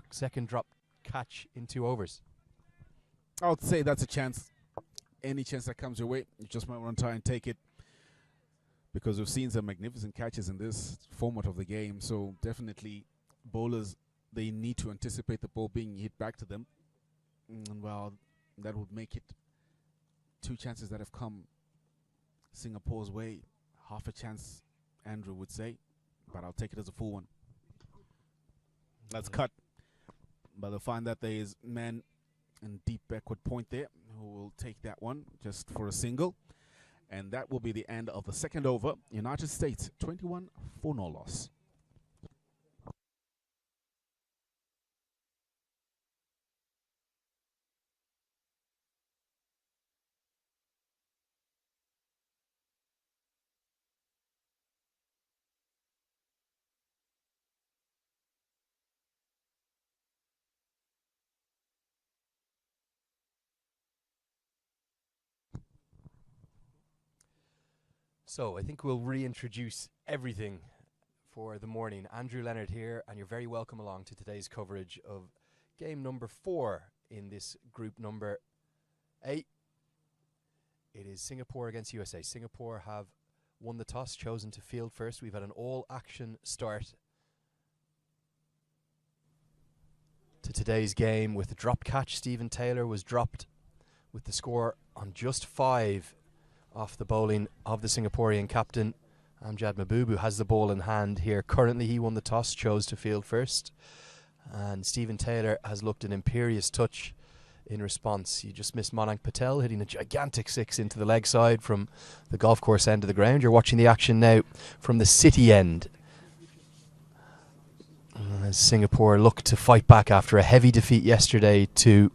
Second drop catch in 2 overs. I would say that's a chance. Any chance that comes your way, you just might want to try and take it, because we've seen some magnificent catches in this format of the game. So definitely bowlers, they need to anticipate the ball being hit back to them. And well, that would make it 2 chances that have come Singapore's way. Half a chance, Andrew would say, but I'll take it as a full one. That's cut. But they'll find that there is man and deep backward point there who will take that one just for a single. And that will be the end of the second over. United States 21 for no loss. So I think we'll reintroduce everything for the morning. Andrew Leonard here, and you're very welcome along to today's coverage of game number 4 in this group number 8. It is Singapore against USA. Singapore have won the toss, chosen to field first. We've had an all-action start to today's game with a drop catch. Stephen Taylor was dropped with the score on just 5 off the bowling of the Singaporean captain, Amjad Mahboob, who has the ball in hand here. Currently, he won the toss, chose to field first. And Stephen Taylor has looked an imperious touch in response. You just missed Manan Patel hitting a gigantic 6 into the leg side from the golf course end of the ground. You're watching the action now from the city end, as Singapore look to fight back after a heavy defeat yesterday to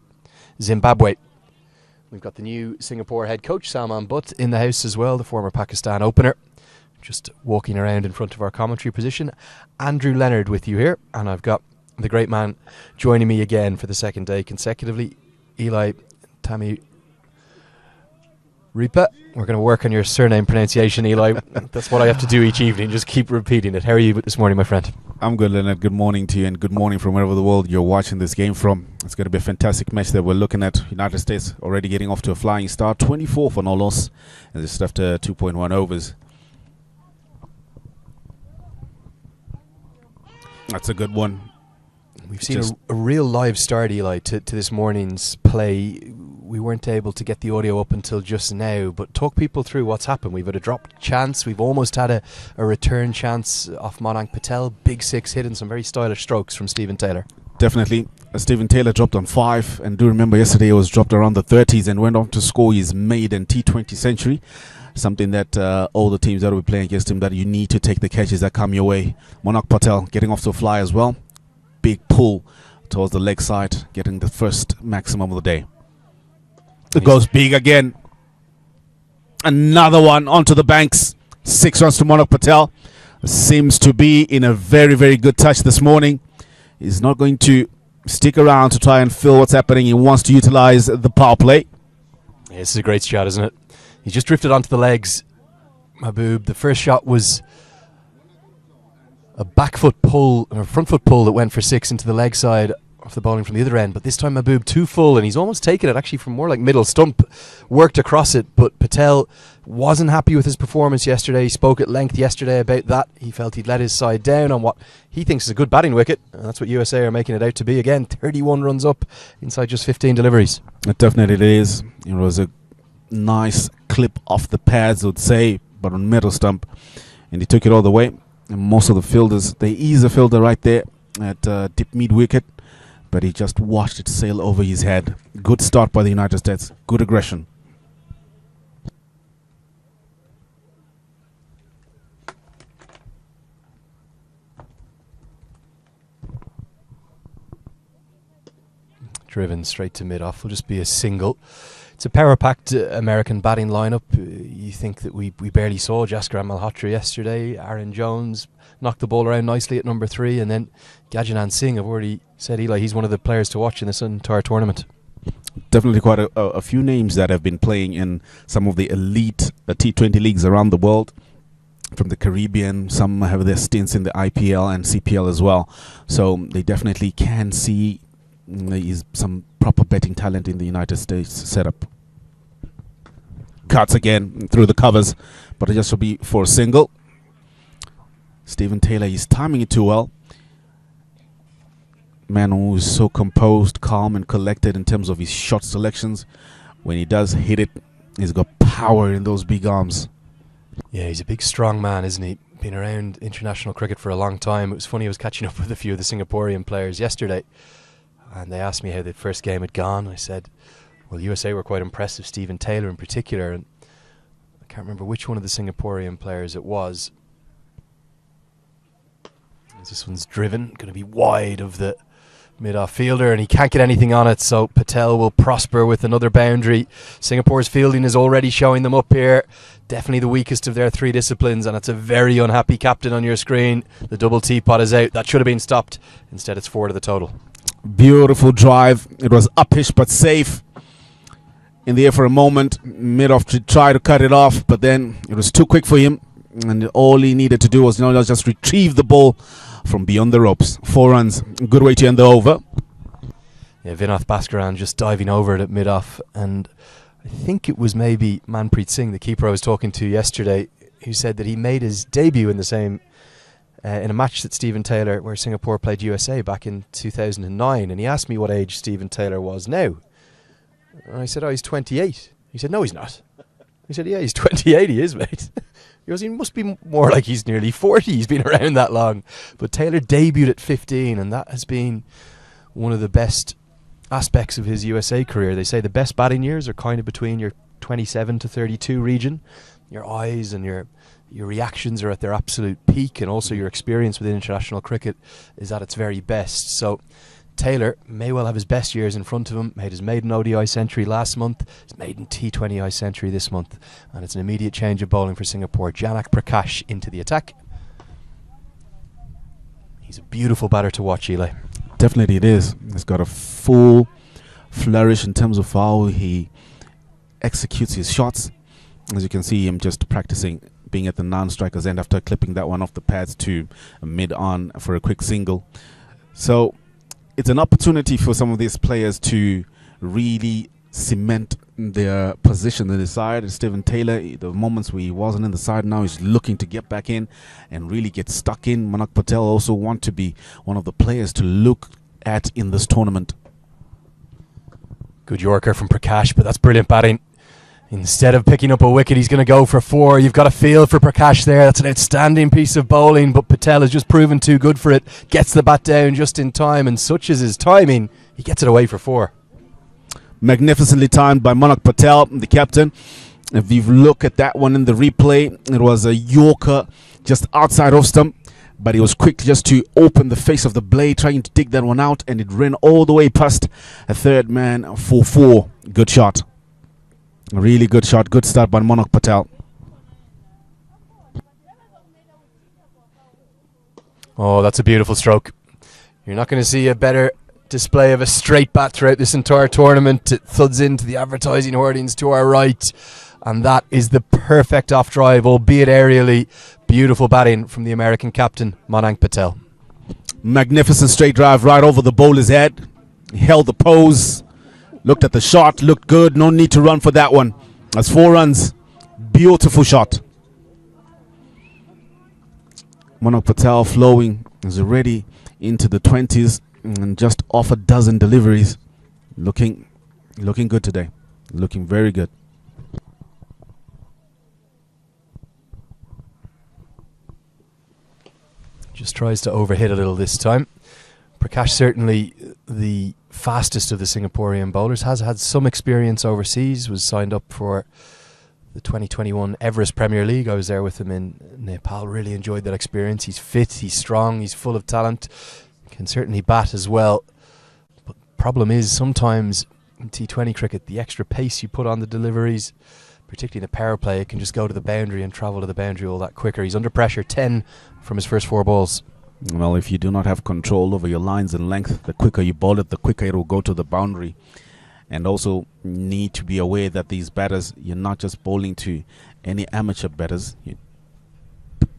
Zimbabwe. We've got the new Singapore head coach, Salman Butt, in the house as well, the former Pakistan opener, just walking around in front of our commentary position. Andrew Leonard with you here, and I've got the great man joining me again for the second day consecutively, Eli Tami Ripa. We're going to work on your surname pronunciation, Eli. That's what I have to do each evening, just keep repeating it. How are you this morning, my friend? I'm good, Leonard. Good morning to you, and good morning from wherever the world you're watching this game from. It's going to be a fantastic match that we're looking at. United States already getting off to a flying start, 24 for no loss, and this is after 2.1 overs. That's a good one. We've seen a real live start, Eli, to this morning's play. We weren't able to get the audio up until just now, but talk people through what's happened. We've had a dropped chance. We've almost had a return chance off Manan Patel. Big 6 hit and some very stylish strokes from Stephen Taylor. Definitely. Stephen Taylor dropped on 5, and do remember yesterday he was dropped around the 30s and went on to score his maiden T20 century. Something that all the teams that will be playing against him, that you need to take the catches that come your way. Manan Patel getting off to a fly as well. Big pull towards the leg side, getting the first maximum of the day. It goes big again. Another one onto the banks. 6 runs to Manan Patel. Seems to be in a very, very good touch this morning. He's not going to stick around to try and feel what's happening. He wants to utilize the power play. Yeah, this is a great shot, isn't it? He just drifted onto the legs, Mahboob. The first shot was a back foot pull, or front foot pull that went for 6 into the leg side off the bowling from the other end. But this time Mahboob too full, and he's almost taken it actually from more like middle stump. Worked across it, but Patel wasn't happy with his performance yesterday. He spoke at length yesterday about that. He felt he'd let his side down on what he thinks is a good batting wicket, and that's what USA are making it out to be. Again, 31 runs up inside just 15 deliveries. It definitely is. It was a nice clip off the pads, I would say, but on middle stump, and he took it all the way. And most of the fielders, they ease the fielder right there at deep mid wicket, but he just watched it sail over his head. Good start by the United States. Good aggression. Driven straight to mid-off. Will just be a single. It's a power-packed American batting lineup. You think that we barely saw Jaskaran Malhotra yesterday. Aaron Jones knocked the ball around nicely at number 3, and then Gajanand Singh, I've already said, Eli, he's one of the players to watch in this entire tournament. Definitely quite a few names that have been playing in some of the elite T20 leagues around the world. from the Caribbean. Some have their stints in the IPL and CPL as well. So they definitely can see is some proper betting talent in the United States setup. Cuts again through the covers, but it just will be for a single. Stephen Taylor is timing it too well. Man who is so composed, calm and collected in terms of his shot selections. When he does hit it, he's got power in those big arms. Yeah, he's a big, strong man, isn't he? Been around international cricket for a long time. It was funny, I was catching up with a few of the Singaporean players yesterday, and they asked me how the first game had gone. I said, well, USA were quite impressive, Stephen Taylor in particular, and I can't remember which one of the Singaporean players it was. This one's driven, going to be wide of the mid-off fielder, and he can't get anything on it, so Patel will prosper with another boundary. Singapore's fielding is already showing them up here. Definitely the weakest of their three disciplines, and it's a very unhappy captain on your screen. The double teapot is out. That should have been stopped. Instead, it's 4 to the total. Beautiful drive. It was uppish but safe. In the air for a moment. Mid-off to try to cut it off, but then it was too quick for him, and all he needed to do was just retrieve the ball from beyond the ropes. 4 runs. Good way to end the over. Yeah, Vinath Bhaskaran just diving over it at mid-off, and I think it was maybe Manpreet Singh, the keeper I was talking to yesterday, who said that he made his debut in the same in a match that Stephen Taylor, where Singapore played USA back in 2009, and he asked me what age Stephen Taylor was now. And I said, oh, he's 28. He said, no, he's not. He said, yeah, he's 28, he is, mate. He goes, he must be more like he's nearly 40. He's been around that long. But Taylor debuted at 15, and that has been one of the best aspects of his USA career. They say the best batting years are kind of between your 27 to 32 region. Your eyes and your reactions are at their absolute peak, and also your experience within international cricket is at its very best. So Taylor may well have his best years in front of him. Made his maiden ODI century last month, his maiden T20I century this month, and it's an immediate change of bowling for Singapore. Janak Prakash into the attack. He's a beautiful batter to watch, Eli. Definitely it is. He's got a full flourish in terms of how he executes his shots. As you can see him just practicing being at the non-striker's end after clipping that one off the pads to mid-on for a quick single. So it's an opportunity for some of these players to really cement their position in the side. Stephen Taylor, the moments where he wasn't in the side, now he's looking to get back in and really get stuck in. Manak Patel also want to be one of the players to look at in this tournament. Good Yorker from Prakash, but that's brilliant batting. Instead of picking up a wicket, he's going to go for 4. You've got a feel for Prakash there. That's an outstanding piece of bowling, but Patel has just proven too good for it. Gets the bat down just in time, and such is his timing, he gets it away for 4. Magnificently timed by Manak Patel, the captain. If you look at that one in the replay, it was a Yorker just outside off stump, but he was quick just to open the face of the blade, trying to dig that one out, and it ran all the way past a third man for 4. Good shot. A really good shot. Good start by Manak Patel. Oh, that's a beautiful stroke. You're not going to see a better display of a straight bat throughout this entire tournament. It thuds into the advertising hoardings to our right, and that is the perfect off drive, albeit aerially. Beautiful batting from the American captain, Manak Patel. Magnificent straight drive right over the bowler's head. He held the pose, looked at the shot, looked good. No need to run for that one. That's 4 runs. Beautiful shot. Manak Patel flowing is already into the 20s and just off a dozen deliveries. Looking good today. Looking very good. Just tries to overhit a little this time. Prakash, certainly the fastest of the Singaporean bowlers, has had some experience overseas, was signed up for the 2021 Everest Premier League. I was there with him in Nepal, really enjoyed that experience. He's fit, he's strong, he's full of talent, can certainly bat as well. But the problem is sometimes in T20 cricket, the extra pace you put on the deliveries, particularly in the power play, it can just go to the boundary and travel to the boundary all that quicker. He's under pressure, 10 from his first 4 balls. Well, if you do not have control over your lines and length, the quicker you bowl it, the quicker it will go to the boundary. And also need to be aware that these batters, you're not just bowling to any amateur batters.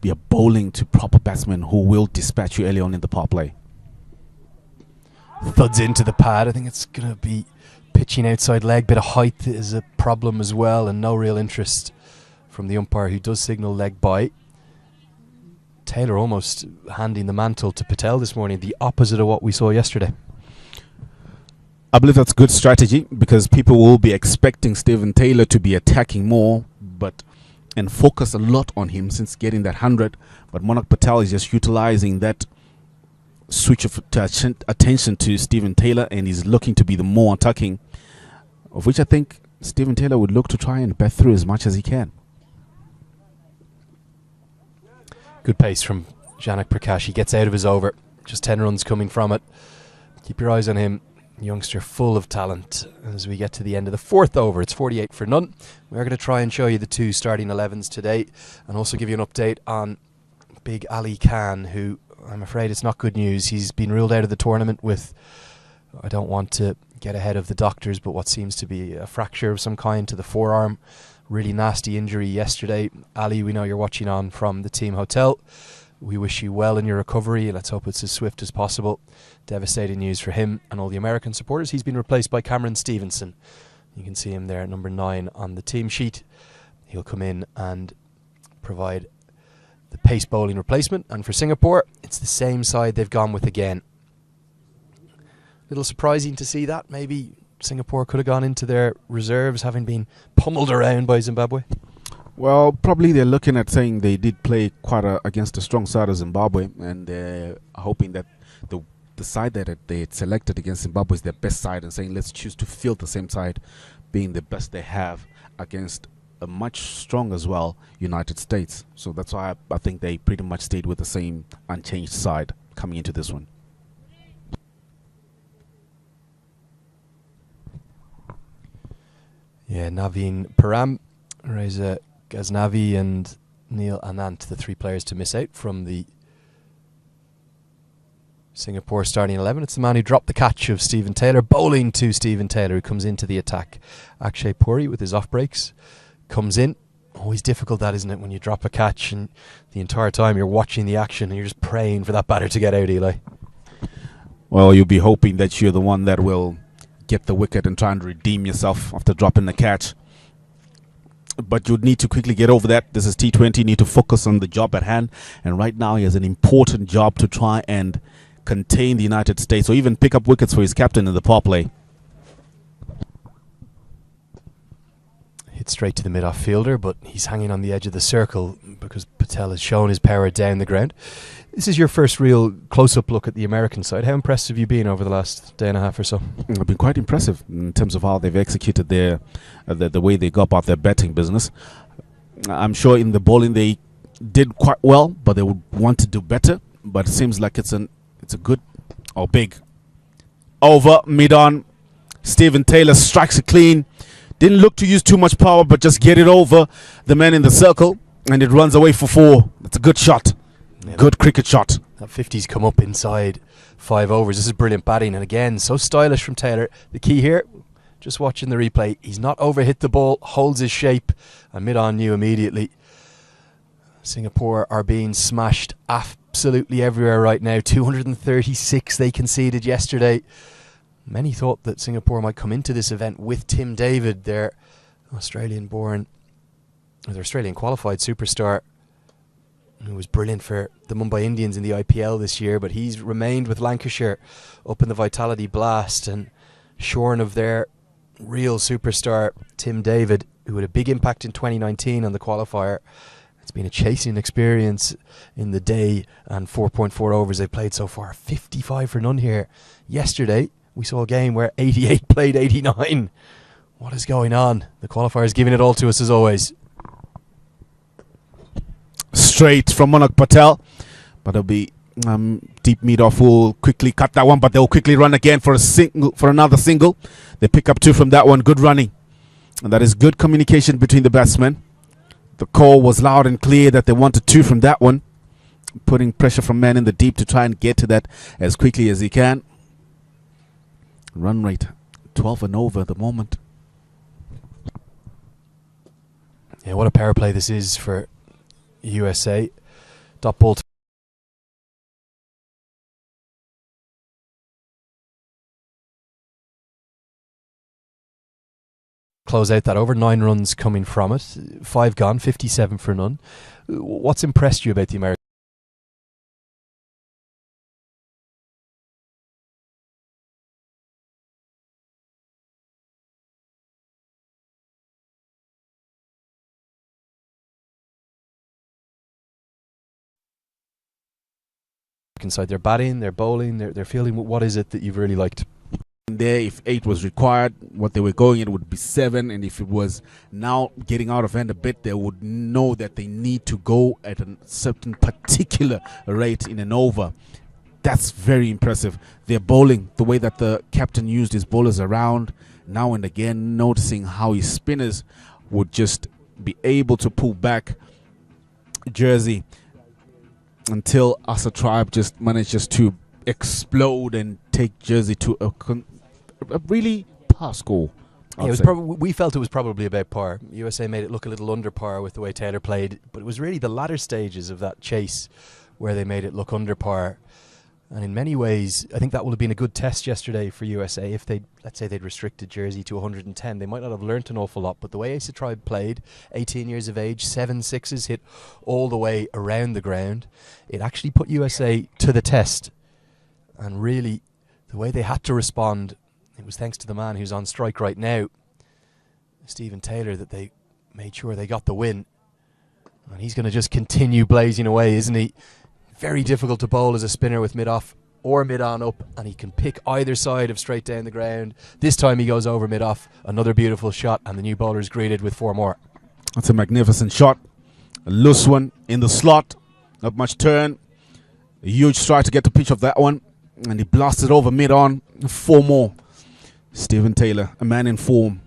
you're bowling to proper batsmen who will dispatch you early on in the power play. Thuds into the pad. I think it's going to be pitching outside leg. Bit of height is a problem as well, and no real interest from the umpire, who does signal leg by. Taylor almost handing the mantle to Patel this morning, the opposite of what we saw yesterday. I believe that's good strategy, because people will be expecting Stephen Taylor to be attacking more and focus a lot on him since getting that 100. But Monak Patel is just utilizing that switch of attention to Stephen Taylor, and he's looking to be the more attacking, of which I think Stephen Taylor would look to try and bat through as much as he can. Good pace from Janak Prakash. He gets out of his over. Just 10 runs coming from it. Keep your eyes on him. Youngster full of talent. As we get to the end of the 4th over, it's 48 for none. We're going to try and show you the 2 starting 11s today, and also give you an update on Big Ali Khan, who, I'm afraid it's not good news. He's been ruled out of the tournament with, I don't want to get ahead of the doctors, but what seems to be a fracture of some kind to the forearm. Really nasty injury yesterday. Ali, we know you're watching on from the team hotel. We wish you well in your recovery. Let's hope it's as swift as possible. Devastating news for him and all the American supporters. He's been replaced by Cameron Stevenson. You can see him there at number 9 on the team sheet. He'll come in and provide the pace bowling replacement. And for Singapore, it's the same side they've gone with again. A little surprising to see that. Maybe Singapore could have gone into their reserves, having been pummeled around by Zimbabwe. Well, probably they're looking at saying they did play quite against a strong side of Zimbabwe, and they're hoping that the side that they had selected against Zimbabwe is their best side, and saying let's choose to field the same side, being the best they have against a much strong as well United States. So that's why I think they pretty much stayed with the same unchanged side coming into this one. Yeah, Naveen Param, Reza Ghaznavi and Neil Anand, the 3 players to miss out from the Singapore starting 11. It's the man who dropped the catch of Stephen Taylor, bowling to Stephen Taylor, who comes into the attack. Akshay Puri with his off breaks comes in. Always difficult, that, isn't it, when you drop a catch and the entire time you're watching the action and you're just praying for that batter to get out, Eli. Well, you'll be hoping that you're the one that will get the wicket and try and redeem yourself after dropping the catch. But you'd need to quickly get over that. This is T20. You need to focus on the job at hand. And right now he has an important job to try and contain the United States, or even pick up wickets for his captain in the power play. Hit straight to the mid-off fielder, but he's hanging on the edge of the circle because Patel has shown his power down the ground. This is your first real close-up look at the American side. How impressed have you been over the last day and a half or so? I've been quite impressive in terms of how they've executed their the way they go about their batting business. I'm sure in the bowling they did quite well, but they would want to do better. But it seems like it's a good or big over mid-on. Stephen Taylor strikes it clean. Didn't look to use too much power, but just get it over the man in the circle, and it runs away for 4. That's a good shot. Yeah, good cricket shot. That 50's come up inside 5 overs. This is brilliant batting, and again, so stylish from Taylor. The key here, just watching the replay, he's not overhit the ball, holds his shape, and mid-on knew immediately. Singapore are being smashed absolutely everywhere right now. 236 they conceded yesterday. Many thought that Singapore might come into this event with Tim David, their Australian-born, or their Australian-qualified superstar, who was brilliant for the Mumbai Indians in the IPL this year, but he's remained with Lancashire up in the Vitality Blast and shorn of their real superstar, Tim David, who had a big impact in 2019 on the qualifier. It's been a chasing experience in the day and 4.4 overs they've played so far. 55 for none here. Yesterday, we saw a game where 88 played 89. What is going on? The qualifier is giving it all to us as always. Straight from Monak Patel, but it'll be deep mid-off will quickly cut that one, but they'll quickly run again for another single. They pick up 2 from that one. Good running, and that is good communication between the batsmen. The call was loud and clear that they wanted 2 from that one, putting pressure from man in the deep to try and get to that as quickly as he can. Run rate 12 and over at the moment. Yeah, what a power play this is for USA. Dot ball. Close out that over. 9 runs coming from it. 5 gone, 57 for none. What's impressed you about the American side? They're batting, they're bowling, they're fielding. What is it that you've really liked? There, if 8 was required, what they were going, it would be 7, and if it was now getting out of hand a bit, they would know that they need to go at a certain particular rate in an over. That's very impressive. Their bowling, the way that the captain used his bowlers around, now and again, noticing how his spinners would just be able to pull back Jersey until Asa Tribe just managed to explode and take Jersey to a really par score. Yeah, we felt it was probably about par. USA made it look a little under par with the way Taylor played, but it was really the latter stages of that chase where they made it look under par. And in many ways, I think that would have been a good test yesterday for USA if they, let's say, they'd restricted Jersey to 110. They might not have learnt an awful lot, but the way Asa Tribe played, 18 years of age, 7 sixes hit all the way around the ground, it actually put USA to the test. And really, the way they had to respond, it was thanks to the man who's on strike right now, Stephen Taylor, that they made sure they got the win. And he's going to just continue blazing away, isn't he? Very difficult to bowl as a spinner with mid-off or mid-on up, and he can pick either side of straight down the ground. This time he goes over mid-off. Another beautiful shot, and the new bowler is greeted with 4 more. That's a magnificent shot. A loose one in the slot. Not much turn. A huge strike to get the pitch of that one. And he blasted over mid-on. 4 more. Stephen Taylor, a man in form.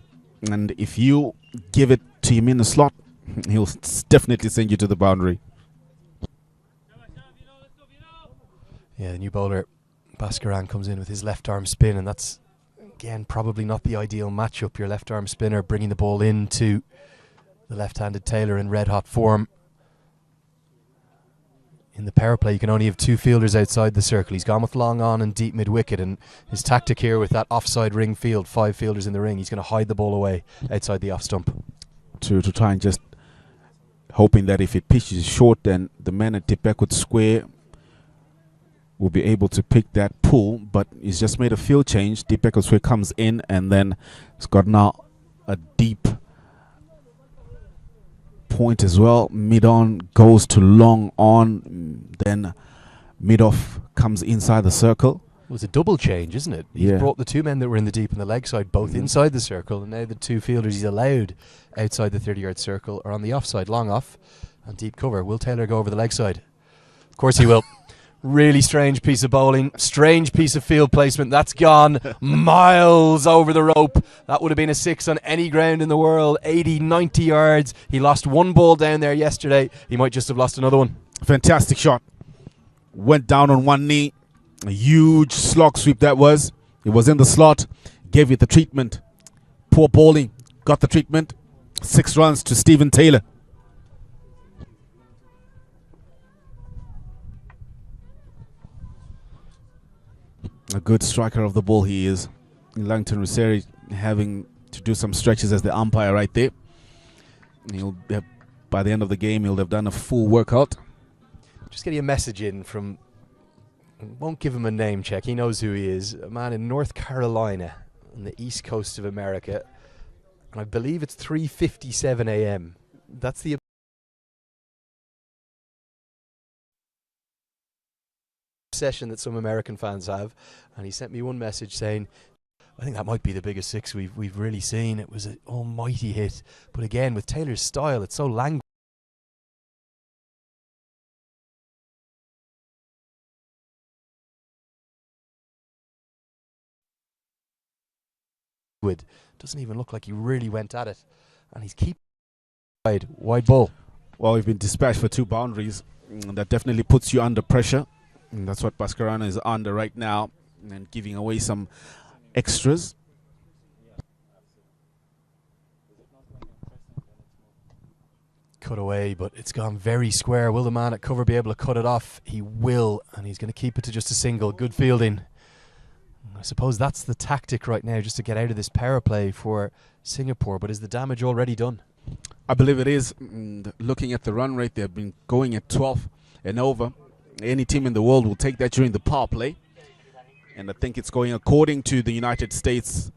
And if you give it to him in the slot, he'll definitely send you to the boundary. Yeah, the new bowler, Bhaskaran, comes in with his left-arm spin, and that's, again, probably not the ideal matchup. Your left-arm spinner bringing the ball into the left-handed Taylor in red-hot form. In the power play, you can only have 2 fielders outside the circle. He's gone with long on and deep mid-wicket, and his tactic here with that offside ring field, 5 fielders in the ring, he's going to hide the ball away outside the off stump. To try and just hoping that if it pitches short, then the man at tip backward square will be able to pick that pull, but he's just made a field change. Deep backward square comes in, and then it's got now a deep point as well. Mid-on goes to long on, then mid-off comes inside the circle. It was a double change, isn't it? He's brought the 2 men that were in the deep and the leg side both inside the circle, and now the 2 fielders he's allowed outside the 30-yard circle are on the offside, long off and deep cover. Will Taylor go over the leg side? Of course he will. Really strange piece of bowling, strange piece of field placement. That's gone miles over the rope. That would have been a 6 on any ground in the world. 80, 90 yards. He lost 1 ball down there yesterday. He might just have lost another one. Fantastic shot. Went down on 1 knee. A huge slog sweep that was. It was in the slot. Gave it the treatment. Poor bowling. Got the treatment. 6 runs to Stephen Taylor. A good striker of the ball he is. Langton Ruseri having to do some stretches as the umpire right there. He'll have, by the end of the game, he'll have done a full workout. Just getting a message in from, won't give him a name check, he knows who he is, a man in North Carolina on the east coast of America, and I believe it's 3:57 a.m. That's the obsession that some American fans have, and he sent me one message saying, I think that might be the biggest 6 we've really seen. It was an almighty hit, but again, with Taylor's style, it's so languid. Doesn't even look like he really went at it, and he's keeping wide ball. Well, we've been dispatched for 2 boundaries. That definitely puts you under pressure. And that's what Bhaskaran is under right now, and giving away some extras. Cut away, but it's gone very square. Will the man at cover be able to cut it off? He will, and he's going to keep it to just a single. Good fielding. I suppose that's the tactic right now, just to get out of this power play for Singapore. But is the damage already done? I believe it is. Looking at the run rate, they've been going at 12 and over. Any team in the world will take that during the power play. And I think it's going according to the United States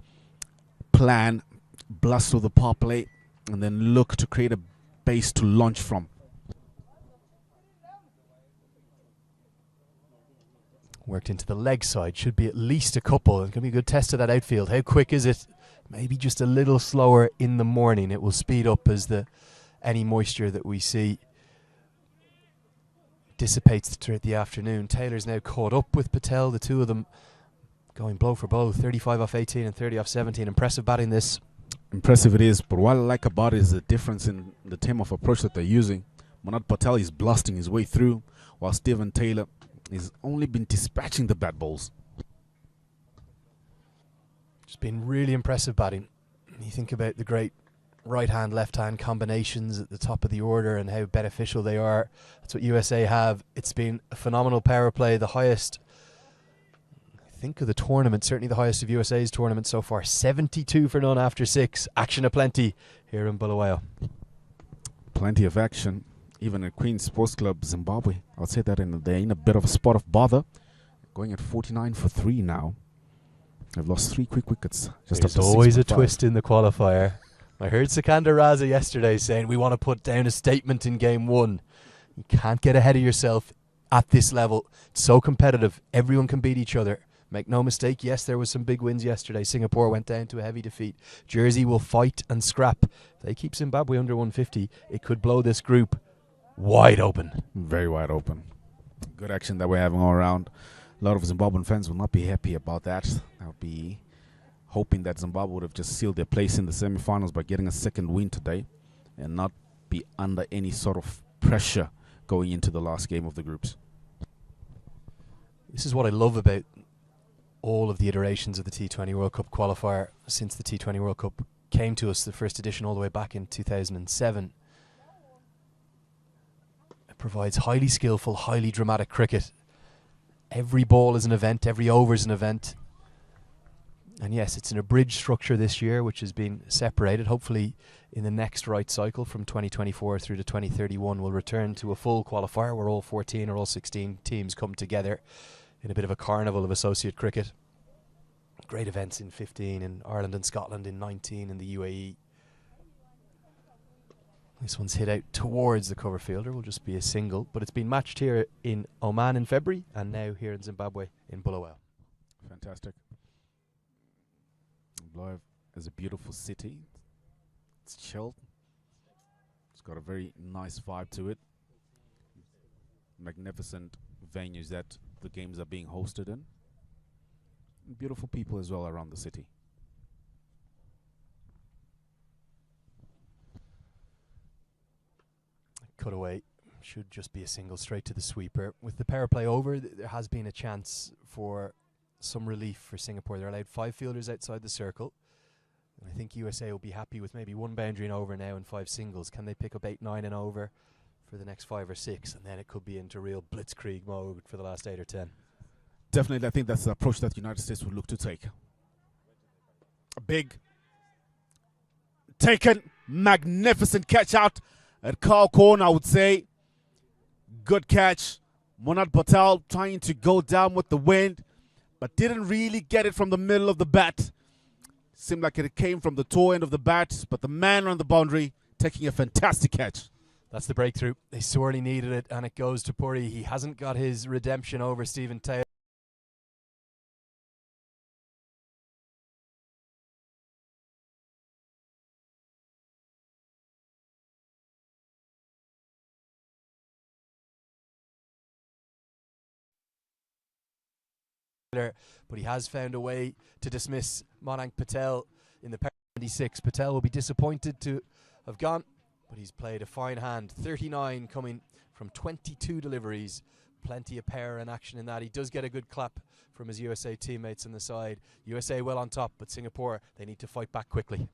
plan. Blast through the power play and then look to create a base to launch from. Worked into the leg side. Should be at least a couple. It's going to be a good test of that outfield. How quick is it? Maybe just a little slower in the morning. It will speed up as any moisture that we see dissipates throughout the afternoon. Taylor's now caught up with Patel. The two of them going blow for blow. 35 off 18 and 30 off 17. Impressive batting this. Impressive it is, but what I like about it is the difference in the time of approach that they're using. Malhotra Patel is blasting his way through, while Stephen Taylor has only been dispatching the bat balls. It's been really impressive batting. You think about the great right-hand, left-hand combinations at the top of the order and how beneficial they are. That's what USA have. It's been a phenomenal power play, the highest, I think, of the tournament, certainly the highest of USA's tournament so far. 72 for none after 6. Action aplenty here in Bulawayo. Plenty of action, even at Queen's Sports Club Zimbabwe. I'll say that they're in a bit of a spot of bother. Going at 49 for 3 now. They've lost 3 quick wickets. There's always a twist in the qualifier. I heard Sikandar Raza yesterday saying we want to put down a statement in game 1. You can't get ahead of yourself at this level. It's so competitive. Everyone can beat each other. Make no mistake, yes, there was some big wins yesterday. Singapore went down to a heavy defeat. Jersey will fight and scrap. If they keep Zimbabwe under 150, it could blow this group wide open. Very wide open. Good action that we're having all around. A lot of Zimbabwean fans will not be happy about that. They'll be hoping that Zimbabwe would have just sealed their place in the semi-finals by getting a second win today and not be under any sort of pressure going into the last game of the groups. This is what I love about all of the iterations of the T20 World Cup qualifier since the T20 World Cup came to us, the first edition all the way back in 2007. It provides highly skillful, highly dramatic cricket. Every ball is an event, every over is an event. And yes, it's an abridged structure this year, which has been separated. Hopefully, in the next right cycle from 2024 through to 2031, we'll return to a full qualifier where all 14 or all 16 teams come together in a bit of a carnival of associate cricket. Great events in 15, in Ireland and Scotland in 19, in the UAE. This one's hit out towards the cover fielder. Will just be a single, but it's been matched here in Oman in February and now here in Zimbabwe in Bulawayo. Fantastic. Bulawayo is a beautiful city. It's chilled. It's got a very nice vibe to it. Magnificent venues that the games are being hosted in. And beautiful people as well around the city. Cut away. Should just be a single straight to the sweeper. With the power play over, there has been a chance for some relief for Singapore. They're allowed 5 fielders outside the circle. And I think USA will be happy with maybe 1 boundary and over now and 5 singles. Can they pick up 8, 9 and over for the next 5 or 6? And then it could be into real blitzkrieg mode for the last 8 or 10. Definitely, I think that's the approach that the United States would look to take. A big, taken, magnificent catch out at Carl Corn, I would say. Good catch. Malhotra Patel trying to go down with the wind, but didn't really get it from the middle of the bat. Seemed like it came from the toe end of the bat, but the man on the boundary taking a fantastic catch. That's the breakthrough. They sorely needed it, and it goes to Puri. He hasn't got his redemption over Stephen Taylor. But he has found a way to dismiss Malhotra Patel in the 26. Patel will be disappointed to have gone, but he's played a fine hand. 39 coming from 22 deliveries. Plenty of power and action in that. He does get a good clap from his USA teammates on the side. USA well on top, but Singapore, they need to fight back quickly.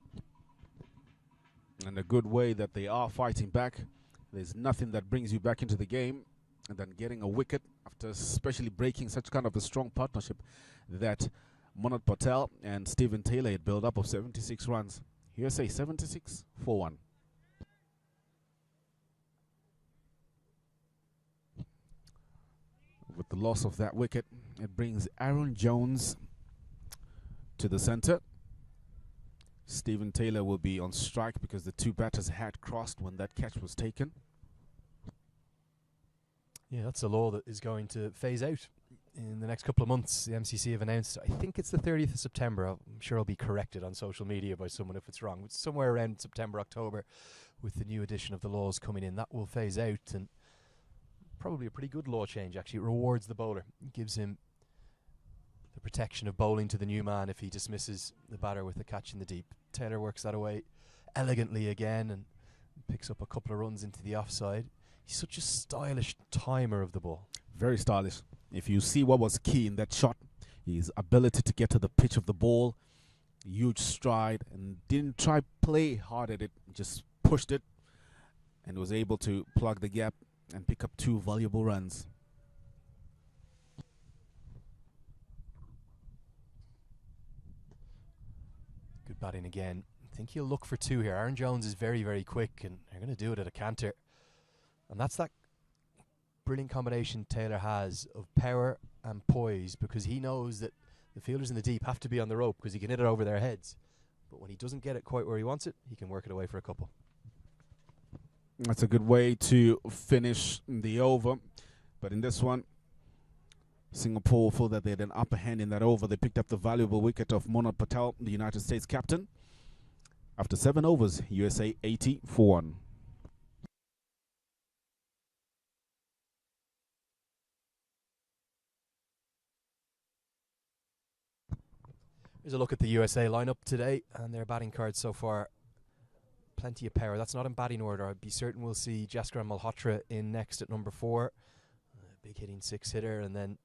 And a good way that they are fighting back. There's nothing that brings you back into the game than getting a wicket after especially breaking such kind of a strong partnership that Malhotra Patel and Stephen Taylor had built up of 76 runs. USA 76 for 1. With the loss of that wicket, it brings Aaron Jones to the center. Stephen Taylor will be on strike because the two batters had crossed when that catch was taken. Yeah, that's a law that is going to phase out in the next couple of months. The MCC have announced, I think it's the 30th of September. I'm sure I'll be corrected on social media by someone if it's wrong. It's somewhere around September, October, with the new edition of the laws coming in. That will phase out, and probably a pretty good law change, actually. It rewards the bowler. It gives him the protection of bowling to the new man if he dismisses the batter with a catch in the deep. Taylor works that away elegantly again and picks up a couple of runs into the offside. He's such a stylish timer of the ball. Very stylish. If you see what was key in that shot, his ability to get to the pitch of the ball, huge stride, and didn't try play hard at it, just pushed it and was able to plug the gap and pick up 2 valuable runs. Good batting again. I think he'll look for 2 here. Aaron Jones is very, very quick, and they're going to do it at a canter. And that's that brilliant combination Taylor has of power and poise, because he knows that the fielders in the deep have to be on the rope because he can hit it over their heads. But when he doesn't get it quite where he wants it, he can work it away for a couple. That's a good way to finish the over. But in this one, Singapore feel that they had an upper hand in that over. They picked up the valuable wicket of Malhotra Patel, the United States captain. After 7 overs, USA 80 for 1. Here's a look at the USA lineup today and their batting cards so far. Plenty of power. That's not in batting order. I'd be certain we'll see Jaskaran Malhotra in next at number 4. Big hitting 6 hitter. And then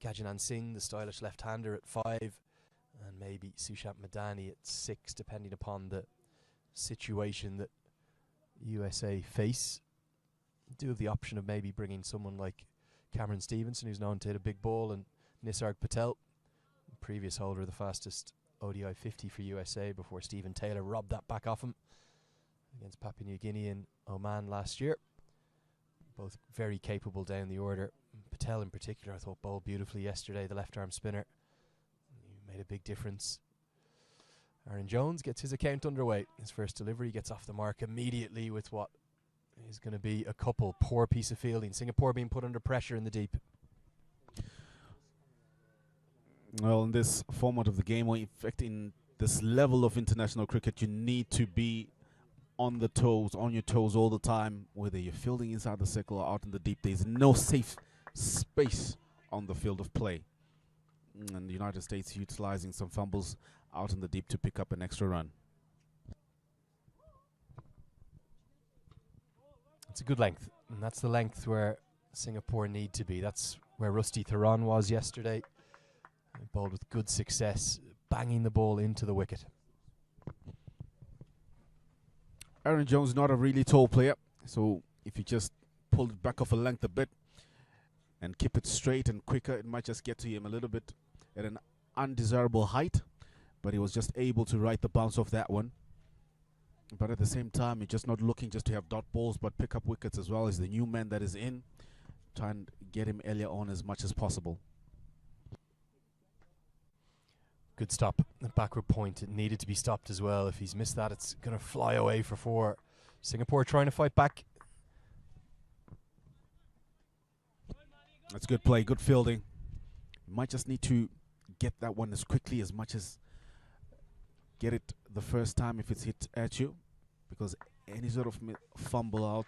Gajanand Singh, the stylish left-hander, at 5. And maybe Sushant Madani at 6, depending upon the situation that USA face. Do have the option of maybe bringing someone like Cameron Stevenson, who's known to hit a big ball, and Nisarg Patel, previous holder of the fastest ODI 50 for USA, before Stephen Taylor robbed that back off him against Papua New Guinea and Oman last year. Both very capable down the order. Patel in particular, I thought, bowled beautifully yesterday, the left arm spinner. He made a big difference. Aaron Jones gets his account underway. His first delivery gets off the mark immediately with what is going to be a couple. Poor piece of fielding. Singapore being put under pressure in the deep. Well, in this format of the game, or in fact in this level of international cricket, you need to be on the toes, on your toes all the time, whether you're fielding inside the circle or out in the deep. There's no safe space on the field of play. And the United States utilizing some fumbles out in the deep to pick up an extra run. It's a good length, and that's the length where Singapore need to be. That's where Rusty Theron was yesterday. He bowled with good success, banging the ball into the wicket. Aaron Jones not a really tall player, so if you just pull it back off a length a bit and keep it straight and quicker, it might just get to him a little bit at an undesirable height, but he was just able to ride the bounce off that one. But at the same time, you're just not looking just to have dot balls, but pick up wickets as well as the new man that is in. Try and get him earlier on as much as possible. Good stop. The backward point, it needed to be stopped as well. If he's missed that, it's going to fly away for 4. Singapore trying to fight back. That's good play, good fielding. You might just need to get that one as quickly as much as get it the first time if it's hit at you, because any sort of fumble out,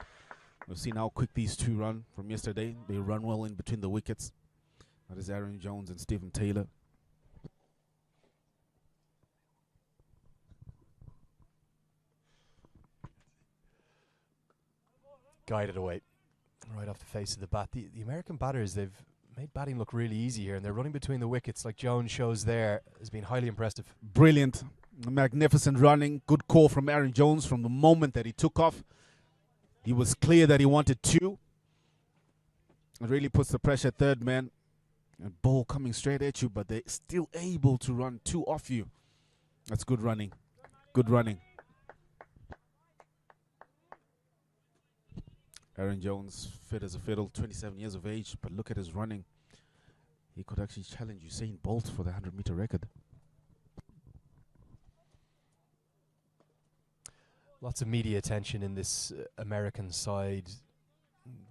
we've seen how quick these two run from yesterday. They run well in between the wickets. That is Aaron Jones and Stephen Taylor. Guided away right off the face of the bat. The American batters, they've made batting look really easy here, and they're running between the wickets like Jones shows there. Has been highly impressive. Brilliant, magnificent running. Good call from Aaron Jones from the moment that he took off. He was clear that he wanted 2. It really puts the pressure at third man. And ball coming straight at you, but they're still able to run 2 off you. That's good running. Good running. Aaron Jones, fit as a fiddle, 27 years of age, but look at his running. He could actually challenge Usain Bolt for the 100-meter record. Lots of media attention in this American side.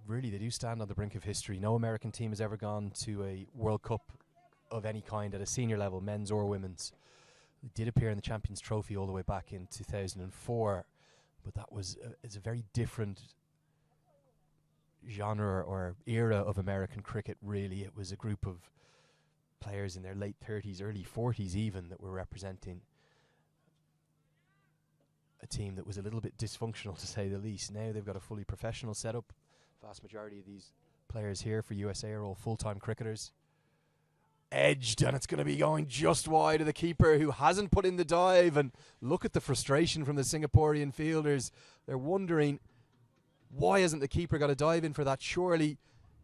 Really, they do stand on the brink of history. No American team has ever gone to a World Cup of any kind at a senior level, men's or women's. They did appear in the Champions Trophy all the way back in 2004, but that was it's a very different genre or era of American cricket, really. It was a group of players in their late 30s, early 40s even, that were representing a team that was a little bit dysfunctional, to say the least. Now they've got a fully professional setup. Vast majority of these players here for USA are all full-time cricketers. Edged, and it's going to be going just wide of the keeper, who hasn't put in the dive. And look at the frustration from the Singaporean fielders. They're wondering, why hasn't the keeper got a dive in for that? Surely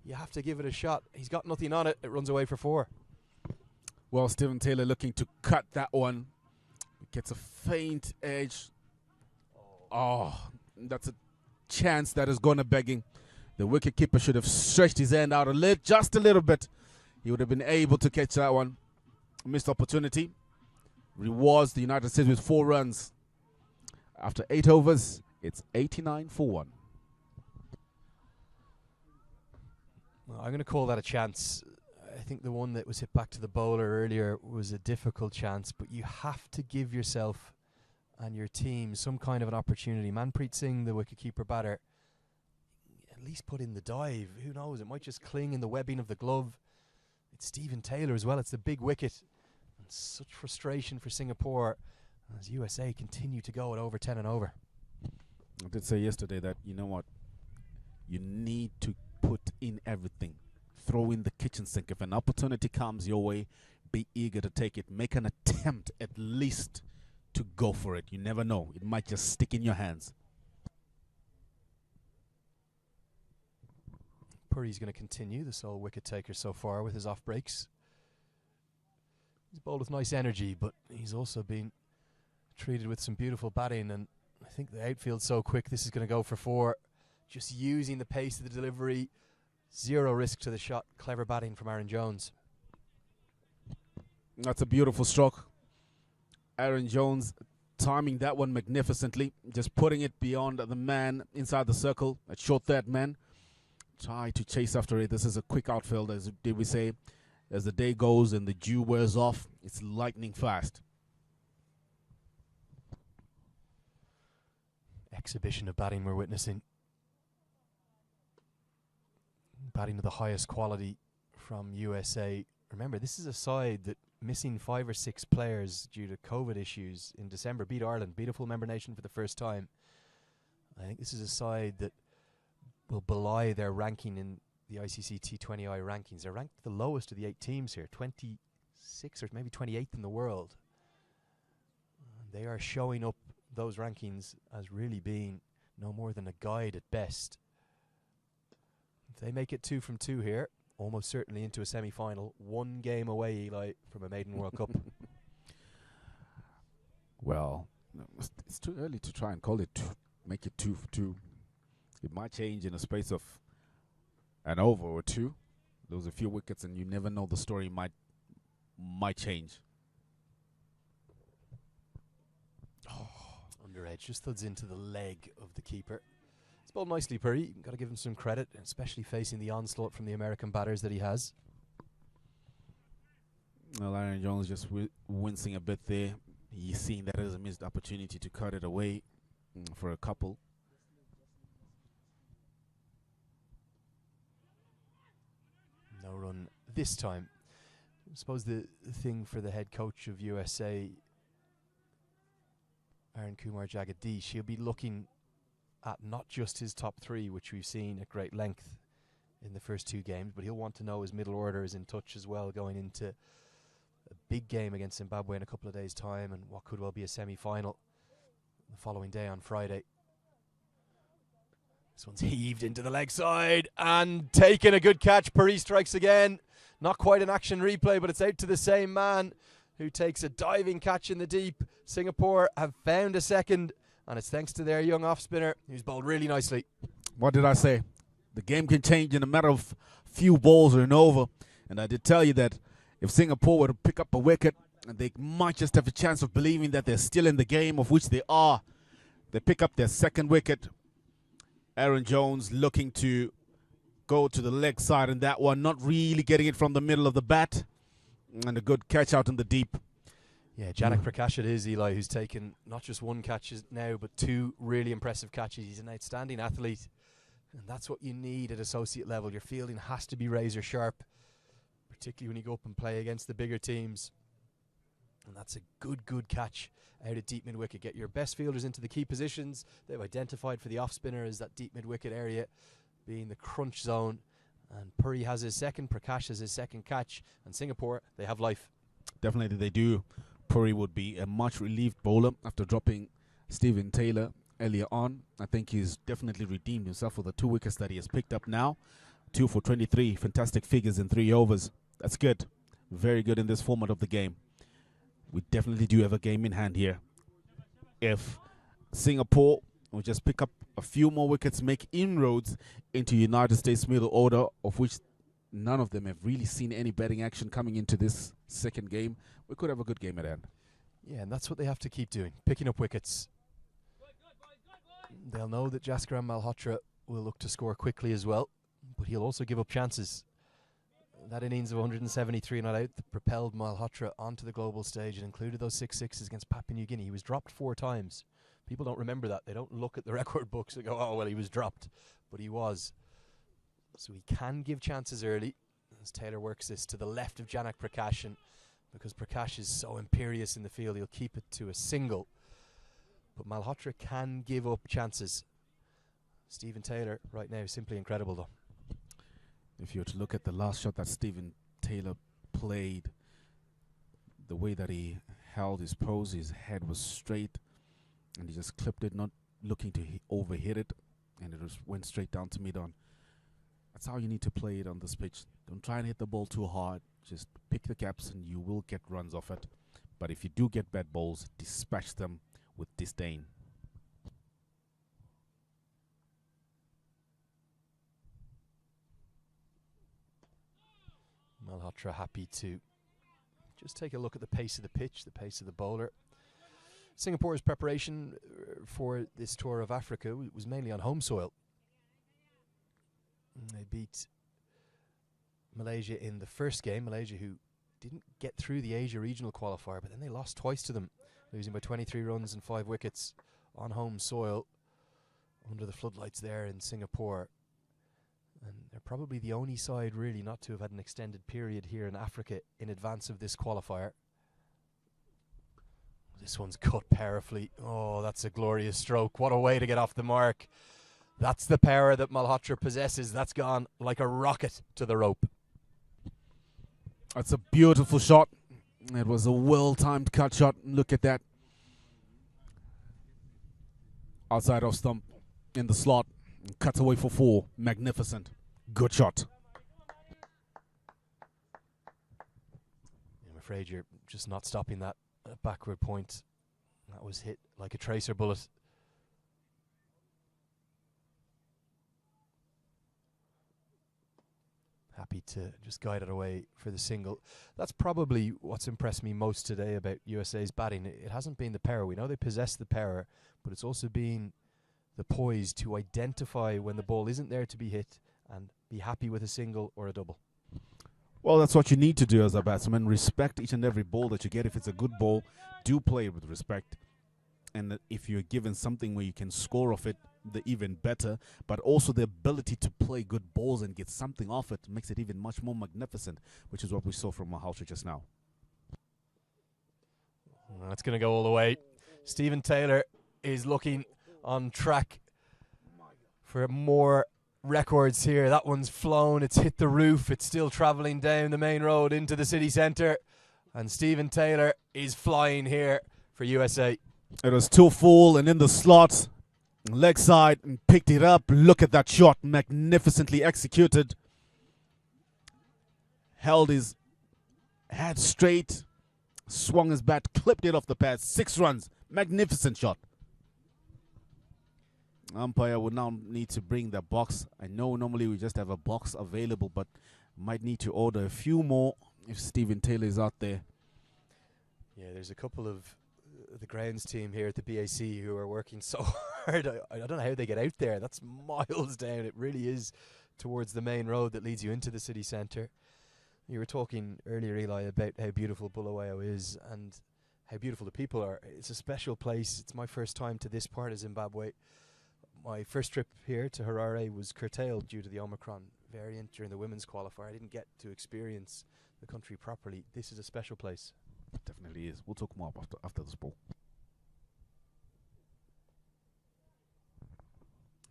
you have to give it a shot. He's got nothing on it. It runs away for 4. Well, Stephen Taylor looking to cut that one. Gets a faint edge. Oh, that's a chance that is going to begging. The wicketkeeper should have stretched his hand out just a little bit. He would have been able to catch that one. Missed opportunity. Rewards the United States with 4 runs. After 8 overs, it's 89 for 1. Well, I'm going to call that a chance. I think the one that was hit back to the bowler earlier was a difficult chance, but you have to give yourself and your team some kind of an opportunity. Manpreet Singh, the wicketkeeper batter, at least put in the dive. Who knows? It might just cling in the webbing of the glove. It's Stephen Taylor as well. It's the big wicket. And such frustration for Singapore as USA continue to go at over 10 and over. I did say yesterday that, you know what, you need to put in everything. Throw in the kitchen sink. If an opportunity comes your way, be eager to take it. Make an attempt at least to go for it. You never know. It might just stick in your hands. Puri's going to continue, the sole wicket taker so far, with his off breaks. He's bowled with nice energy, but he's also been treated with some beautiful batting, and I think the outfield's so quick, this is going to go for 4. Just using the pace of the delivery, 0 risk to the shot. Clever batting from Aaron Jones. That's a beautiful stroke. Aaron Jones timing that one magnificently, just putting it beyond the man inside the circle, a short third man. Try to chase after it. This is a quick outfield, as did we say. As the day goes and the dew wears off, it's lightning fast. Exhibition of batting we're witnessing. Batting of the highest quality from USA. Remember, this is a side that, missing 5 or 6 players due to COVID issues in December, beat Ireland, beat a full member nation for the first time. I think this is a side that will belie their ranking in the ICC T20I rankings. They're ranked the lowest of the 8 teams here, 26 or maybe 28th in the world. They are showing up those rankings as really being no more than a guide at best. If they make it 2 from 2 here, almost certainly into a semi-final, 1 game away, Eli, from a maiden World Cup. Well, it's too early to try and call it, make it 2 for 2. It might change in a space of an over or 2. Lose a few wickets and you never know, the story might change. Oh, under edge, just thuds into the leg of the keeper. It's bowled nicely, Puri. Got to give him some credit, especially facing the onslaught from the American batters that he has. Well, Aaron Jones just wincing a bit there. He's seeing that as a missed opportunity to cut it away for a couple. No run this time. I suppose the thing for the head coach of USA, Aaron Kumar Jagadish, he'll be looking at not just his top 3, which we've seen at great length in the first 2 games, but he'll want to know his middle order is in touch as well, going into a big game against Zimbabwe in a couple of days' time, and what could well be a semi-final the following day on Friday. This one's heaved into the leg side and taken. A good catch. Puri strikes again. Not quite an action replay, but it's out to the same man, who takes a diving catch in the deep. Singapore have found a second, and it's thanks to their young off-spinner, who's bowled really nicely. What did I say? The game can change in a matter of few balls or an over. And I did tell you that if Singapore were to pick up a wicket, they might just have a chance of believing that they're still in the game, of which they are. They pick up their second wicket. Aaron Jones looking to go to the leg side in that one, not really getting it from the middle of the bat. And a good catch out in the deep. Yeah, Janak Prakash it is, Eli, who's taken not just one catch now, but two really impressive catches. He's an outstanding athlete, and that's what you need at associate level. Your fielding has to be razor sharp, particularly when you go up and play against the bigger teams. And that's a good catch out at deep mid-wicket. Get your best fielders into the key positions. They've identified for the off-spinner as that deep mid-wicket area being the crunch zone. And Puri has his second, Prakash has his second catch, and Singapore, they have life. Definitely they do. Puri would be a much relieved bowler after dropping Stephen Taylor earlier on. I think he's definitely redeemed himself for the 2 wickets that he has picked up now. 2 for 23, fantastic figures in 3 overs. That's good. Very good in this format of the game. We definitely do have a game in hand here. If Singapore will just pick up a few more wickets, make inroads into United States middle order, of which none of them have really seen any batting action coming into this second game, we could have a good game at end. Yeah, and that's what they have to keep doing, picking up wickets. They'll know that Jaskaran Malhotra will look to score quickly as well, but he'll also give up chances. That innings of 173 not out that propelled Malhotra onto the global stage and included those 6 sixes against Papua New Guinea. He was dropped 4 times. People don't remember that. They don't look at the record books and go, oh, well, he was dropped. But he was. So he can give chances early as Taylor works this to the left of Janak Prakash. And because Prakash is so imperious in the field, he'll keep it to a single. But Malhotra can give up chances. Stephen Taylor right now is simply incredible, though. If you were to look at the last shot that Stephen Taylor played, the way that he held his pose, his head was straight, and he just clipped it, not looking to overhit it, and it just went straight down to mid-on. That's how you need to play it on this pitch. Don't try and hit the ball too hard. Just pick the gaps and you will get runs off it. But if you do get bad balls, dispatch them with disdain. Malhotra happy to just take a look at the pace of the pitch, the pace of the bowler. Singapore's preparation for this tour of Africa was mainly on home soil. They beat Malaysia in the first game, Malaysia who didn't get through the Asia regional qualifier, but then they lost twice to them, losing by 23 runs and 5 wickets on home soil under the floodlights there in Singapore. And they're probably the only side really not to have had an extended period here in Africa in advance of this qualifier. This one's cut powerfully. Oh, that's a glorious stroke. What a way to get off the mark. That's the power that Malhotra possesses. That's gone like a rocket to the rope. That's a beautiful shot. It was a well-timed cut shot. Look at that. Outside off stump in the slot. Cuts away for 4. Magnificent. Good shot. I'm afraid you're just not stopping that backward point. That was hit like a tracer bullet. Happy to just guide it away for the single. That's probably what's impressed me most today about USA's batting. It hasn't been the power. We know they possess the power, but it's also been the poise to identify when the ball isn't there to be hit and be happy with a single or a double. Well, that's what you need to do as a batsman. Respect each and every ball that you get. If it's a good ball, do play it with respect. And if you're given something where you can score off it, the even better. But also the ability to play good balls and get something off it makes it even much more magnificent, which is what we saw from Malhotra just now. That's going to go all the way. Stephen Taylor is looking on track for more records here. That one's flown, it's hit the roof, it's still travelling down the main road into the city centre, and Stephen Taylor is flying here for USA. It was too full and in the slot. leg side and picked it up. Look at that shot, magnificently executed. Held his head straight, swung his bat, clipped it off the pad. 6 runs, magnificent shot. Umpire would now need to bring the box. I know normally we just have a box available, but might need to order a few more if Stephen Taylor is out there. Yeah, there's a couple of the grounds team here at the BAC who are working so hard. I don't know how they get out there. That's miles down. It really is towards the main road that leads you into the city centre. You were talking earlier, Eli, about how beautiful Bulawayo is and how beautiful the people are. It's a special place. It's my first time to this part of Zimbabwe. My first trip here to Harare was curtailed due to the Omicron variant during the women's qualifier. I didn't get to experience the country properly. This is a special place. It definitely is. We'll talk more about after this ball.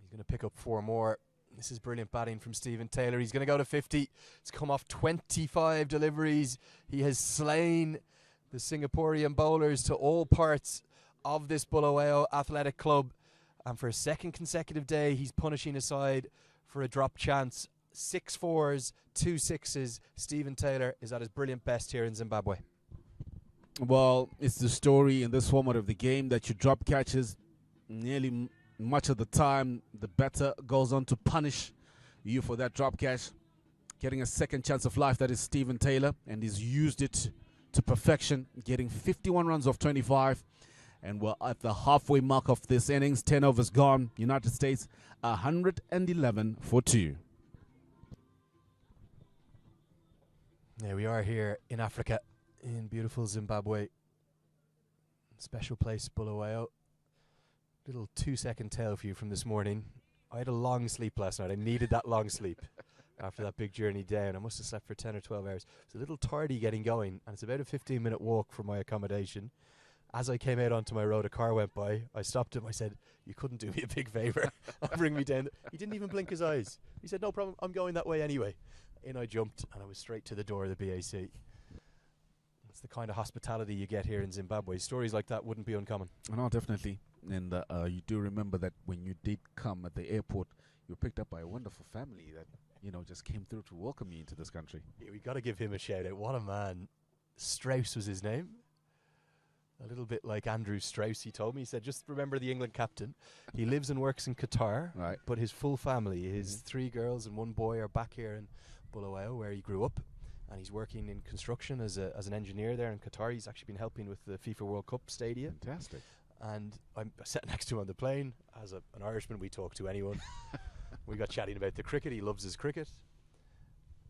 He's going to pick up 4 more. This is brilliant batting from Stephen Taylor. He's going to go to 50. It's come off 25 deliveries. He has slain the Singaporean bowlers to all parts of this Bulawayo Athletic Club. And for a second consecutive day, he's punishing aside for a drop chance. 6 4s, 2 6s. Stephen Taylor is at his brilliant best here in Zimbabwe. Well, it's the story in this format of the game that you drop catches nearly much of the time. The batter goes on to punish you for that drop catch. Getting a second chance of life, that is Stephen Taylor, and he's used it to perfection, getting 51 runs off 25. And we're at the halfway mark of this innings. 10 overs gone. United States 111 for 2. There we are here in Africa, in beautiful Zimbabwe. Special place, Bulawayo. Little 2-second tale for you from this morning. I had a long sleep last night. I needed that long sleep after that big journey down. I must have slept for 10 or 12 hours. It's a little tardy getting going, and it's about a 15-minute walk from my accommodation. As I came out onto my road, a car went by. I stopped him. I said, "You couldn't do me a big favour and bring me down." He didn't even blink his eyes. He said, "No problem. I'm going that way anyway." In I jumped, and I was straight to the door of the BAC. It's the kind of hospitality you get here in Zimbabwe. Stories like that wouldn't be uncommon. No, definitely. And you do remember that when you did come at the airport, you were picked up by a wonderful family that, you know, just came through to welcome you into this country. Yeah, we got to give him a shout out. What a man. Strauss was his name. A little bit like Andrew Strauss, he told me. He said, just remember the England captain. He lives and works in Qatar, right, but his full family, his 3 girls and 1 boy, are back here in Bulawayo, where he grew up. And he's working in construction as an engineer there in Qatar. He's actually been helping with the FIFA World Cup stadia. Fantastic. And I'm sat next to him on the plane. As an Irishman, we talk to anyone. We got chatting about the cricket. He loves his cricket.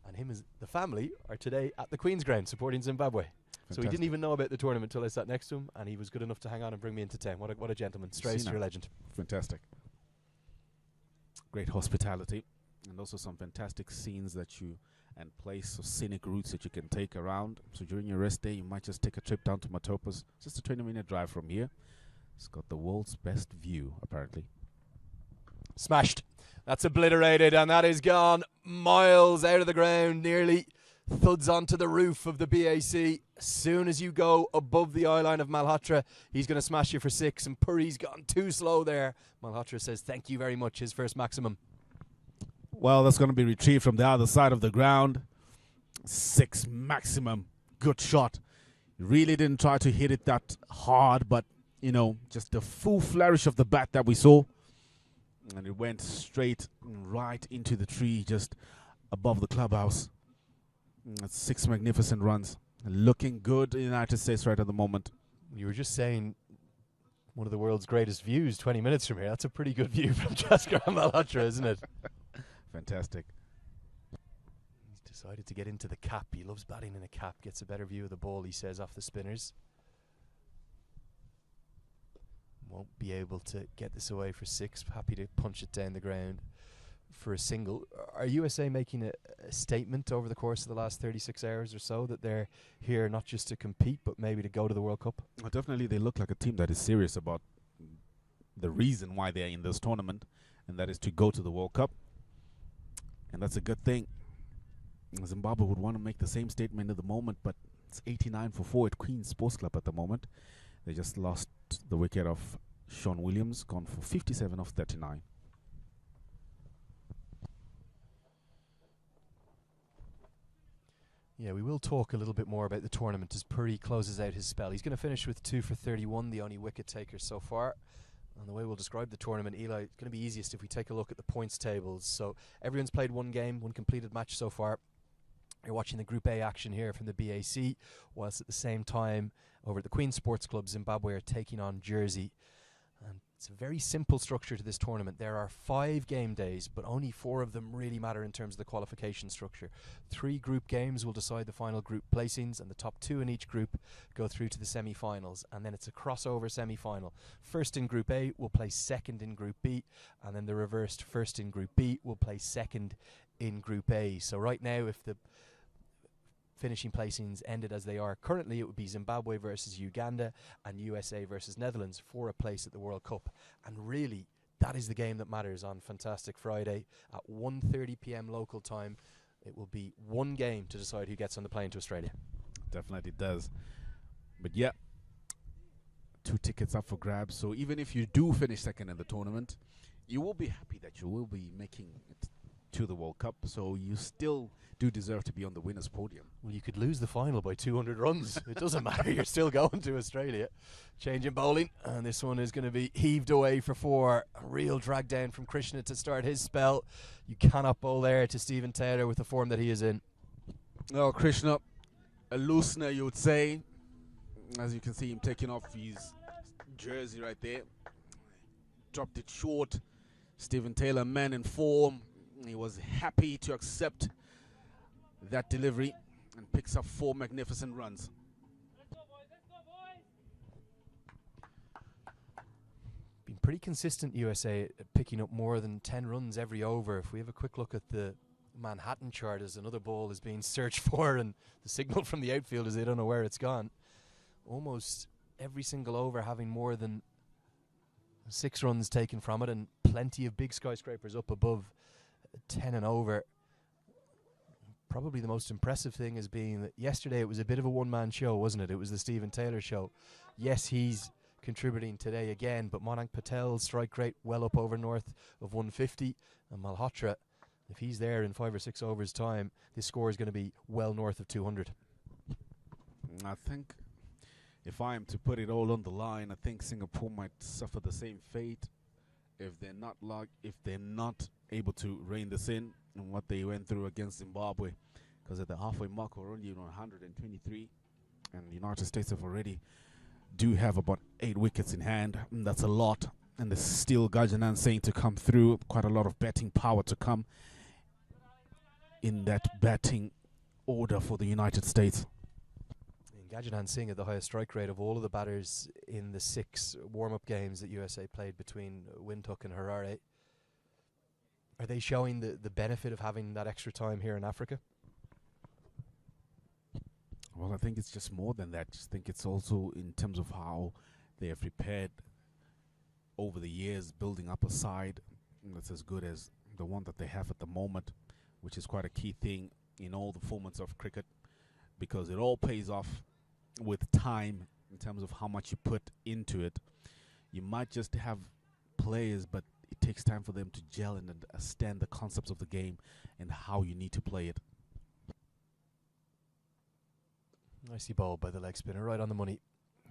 And him as the family are today at the Queen's Ground supporting Zimbabwe. Fantastic. So he didn't even know about the tournament until I sat next to him, and he was good enough to hang on and bring me into town. What a gentleman. Strauss, you're a legend. Fantastic. Great hospitality, and also some fantastic scenes that you and place or scenic routes that you can take around. So during your rest day, you might just take a trip down to Matopa's. Just a 20-minute drive from here. It's got the world's best view, apparently. Smashed. That's obliterated, and that is gone miles out of the ground, nearly thuds onto the roof of the BAC. As soon as you go above the eye line of Malhotra, he's going to smash you for 6, and Puri's gone too slow there. Malhotra says thank you very much, his first maximum. Well, that's going to be retrieved from the other side of the ground. 6 maximum. Good shot. Really didn't try to hit it that hard, but, you know, just the full flourish of the bat that we saw. And it went straight right into the tree just above the clubhouse. That's 6 magnificent runs. Looking good in the United States right at the moment. You were just saying one of the world's greatest views 20 minutes from here. That's a pretty good view from Jaskar Malhotra, isn't it? Fantastic. He's decided to get into the cap. He loves batting in a cap. Gets a better view of the ball, he says, off the spinners. Won't be able to get this away for 6. Happy to punch it down the ground for a single. Are USA making a statement over the course of the last 36 hours or so that they're here not just to compete but maybe to go to the World Cup? Well, definitely they look like a team that is serious about the reason why they're in this tournament, and that is to go to the World Cup. And that's a good thing. Zimbabwe would want to make the same statement at the moment, but it's 89 for 4 at Queen's Sports Club at the moment. They just lost the wicket of Sean Williams gone for 57 of 39. Yeah, we will talk a little bit more about the tournament as Puri closes out his spell. He's going to finish with 2 for 31, the only wicket taker so far. And the way we'll describe the tournament, Eli, it's going to be easiest if we take a look at the points tables. So everyone's played one game, one completed match so far. You're watching the Group A action here from the BAC, whilst at the same time over at the Queen's Sports Club, Zimbabwe are taking on Jersey. And it's a very simple structure to this tournament. There are 5 game days, but only 4 of them really matter in terms of the qualification structure. 3 group games will decide the final group placings, and the top 2 in each group go through to the semi-finals. And then it's a crossover semi-final. First in Group A will play second in Group B, and then the reversed first in Group B will play second in Group A. So right now, if the finishing placings ended as they are currently, it would be Zimbabwe versus Uganda and USA versus Netherlands for a place at the World Cup. And really, that is the game that matters on Fantastic Friday at 1:30 p.m. local time. It will be one game to decide who gets on the plane to Australia. Definitely does. But yeah, 2 tickets up for grabs. So even if you do finish second in the tournament, you will be happy that you will be making it to the World Cup. So you still do deserve to be on the winner's podium. Well, you could lose the final by 200 runs. It doesn't matter. You're still going to Australia. Changing bowling. And this one is going to be heaved away for 4. A real drag down from Krishna to start his spell. You cannot bowl there to Stephen Taylor with the form that he is in. Oh, Krishna, a loosener, you would say. As you can see him taking off his jersey right there. Dropped it short. Stephen Taylor, man in form. He was happy to accept that delivery and picks up 4 magnificent runs. Been pretty consistent, USA, at picking up more than 10 runs every over. If we have a quick look at the Manhattan chart as another ball is being searched for, and the signal from the outfield is they don't know where it's gone. Almost every single over having more than 6 runs taken from it, and plenty of big skyscrapers up above 10 and over. Probably the most impressive thing is being that yesterday it was a bit of a one-man show, wasn't it? It was the Stephen Taylor show. Yes, he's contributing today again, but Monank Patel's strike rate well up over north of 150, and Malhotra, if he's there in 5 or 6 overs time, his score is going to be well north of 200. I think if I am to put it all on the line, I think Singapore might suffer the same fate if they're not able to rein this in and what they went through against Zimbabwe, because at the halfway mark we're only on 123, and the United States have already do have about 8 wickets in hand, and that's a lot. And there's still Gajanand Singh to come through, quite a lot of batting power to come in that batting order for the United States. Gajanand Singh had the highest strike rate of all of the batters in the 6 warm-up games that USA played between Windhoek and Harare. Are they showing the benefit of having that extra time here in Africa? Well, I think it's just more than that. I think it's also in terms of how they have prepared over the years, building up a side that's as good as the one that they have at the moment, which is quite a key thing in all the formats of cricket, because it all pays off with time in terms of how much you put into it. You might just have players, but it takes time for them to gel and understand the concepts of the game and how you need to play it. Nicely bowled by the leg spinner, right on the money.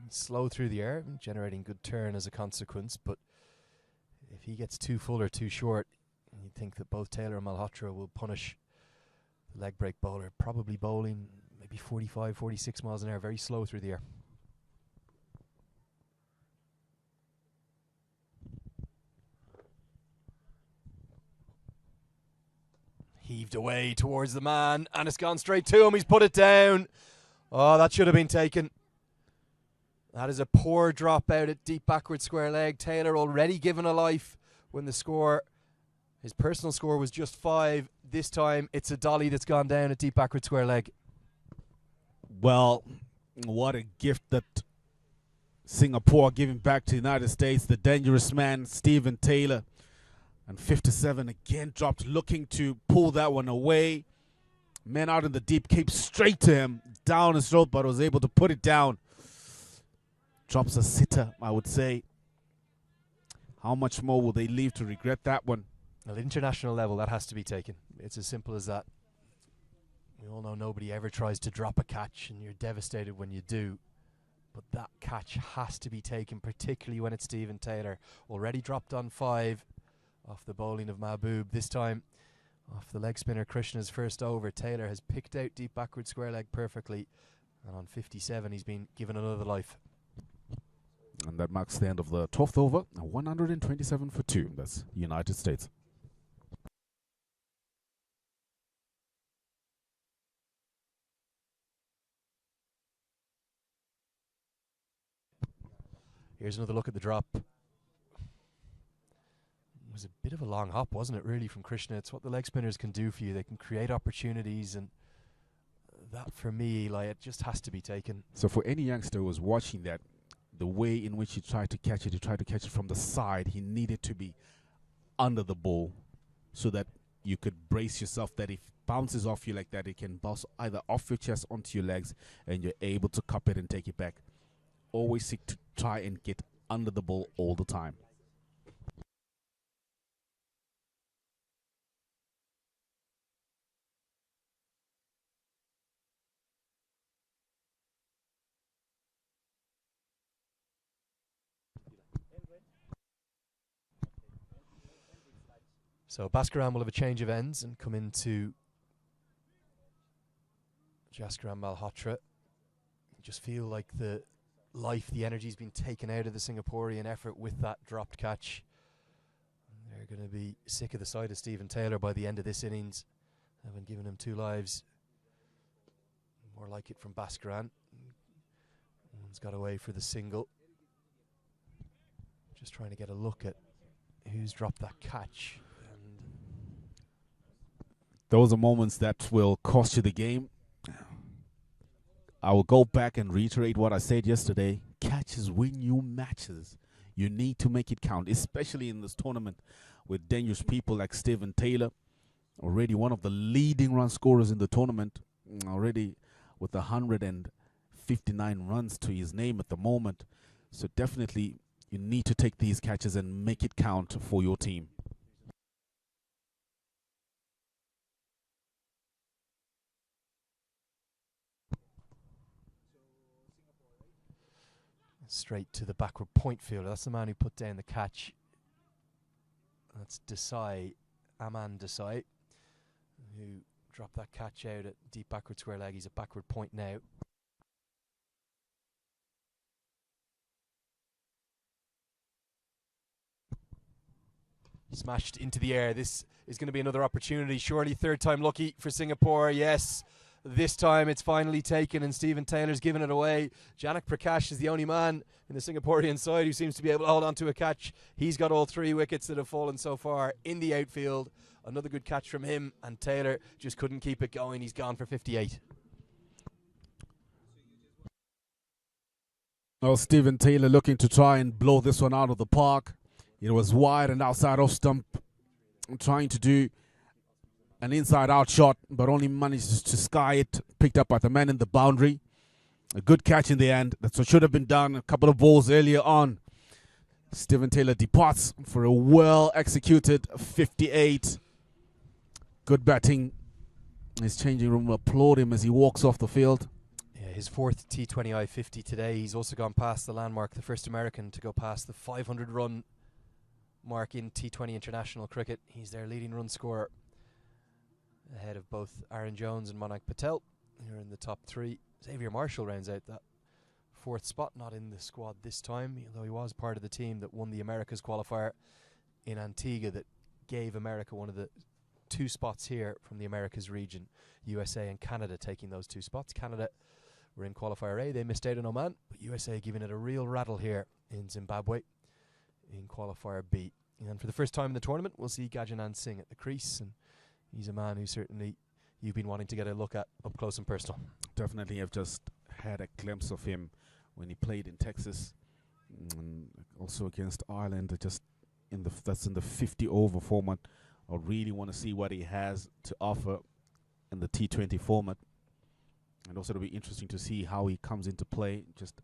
Slow through the air, generating good turn as a consequence, but if he gets too full or too short, you'd think that both Taylor and Malhotra will punish the leg break bowler, probably bowling maybe 45, 46 miles an hour, very slow through the air. Heaved away towards the man, and it's gone straight to him. He's put it down. Oh, that should have been taken. That is a poor drop out at deep backward square leg. Taylor already given a life when the score, his personal score, was just 5. This time it's a dolly that's gone down at deep backward square leg. Well, what a gift that Singapore are giving back to the United States. The dangerous man, Stephen Taylor. And 57 again dropped, looking to pull that one away. Man out in the deep, came straight to him, down his throat, but was able to put it down. Drops a sitter, I would say. How much more will they live to regret that one? At international level, that has to be taken. It's as simple as that. We all know nobody ever tries to drop a catch, and you're devastated when you do. But that catch has to be taken, particularly when it's Stephen Taylor. Already dropped on 5 off the bowling of Mahbub. This time, off the leg spinner Krishna's first over. Taylor has picked out deep backward square leg perfectly. And on 57, he's been given another life. And that marks the end of the 12th over. 127 for 2. That's United States. Here's another look at the drop. It was a bit of a long hop, wasn't it, really, from Krishna? It's what the leg spinners can do for you. They can create opportunities, and that, for me, like, it just has to be taken. So for any youngster who was watching that, the way in which he tried to catch it from the side, he needed to be under the ball so that you could brace yourself that if it bounces off you like that, it can bounce either off your chest onto your legs, and you're able to cup it and take it back. Always seek to try and get under the ball all the time. So Bhaskaran will have a change of ends and come into Jaskaran Malhotra. You just feel like the energy's been taken out of the Singaporean effort with that dropped catch. And they're going to be sick of the sight of Stephen Taylor by the end of this innings. They've been giving him 2 lives. More like it from Bhaskaran. One's got away for the single. Just trying to get a look at who's dropped that catch. Those are moments that will cost you the game. I will go back and reiterate what I said yesterday. Catches win you matches. You need to make it count, especially in this tournament with dangerous people like Stephen Taylor, already one of the leading run scorers in the tournament, already with 159 runs to his name at the moment. So definitely you need to take these catches and make it count for your team. Straight to the backward point fielder. That's the man who put down the catch. That's Desai, Aman Desai, who dropped that catch out at deep backward square leg. He's at backward point now. Smashed into the air. This is going to be another opportunity. Surely third time lucky for Singapore. Yes. This time it's finally taken, and Stephen Taylor's given it away. Janak Prakash is the only man in the Singaporean side who seems to be able to hold on to a catch. He's got all 3 wickets that have fallen so far in the outfield. Another good catch from him, and Taylor just couldn't keep it going. He's gone for 58. Well, Stephen Taylor looking to try and blow this one out of the park. It was wide and outside off stump, trying to do an inside-out shot, but only managed to sky it, picked up by the man in the boundary. A good catch in the end. That's what should have been done a couple of balls earlier on. Stephen Taylor departs for a well-executed 58. Good batting. His changing room will applaud him as he walks off the field. Yeah, his 4th T20 I-50 today. He's also gone past the landmark, the first American to go past the 500-run mark in T20 international cricket. He's their leading run scorer, ahead of both Aaron Jones and Manak Patel, who are in the top 3. Xavier Marshall rounds out that 4th spot, not in the squad this time, although he was part of the team that won the Americas qualifier in Antigua that gave America one of the 2 spots here from the Americas region, USA and Canada taking those 2 spots. Canada were in qualifier A, they missed out on Oman, but USA giving it a real rattle here in Zimbabwe in qualifier B. And for the first time in the tournament, we'll see Gajanand Singh at the crease, and he's a man who certainly you've been wanting to get a look at up close and personal. Definitely, I've just had a glimpse of him when he played in Texas, and also against Ireland. Just that's in the 50-over format. I really want to see what he has to offer in the T20 format, and also it'll be interesting to see how he comes into play just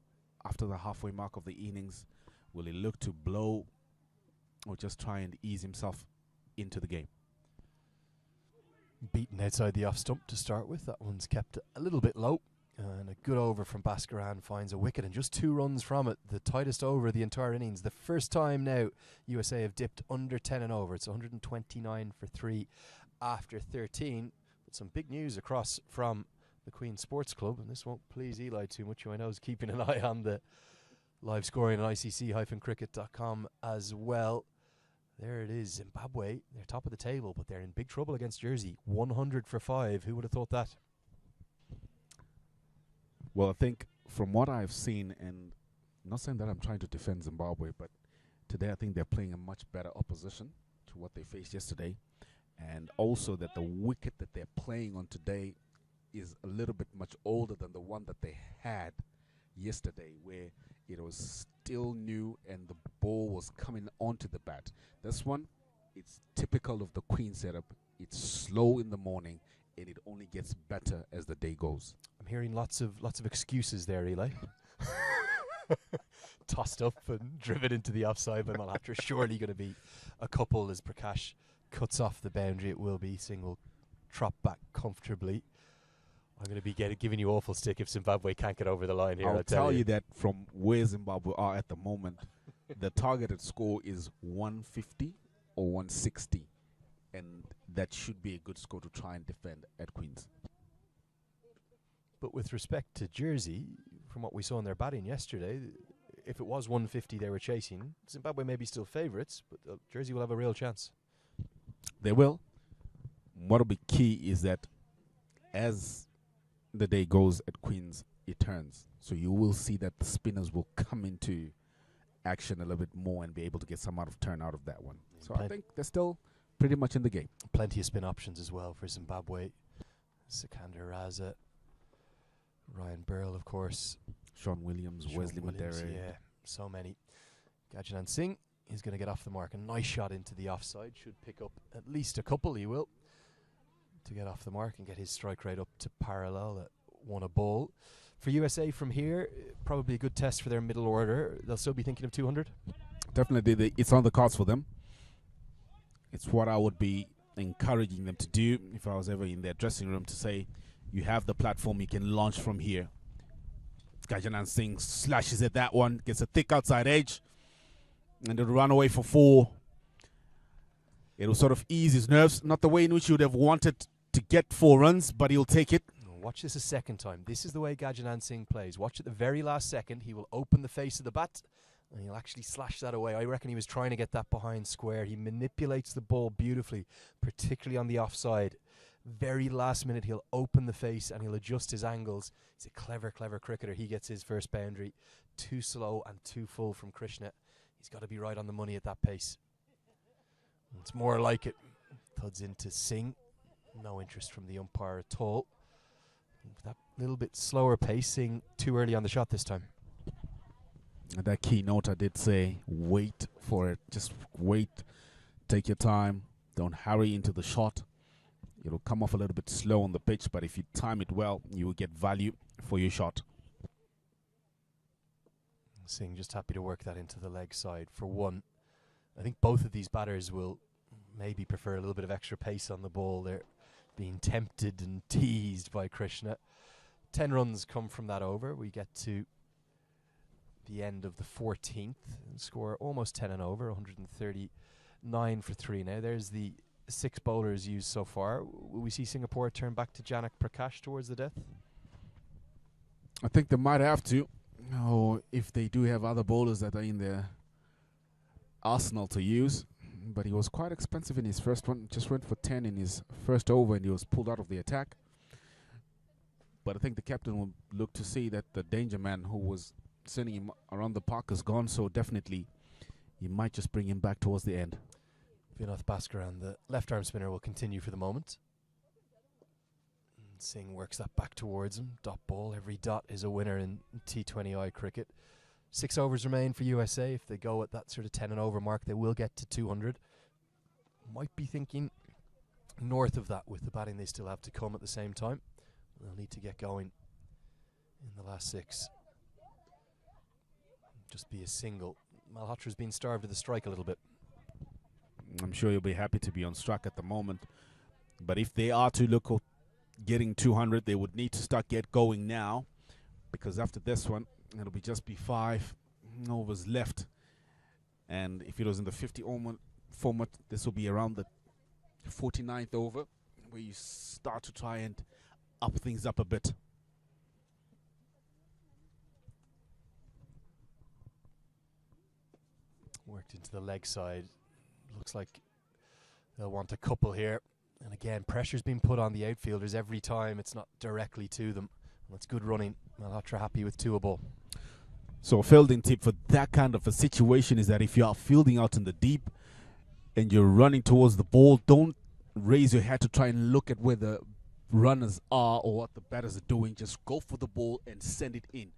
after the halfway mark of the innings. Will he look to blow or just try and ease himself into the game. Beaten outside the off stump to start with. That one's kept a little bit low. And a good over from Bhaskaran finds a wicket, and just 2 runs from it. The tightest over of the entire innings. The first time now USA have dipped under 10 and over. It's 129 for 3 after 13. But some big news across from the Queen's Sports Club, and this won't please Eli too much, who I know is keeping an eye on the live scoring on ICC-cricket.com as well. There it is, Zimbabwe. They're top of the table, but they're in big trouble against Jersey. 100 for 5. Who would have thought that? Well, I think from what I've seen, and I'm not saying that I'm trying to defend Zimbabwe, but today I think they're playing a much better opposition to what they faced yesterday. And also that the wicket that they're playing on today is a little bit much older than the one that they had yesterday, where it was still new and the ball was coming onto the bat. This one, it's typical of the Queen setup. It's slow in the morning, and it only gets better as the day goes. I'm hearing lots of excuses there, Eli. Tossed up and driven into the offside by Malhotra. Surely going to be a couple as Prakash cuts off the boundary. It will be single, trot back comfortably. I'm going to be giving you awful stick if Zimbabwe can't get over the line here. I'll tell you that from where Zimbabwe are at the moment, the targeted score is 150 or 160. And that should be a good score to try and defend at Queen's. But with respect to Jersey, from what we saw in their batting yesterday, if it was 150 they were chasing, Zimbabwe may be still favourites, but Jersey will have a real chance. They will. What will be key is that as the day goes at Queen's, it turns. So you will see that the spinners will come into action a little bit more and be able to get some out of turn out of that one. So I think they're still pretty much in the game. Plenty of spin options as well for Zimbabwe. Sikander Raza, Ryan Burrell, of course. Sean Williams, Wesley Madere. Yeah, so many. Gajanand Singh is going to get off the mark. A nice shot into the offside. Should pick up at least a couple, he will, to get off the mark and get his strike rate up to parallel at 1 a ball. For USA from here, probably a good test for their middle order. They'll still be thinking of 200? Definitely, it's on the cards for them. It's what I would be encouraging them to do if I was ever in their dressing room, to say, you have the platform, you can launch from here. Gajanand Singh slashes at that one, gets a thick outside edge, and it'll run away for 4. It'll sort of ease his nerves. Not the way in which he would have wanted to get 4 runs, but he'll take it. Watch this a second time. This is the way Gajanand Singh plays. Watch at the very last second. He will open the face of the bat, and he'll actually slash that away. I reckon he was trying to get that behind square. He manipulates the ball beautifully, particularly on the offside. Very last minute, he'll open the face and he'll adjust his angles. He's a clever, clever cricketer. He gets his first boundary. Too slow and too full from Krishna. He's got to be right on the money at that pace. It's more like it. Thuds into Singh. No interest from the umpire at all. That little bit slower pace, Singh too early on the shot this time. And that keynote I did say, wait for it. Just wait. Take your time. Don't hurry into the shot. It'll come off a little bit slow on the pitch, but if you time it well, you will get value for your shot. Singh just happy to work that into the leg side for 1. I think both of these batters will maybe prefer a little bit of extra pace on the ball. They're being tempted and teased by Krishna. 10 runs come from that over. We get to the end of the 14th and score almost 10 and over, 139 for 3 now. There's the 6 bowlers used so far. Will we see Singapore turn back to Janak Prakash towards the death? I think they might have to. Or if they do have other bowlers that are in their arsenal to use. But he was quite expensive in his first one. Just went for 10 in his first over and he was pulled out of the attack. But I think the captain will look to see that the danger man who was sending him around the park is gone. So definitely you might just bring him back towards the end. Vinoth Bhaskaran, the left-arm spinner, will continue for the moment. Singh works that back towards him. Dot ball. Every dot is a winner in T20I cricket. 6 overs remain for USA. If they go at that sort of 10 and over mark, they will get to 200. Might be thinking north of that with the batting they still have to come at the same time. They'll need to get going in the last 6. Just be a single. Malhotra's been starved of the strike a little bit. I'm sure he'll be happy to be on strike at the moment. But if they are to look at getting 200, they would need to start get going now, because after this one, it'll be just be 5 overs left. And if it was in the 50 format, this will be around the 49th over, where you start to try and up things up a bit. Worked into the leg side. Looks like they'll want a couple here. And again, pressure's been put on the outfielders every time. It's not directly to them. That's good running. Malhotra happy with 2 a ball. So a fielding tip for that kind of a situation is that if you are fielding out in the deep and you're running towards the ball, don't raise your head to try and look at where the runners are or what the batters are doing. Just go for the ball and send it in.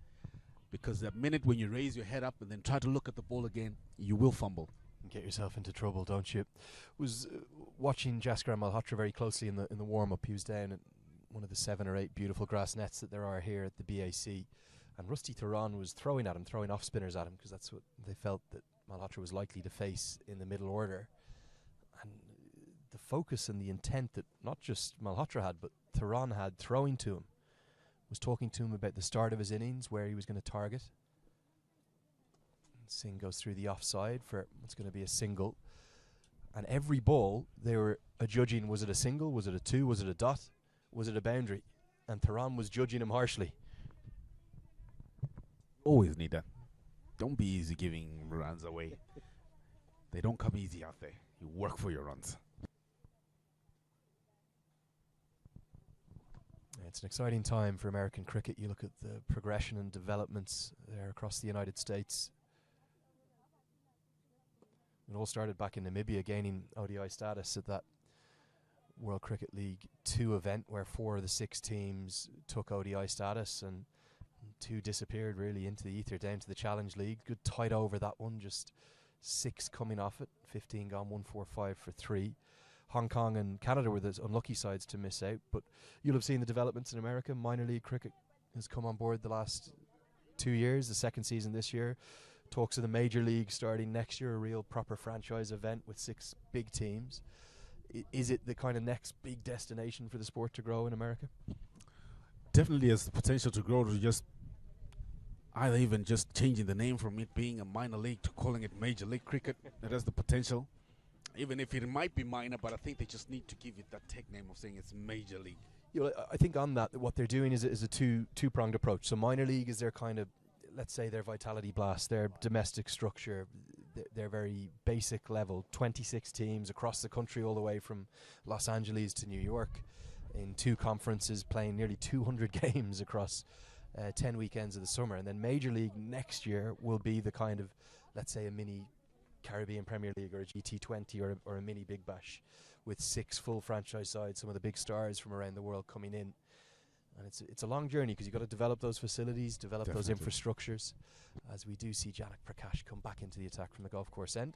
Because the minute when you raise your head up and then try to look at the ball again, you will fumble. Get yourself into trouble, don't you? Was watching Jaskaran Malhotra very closely in the warm-up. He was down at one of the 7 or 8 beautiful grass nets that there are here at the BAC, and Rusty Theron was throwing off spinners at him, because that's what they felt that Malhotra was likely to face in the middle order. And the focus and the intent that not just Malhotra had, but Theron had throwing to him, was talking to him about the start of his innings, where he was going to target. Singh goes through the offside for what's going to be a single. And every ball, they were adjudging, was it a single, was it a 2, was it a dot, was it a boundary? And Theron was judging him harshly. Always need that. Don't be easy giving runs away. They don't come easy out there. You work for your runs. It's an exciting time for American cricket. You look at the progression and developments there across the United States. It all started back in Namibia, gaining ODI status at that World Cricket League 2 event, where 4 of the 6 teams took ODI status, and 2 disappeared really into the ether down to the Challenge League. Good tight over that one, just 6 coming off it, 15 gone, 145 for 3. Hong Kong and Canada were the unlucky sides to miss out, but you'll have seen the developments in America. Minor league cricket has come on board the last 2 years, the 2nd season this year. Talks of the Major League starting next year, a real proper franchise event with 6 big teams. Is it the kind of next big destination for the sport to grow in America? Definitely has the potential to grow, to just either even just changing the name from it being a minor league to calling it Major League Cricket. It has the potential, even if it might be minor, but I think they just need to give it that tech name of saying it's Major League. You know, I think on that, what they're doing is a two-pronged approach. So minor league is their kind of, let's say, their vitality blast, their domestic structure, their very basic level. 26 teams across the country, all the way from Los Angeles to New York, in 2 conferences, playing nearly 200 games across 10 weekends of the summer. And then Major League next year will be the kind of, let's say, a mini Caribbean Premier League or a T20 or a mini Big Bash, with 6 full franchise sides, some of the big stars from around the world coming in. And it's a long journey, because you've got to develop those facilities, develop those infrastructures, as we do see Janak Prakash come back into the attack from the golf course end.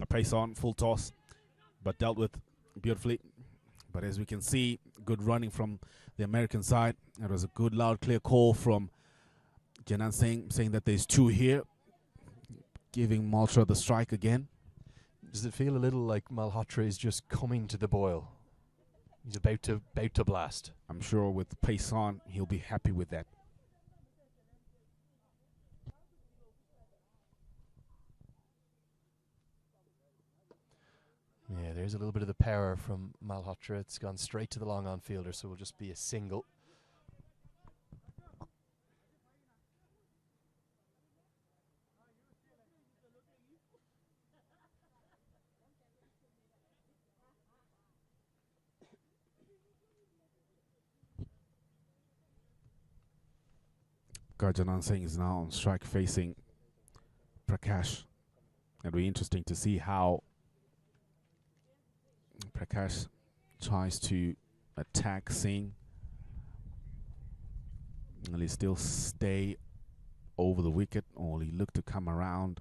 A pace on, full toss, but dealt with beautifully. But as we can see, good running from the American side. It was a good, loud, clear call from Gajanand Singh, saying that there's 2 here, giving Malhotra the strike again. Does it feel a little like Malhotra is just coming to the boil? He's about to blast. I'm sure with pace on, he'll be happy with that. Yeah, there's a little bit of the power from Malhotra. It's gone straight to the long on fielder, so it will just be a single. Gajanand Singh is now on strike facing Prakash. It'll be interesting to see how Prakash tries to attack Singh. Will he still stay over the wicket, or will he look to come around?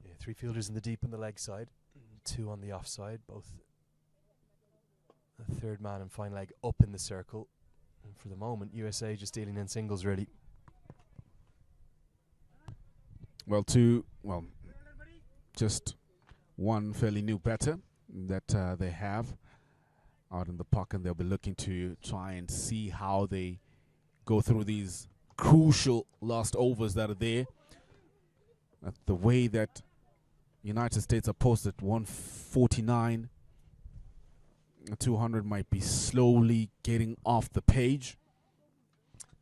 Yeah, 3 fielders in the deep on the leg side, 2 on the offside, both the 3rd man and fine leg up in the circle. And for the moment, USA just dealing in singles, really. Well, 2 well, just one fairly new batter that they have out in the park, and they'll be looking to try and see how they go through these crucial last overs that are there. The way that United States are posted 149, 200 might be slowly getting off the page.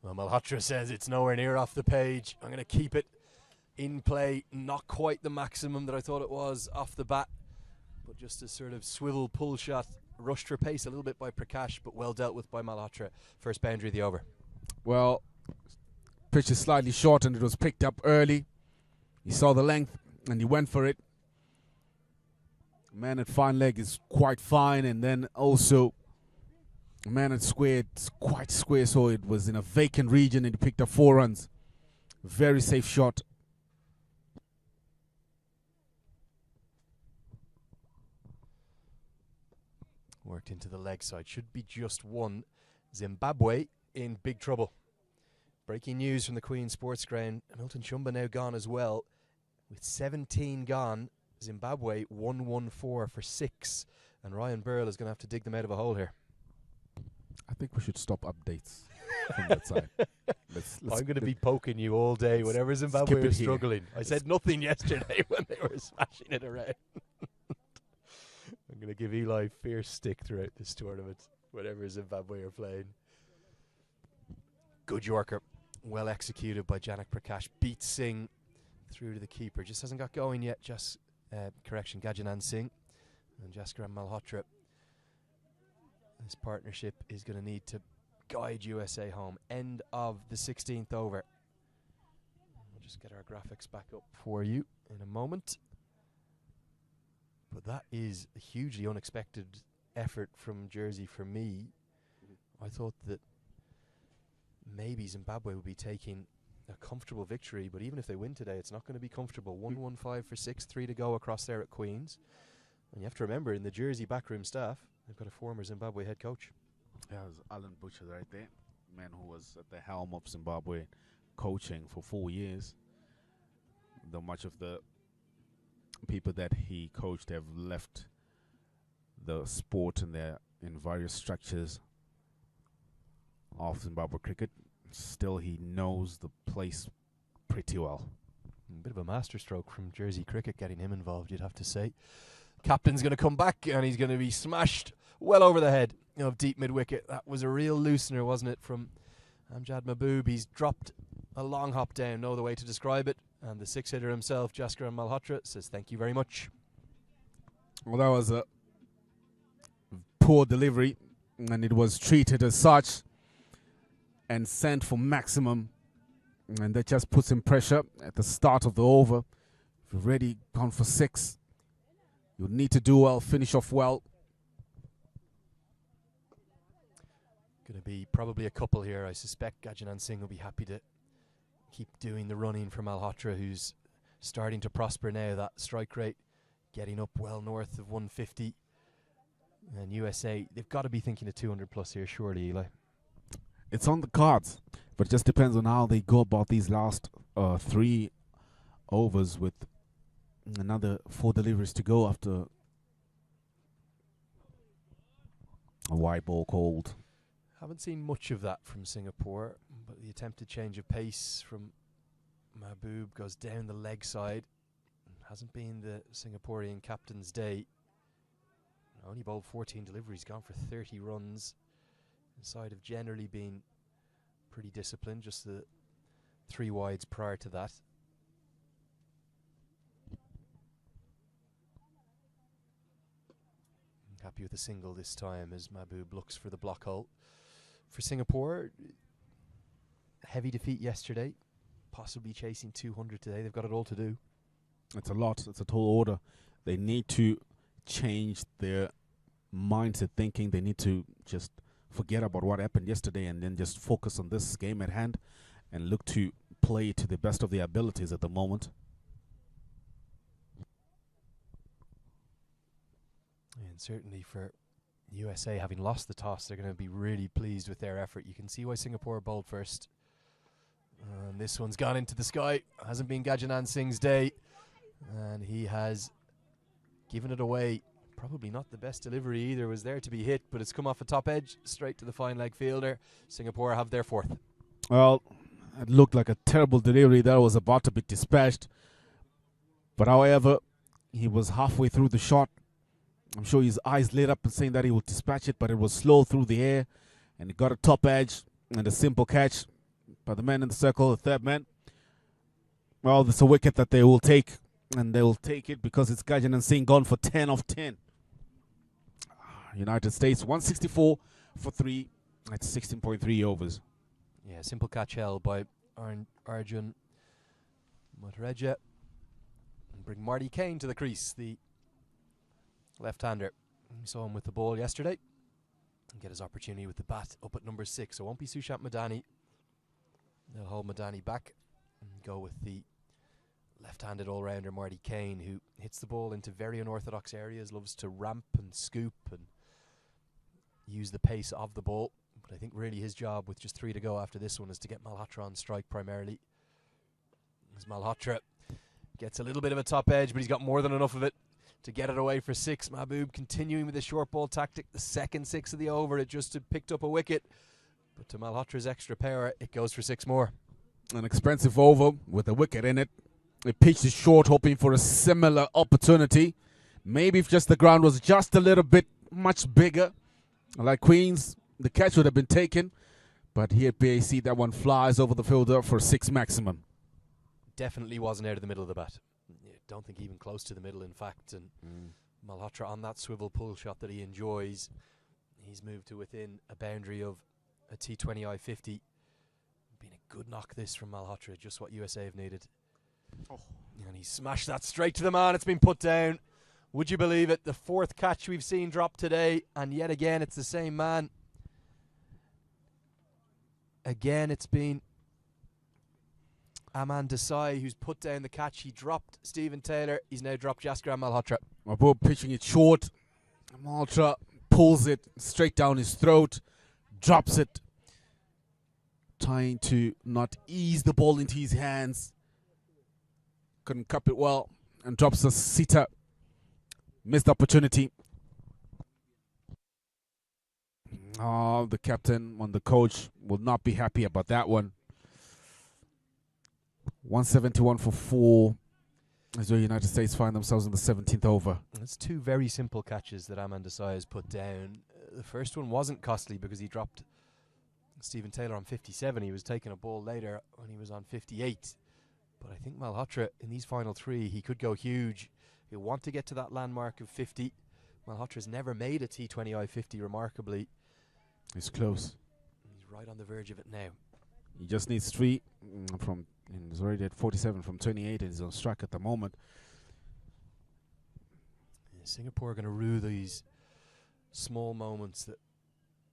Well, Malhotra says it's nowhere near off the page. I'm going to keep it in play. Not quite the maximum that I thought it was off the bat, but just a sort of swivel pull shot. Rushed for pace a little bit by Prakash, but well dealt with by Malhotra. First boundary of the over. Well, pitch is slightly short and it was picked up early. He saw the length and he went for it. Man at fine leg is quite fine, and then also man at square, it's quite square, so it was in a vacant region and he picked up 4 runs. Very safe shot. Worked into the leg side. Should be just one. Zimbabwe in big trouble. Breaking news from the Queen Sports Ground. Milton Shumba now gone as well. With 17 gone, Zimbabwe 114 for 6. And Ryan Burrell is going to have to dig them out of a hole here. I think we should stop updates from that side. I'm going to be poking you all day whenever Zimbabwe is struggling. I said nothing yesterday when they were smashing it around. I'm going to give Eli fierce stick throughout this tournament, whatever Zimbabwe are playing. Good Yorker, well executed by Janak Prakash. Beats Singh through to the keeper. Just hasn't got going yet. Gajanand Singh and Jaskaran Malhotra. This partnership is going to need to guide USA home. End of the 16th over. We'll just get our graphics back up for you in a moment. But that is a hugely unexpected effort from Jersey for me. I thought that maybe Zimbabwe would be taking a comfortable victory, but even if they win today, it's not going to be comfortable. 115 for 6, 3 to go across there at Queen's. And you have to remember, in the Jersey backroom staff, they've got a former Zimbabwe head coach. Yeah, it was Alan Butcher right there, man who was at the helm of Zimbabwe coaching for 4 years. Though much of the people that he coached have left the sport and they're in various structures of Zimbabwe cricket, still he knows the place pretty well. A bit of a masterstroke from Jersey cricket getting him involved, you'd have to say. Captain's going to come back and he's going to be smashed well over the head of deep mid-wicket. That was a real loosener, wasn't it, from Amjad Mahboob. He's dropped a long hop down, no other way to describe it. And the six-hitter himself, Jaskaran Malhotra, says thank you very much. Well, that was a poor delivery, and it was treated as such and sent for maximum. And that just puts in pressure at the start of the over. If you've already gone for 6, you need to do well, finish off well. Going to be probably a couple here. I suspect Gajanand Singh will be happy to keep doing the running for Malhotra, who's starting to prosper now. That strike rate getting up well north of 150. And USA, they've got to be thinking of 200 plus here, surely, Eli. It's on the cards, but it just depends on how they go about these last 3 overs with another 4 deliveries to go after a wide ball called. Haven't seen much of that from Singapore, but the attempted change of pace from Mahboob goes down the leg side. Hasn't been the Singaporean captain's day. Only bowled 14 deliveries, gone for 30 runs. The side have generally been pretty disciplined, just the 3 wides prior to that. Happy with a single this time as Mahboob looks for the block hole. For Singapore, heavy defeat yesterday, possibly chasing 200 today. They've got it all to do. It's a lot. It's a tall order. They need to change their mindset thinking. They need to just forget about what happened yesterday and then just focus on this game at hand and look to play to the best of their abilities at the moment. And certainly for USA, having lost the toss, they're going to be really pleased with their effort. You can see why Singapore bowled first. And this one's gone into the sky. Hasn't been Gajanand Singh's day. And he has given it away. Probably not the best delivery either. Was there to be hit, but it's come off a top edge straight to the fine leg fielder. Singapore have their fourth. Well, it looked like a terrible delivery that was about to be dispatched. But however, he was halfway through the shot. I'm sure his eyes lit up and saying that he would dispatch it, but it was slow through the air. And he got a top edge and a simple catch by the man in the circle, the third man. Well, it's a wicket that they will take. And they will take it because it's Gajanand Singh gone for 10 of 10. United States 164 for 3 at 16.3 overs. Yeah, simple catch held by Arjun Malhotra. And bring Marty Kane to the crease, the left-hander. We saw him with the ball yesterday. And get his opportunity with the bat up at number 6. So it won't be Sushant Madani. They'll hold Madani back and go with the left-handed all-rounder Marty Kane, who hits the ball into very unorthodox areas, loves to ramp and scoop and use the pace of the ball. But I think really his job with just 3 to go after this one is to get Malhotra on strike primarily. As Malhotra gets a little bit of a top edge, but he's got more than enough of it to get it away for 6. Mahbub continuing with the short ball tactic, the second 6 of the over. It just picked up a wicket, but to Malhotra's extra power, it goes for 6 more. An expensive over with a wicket in it. It pitched it short, hoping for a similar opportunity. Maybe if just the ground was just a little bit much bigger, like Queens, the catch would have been taken. But here at BAC, that one flies over the fielder for 6 maximum. Definitely wasn't out of the middle of the bat. Don't think even close to the middle, in fact. And Malhotra on that swivel pull shot that he enjoys, he's moved to within a boundary of a T20 I-50. Been a good knock this from Malhotra, just what USA have needed. Oh. And he smashed that straight to the man. It's been put down. Would you believe it? The 4th catch we've seen drop today, and yet again it's the same man. Again it's been Aman Desai who's put down the catch. He dropped Stephen Taylor. He's now dropped Jaskaran Malhotra. Mahbub pitching it short. Malhotra pulls it straight down his throat, drops it, trying to not ease the ball into his hands. Couldn't cup it well and drops a sitter. Missed opportunity. Oh, the captain and the coach will not be happy about that one. 171 for 4 as the United States find themselves in the 17th over. That's 2 very simple catches that Aman Desai has put down. The first one wasn't costly because he dropped Stephen Taylor on 57. He was taking a ball later when he was on 58. But I think Malhotra, in these final 3, he could go huge. He'll want to get to that landmark of 50. Malhotra's never made a T20 I-50, remarkably. He's close. He's right on the verge of it now. He just needs 3 from. He's already at 47 from 28, and he's on strike at the moment. Yeah, Singapore are going to rue these small moments that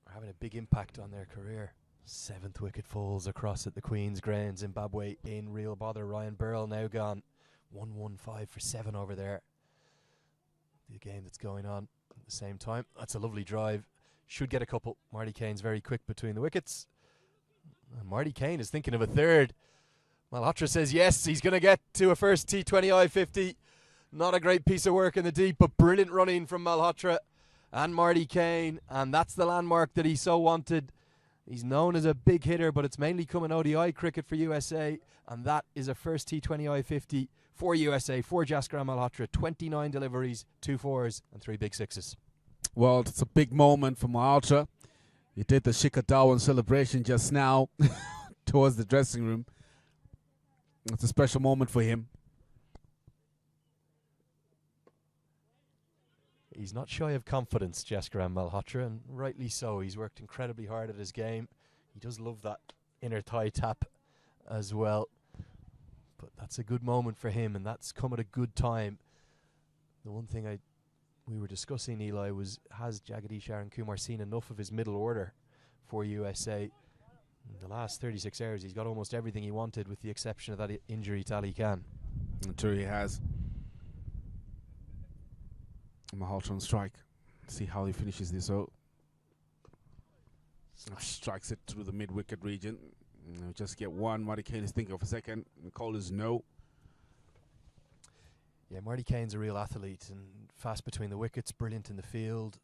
are having a big impact on their career. 7th wicket falls across at the Queen's Ground. Zimbabwe in real bother. Ryan Burrell now gone. 1-1-5 for 7 over there. The game that's going on at the same time. That's a lovely drive. Should get a couple. Marty Kane's very quick between the wickets. And Marty Kane is thinking of a 3rd. Malhotra says yes, he's going to get to a first T20 I-50. Not a great piece of work in the deep, but brilliant running from Malhotra and Marty Kane. And that's the landmark that he so wanted. He's known as a big hitter, but it's mainly come in ODI cricket for USA. And that is a first T20 I-50 for USA, for Jaskaran Malhotra. 29 deliveries, 2 4s and 3 big 6s. Well, it's a big moment for Malhotra. He did the Shikhar Dhawan celebration just now towards the dressing room. It's a special moment for him. He's not shy of confidence, Jaskaran Malhotra, and rightly so. He's worked incredibly hard at his game. He does love that inner thigh tap as well. But that's a good moment for him, and that's come at a good time. The one thing we were discussing, Eli, was has Jagadish Kumar seen enough of his middle order for USA? In the last 36 hours, he's got almost everything he wanted, with the exception of that injury to Ali Khan. I'm sure he has. Malhotra on strike. See how he finishes this out. Strikes it through the mid-wicket region. Just get one. Marty Kane is thinking of a second. The call is no. Yeah, Marty Kane's a real athlete and fast between the wickets, brilliant in the field,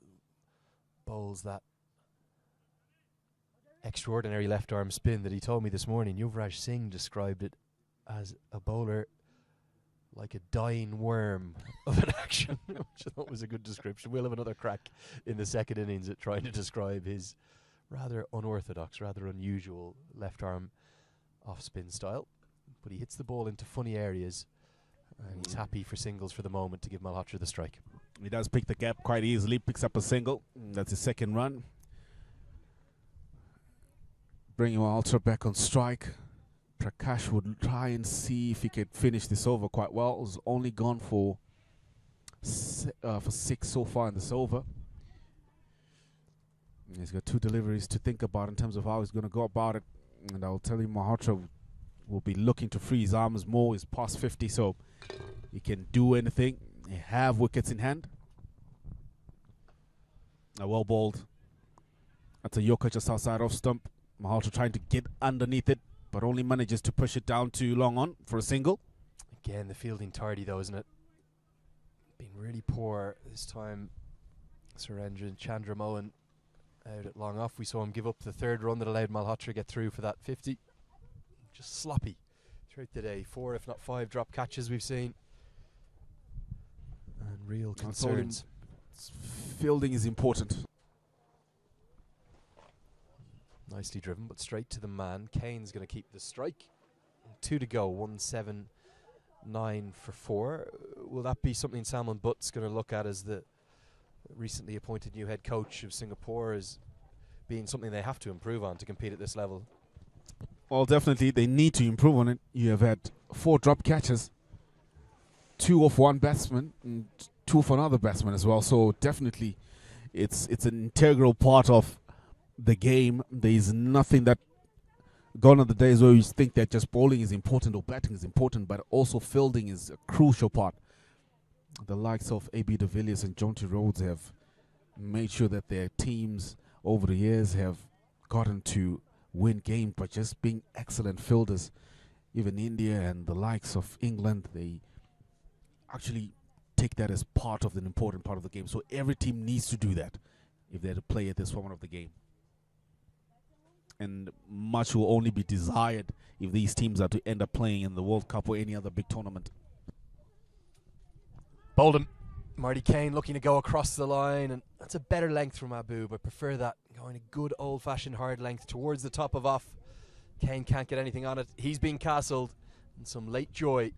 bowls that extraordinary left arm spin that he told me this morning. Yuvraj Singh described it as a bowler like a dying worm of an action, which I thought was a good description. We'll have another crack in the second innings at trying to describe his rather unorthodox, rather unusual left arm off spin style. But he hits the ball into funny areas, and he's happy for singles for the moment to give Malhotra the strike. He does pick the gap quite easily, picks up a single. That's his second run. Bringing Malhotra back on strike. Prakash would try and see if he could finish this over quite well. He's only gone for 6 so far in this over. He's got 2 deliveries to think about in terms of how he's going to go about it. And I'll tell you, Malhotra will be looking to free his arms more. He's past 50, so he can do anything. He have wickets in hand. A well bowled. That's a Yorker just outside off stump. Malhotra trying to get underneath it, but only manages to push it down too long on for a single. Again, the fielding tardy though, isn't it? Been really poor this time. Surendran Chandramohan out at long off. We saw him give up the 3rd run that allowed Malhotra to get through for that 50. Just sloppy throughout the day. 4 if not 5 drop catches we've seen. And real concerns. Fielding is important. Nicely driven, but straight to the man. Kane's going to keep the strike. 2 to go, 179 for 4. Will that be something Salman Butt's going to look at as the recently appointed new head coach of Singapore as being something they have to improve on to compete at this level? Well, definitely they need to improve on it. You have had 4 drop catches, 2 off one batsman and 2 off another batsman as well. So definitely it's an integral part of the game. There is nothing that gone are the days where you think that just bowling is important or batting is important, but also fielding is a crucial part. The likes of A.B. de Villiers and Jonty Rhodes have made sure that their teams over the years have gotten to win games by just being excellent fielders. Even India and the likes of England, they actually take that as part of an important part of the game. So every team needs to do that if they're to play at this moment of the game. And much will only be desired if these teams are to end up playing in the World Cup or any other big tournament. Bolden. Marty Kane looking to go across the line, and that's a better length from Mahbub. I prefer that, going a good old-fashioned hard length towards the top of off. Kane can't get anything on it. He's been castled, and some late joy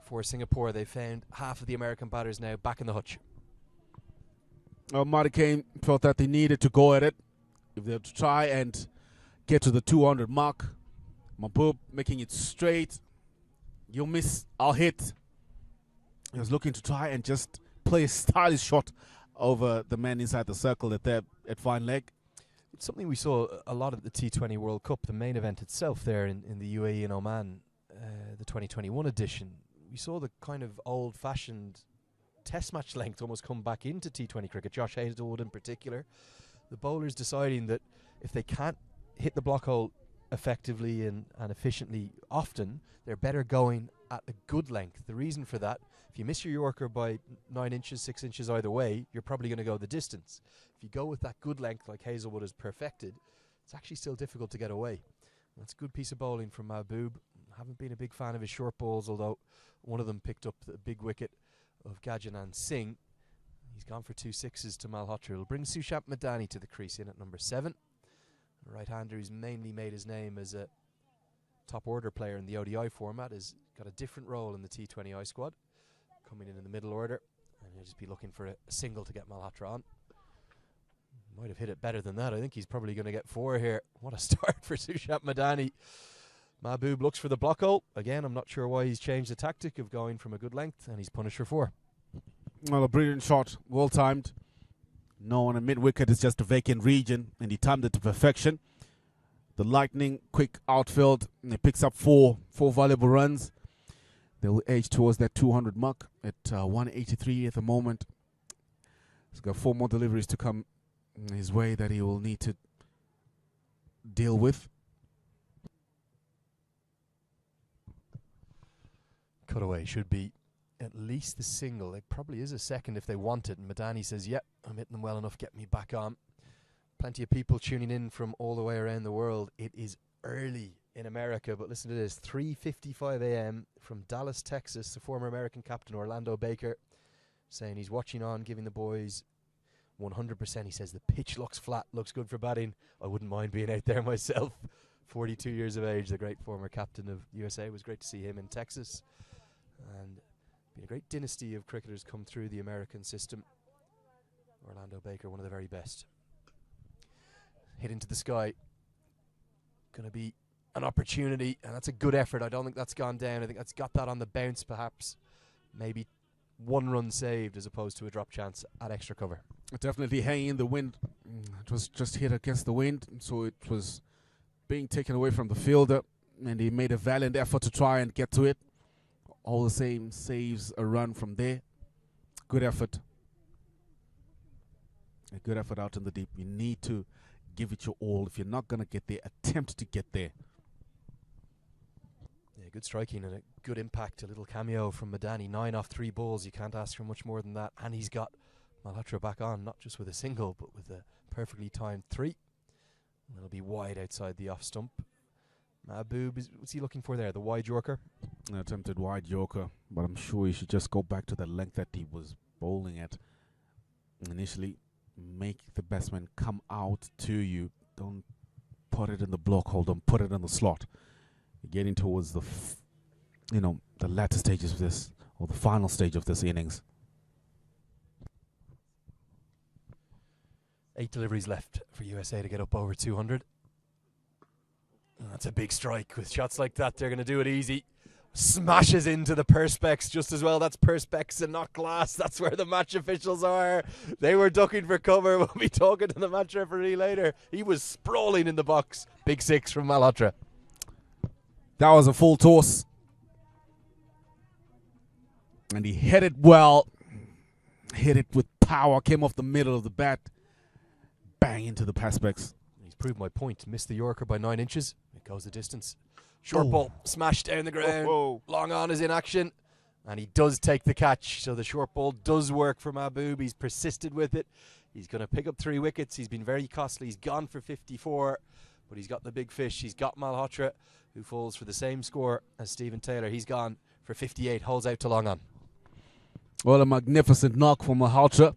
for Singapore. They found half of the American batters now back in the hutch. Marty Kane felt that they needed to go at it. If they're to try and get to the 200 mark, Mahbub making it straight. You'll miss, I'll hit. He was looking to try and just play a stylish shot over the man inside the circle at fine leg. It's something we saw a lot at the T20 World Cup, the main event itself there in the UAE and Oman, the 2021 edition. We saw the kind of old-fashioned test match length almost come back into T20 cricket. Josh Hazlewood in particular. The bowlers deciding that if they can't hit the block hole effectively and efficiently often, they're better going at a good length. The reason for that, if you miss your Yorker by 9 inches, 6 inches either way, you're probably going to go the distance. If you go with that good length like Hazlewood has perfected, it's actually still difficult to get away. That's a good piece of bowling from Mahbub. Haven't been a big fan of his short balls, although one of them picked up the big wicket of Gajanand Singh. He's gone for 2 6s to Malhotra. It'll bring Sushant Madani to the crease in at number 7. A right-hander who's mainly made his name as a top order player in the ODI format has got a different role in the T20I squad. Coming in the middle order, and he'll just be looking for a single to get Malhotra on. Might have hit it better than that. I think he's probably going to get 4 here. What a start for Sushant Madani. Mahbub looks for the block hole. Again, I'm not sure why he's changed the tactic of going from a good length, and he's punished for 4. Well, a brilliant shot, well timed. No, on a mid-wicket, it's just a vacant region, and he timed it to perfection. The lightning, quick outfield, and he picks up 4 valuable runs. They will edge towards that 200 mark at 183 at the moment. He's got 4 more deliveries to come his way that he will need to deal with. Cutaway should be at least the single. It probably is a second if they want it. And Madani says, yep, I'm hitting them well enough, get me back on. Plenty of people tuning in from all the way around the world. It is early in America, but listen to this. 3:55 a.m. from Dallas, Texas, the former American captain Orlando Baker saying he's watching on, giving the boys 100%. He says the pitch looks flat, looks good for batting. I wouldn't mind being out there myself. 42 years of age, the great former captain of USA. It was great to see him in Texas. And been a great dynasty of cricketers come through the American system. Orlando Baker, one of the very best. Hit into the sky. Going to be an opportunity, and that's a good effort. I don't think that's gone down. I think that's got that on the bounce, perhaps. Maybe 1 run saved as opposed to a drop chance at extra cover. Definitely hanging in the wind. It was just hit against the wind, so it was being taken away from the fielder, and he made a valiant effort to try and get to it. All the same, saves a run from there. Good effort. A good effort out in the deep. You need to give it your all. If you're not going to get there, attempt to get there. Yeah, good striking and a good impact. A little cameo from Madani. 9 off 3 balls. You can't ask for much more than that. And he's got Malhotra back on, not just with a single, but with a perfectly timed 3. And it'll be wide outside the off stump. Mahbub, what's he looking for there? The wide Yorker? An attempted wide Yorker, but I'm sure he should just go back to the length that he was bowling at initially. Make the batsman come out to you. Don't put it in the block hole. Don't put it in the slot. You're getting towards the, the latter stages of this, or the final stage of this innings. 8 deliveries left for USA to get up over 200. That's a big strike. With shots like that, they're going to do it easy. Smashes into the perspex just as well. That's perspex and not glass. That's where the match officials are. They were ducking for cover. We'll be talking to the match referee later. He was sprawling in the box. Big 6 from Malhotra. That was a full toss. And he hit it well. Hit it with power. Came off the middle of the bat. Bang into the perspex. He's proved my point. Missed the Yorker by 9 inches. It goes the distance. Short ball smashed down the ground. Long on is in action. And he does take the catch. So the short ball does work for Mahbub. He's persisted with it. He's going to pick up 3 wickets. He's been very costly. He's gone for 54. But he's got the big fish. He's got Malhotra, who falls for the same score as Stephen Taylor. He's gone for 58. Holds out to long on. Well, a magnificent knock from Malhotra.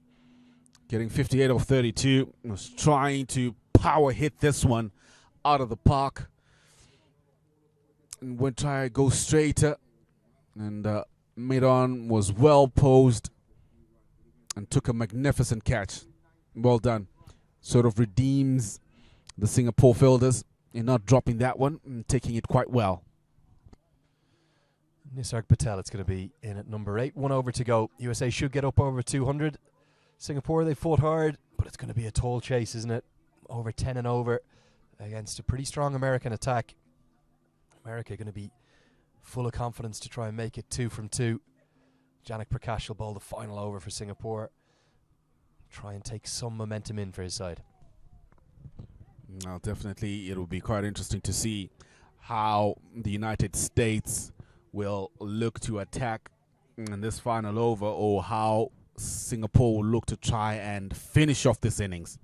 Getting 58 of 32. Was trying to power hit this one out of the park. And went try to go straighter. And mid-on was well posed. And took a magnificent catch. Well done. Sort of redeems the Singapore fielders in not dropping that one and taking it quite well. Nisarg Patel, it's going to be in at number 8. 1 over to go. USA should get up over 200. Singapore, they fought hard, but it's going to be a tall chase, isn't it? Over 10 and over against a pretty strong American attack. America going to be full of confidence to try and make it 2 from 2. Janak Prakash will bowl the final over for Singapore. Try and take some momentum in for his side. Now, definitely, it will be quite interesting to see how the United States will look to attack in this final over, or how Singapore will look to try and finish off this innings.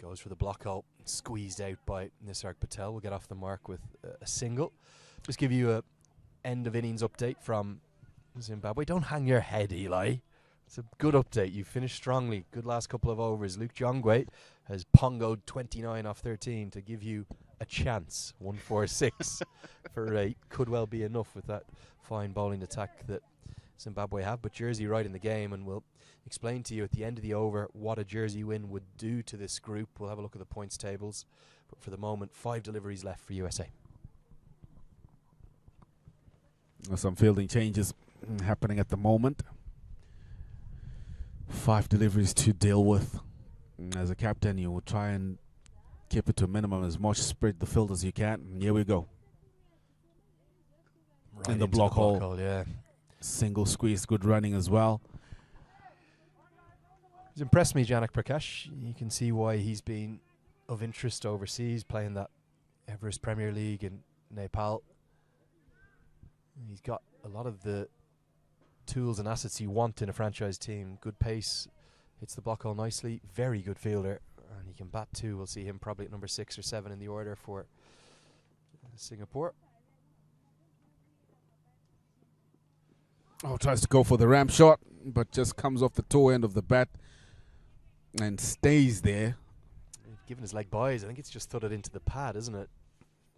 Goes for the block hole, squeezed out by Nisarg Patel. We'll get off the mark with a single. Just give you a end of innings update from Zimbabwe. Don't hang your head, Eli. It's a good update. You finished strongly. Good last couple of overs. Luke Jongwe has pongoed 29 off 13 to give you a chance. 146 for 8. Could well be enough with that fine bowling attack that Zimbabwe have. But Jersey right in the game, and we'll explain to you at the end of the over what a Jersey win would do to this group. We'll have a look at the points tables. But for the moment, 5 deliveries left for USA. Some fielding changes happening at the moment. 5 deliveries to deal with. As a captain, you will try and keep it to a minimum, as much spread the field as you can. And here we go. Right in the block hole. Yeah. Single squeeze, good running as well. He's impressed me, Janak Prakash. You can see why he's been of interest overseas, playing that Everest Premier League in Nepal. He's got a lot of the tools and assets you want in a franchise team. Good pace, hits the block hole nicely, very good fielder, and he can bat too. We'll see him probably at number 6 or 7 in the order for Singapore. Oh, tries to go for the ramp shot, but just comes off the toe end of the bat and stays there. Given his leg buys, I think it's just thudded into the pad, isn't it?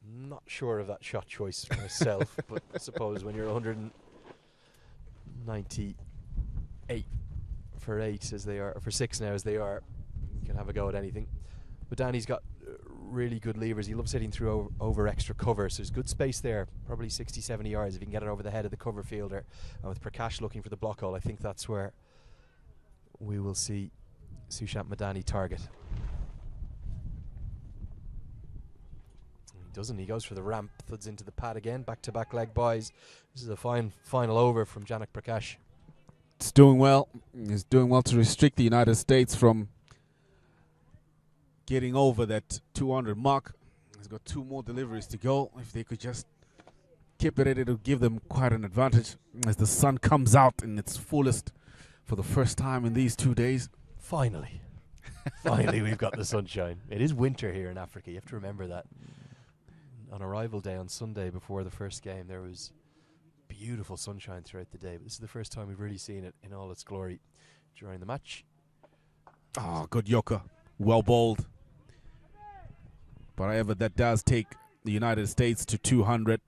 Not sure of that shot choice myself, but I suppose when you're 198 for 8 as they are, or for 6 now as they are, you can have a go at anything. But Danny's got really good levers. He loves hitting through over extra cover, so there's good space there, probably 60-70 yards if he can get it over the head of the cover fielder. And with Prakash looking for the block hole, I think that's where we will see Sushant Madani target. He doesn't. He goes for the ramp, thuds into the pad again, back-to-back leg buys. This is a fine final over from Janak Prakash. It's doing well. It's doing well to restrict the United States from getting over that 200 mark. He's got 2 more deliveries to go. If they could just keep it, it'll give them quite an advantage as the sun comes out in its fullest for the first time in these 2 days. Finally. Finally, we've got the sunshine. It is winter here in Africa. You have to remember that. On arrival day on Sunday before the first game, there was beautiful sunshine throughout the day. But this is the first time we've really seen it in all its glory during the match. Oh, good Yoka. Well bowled. But however, that does take the United States to 200.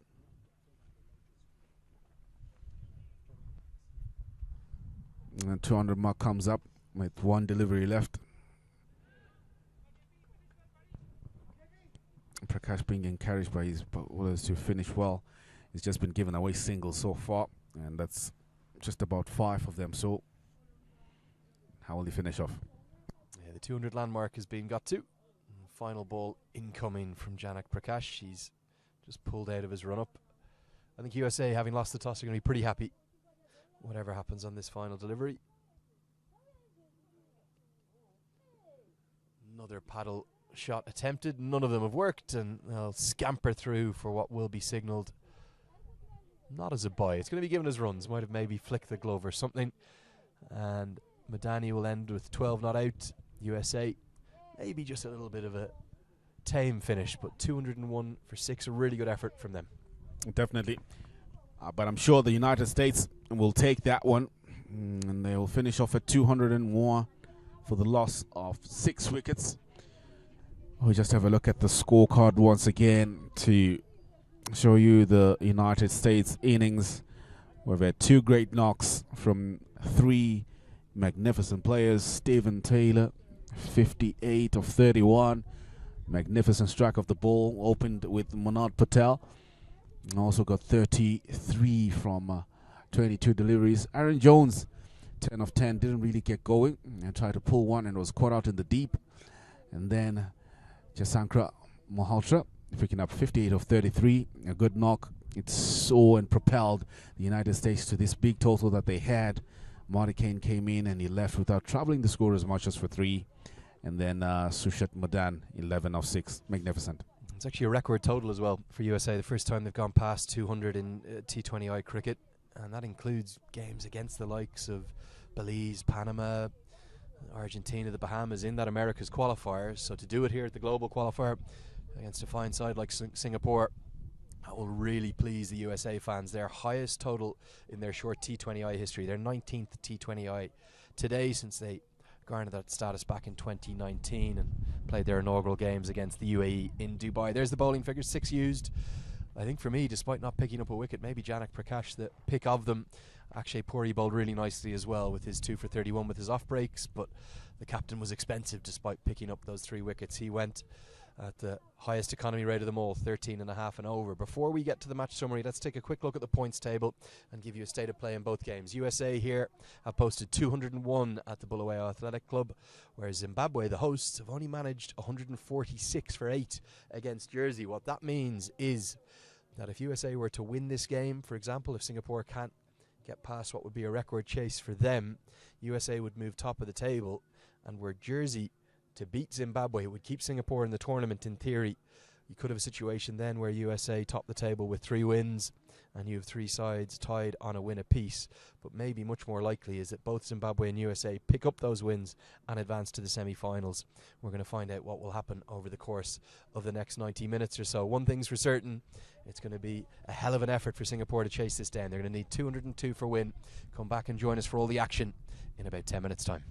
And the 200 mark comes up with 1 delivery left. Prakash being encouraged by his bowlers to finish well. He's just been given away singles so far, and that's just about 5 of them. So how will he finish off? Yeah, the 200 landmark has been got to. Final ball incoming from Janak Prakash. He's just pulled out of his run-up. I think USA, having lost the toss, are going to be pretty happy whatever happens on this final delivery. Another paddle shot attempted. None of them have worked, and they'll scamper through for what will be signalled not as a bye. It's going to be given as runs. Might have maybe flicked the glove or something. And Madani will end with 12 not out. USA, maybe just a little bit of a tame finish, but 201 for 6, a really good effort from them. Definitely. But I'm sure the United States will take that one, and they will finish off at 201 for the loss of 6 wickets. We'll just have a look at the scorecard once again to show you the United States innings. We've had 2 great knocks from 3 magnificent players. Stephen Taylor, 58 of 31. Magnificent strike of the ball. Opened with Manad Patel. And also got 33 from 22 deliveries. Aaron Jones, 10 of 10. Didn't really get going. And tried to pull one and was caught out in the deep. And then Jasankar Malhotra picking up 58 of 33. A good knock. It saw and propelled the United States to this big total that they had. Marty Kane came in and he left without troubling the score as much as for 3. And then Sushant Madani, 11 of 6. Magnificent. It's actually a record total as well for USA. The first time they've gone past 200 in T20I cricket. And that includes games against the likes of Belize, Panama, Argentina, the Bahamas in that America's qualifier. So to do it here at the global qualifier against a fine side like Singapore, that will really please the USA fans. Their highest total in their short T20I history, their 19th T20I today, since they garnered that status back in 2019 and played their inaugural games against the UAE in Dubai. There's the bowling figures, 6 used. I think for me, despite not picking up a wicket, maybe Janak Prakash, the pick of them. Akshay Puri bowled really nicely as well with his 2 for 31 with his off breaks, but the captain was expensive despite picking up those 3 wickets. He went at the highest economy rate of them all, 13.5 and over. Before we get to the match summary, let's take a quick look at the points table and give you a state of play in both games. USA here have posted 201 at the Bulawayo Athletic Club, whereas Zimbabwe, the hosts, have only managed 146 for 8 against Jersey. What that means is that if USA were to win this game, for example, if Singapore can't get past what would be a record chase for them, USA would move top of the table, and were Jersey to beat Zimbabwe, it would keep Singapore in the tournament in theory. You could have a situation then where USA top the table with 3 wins and you have three sides tied on a win apiece. But maybe much more likely is that both Zimbabwe and USA pick up those wins and advance to the semi-finals. We're going to find out what will happen over the course of the next 90 minutes or so. One thing's for certain, it's going to be a hell of an effort for Singapore to chase this down. They're going to need 202 for win. Come back and join us for all the action in about 10 minutes' time.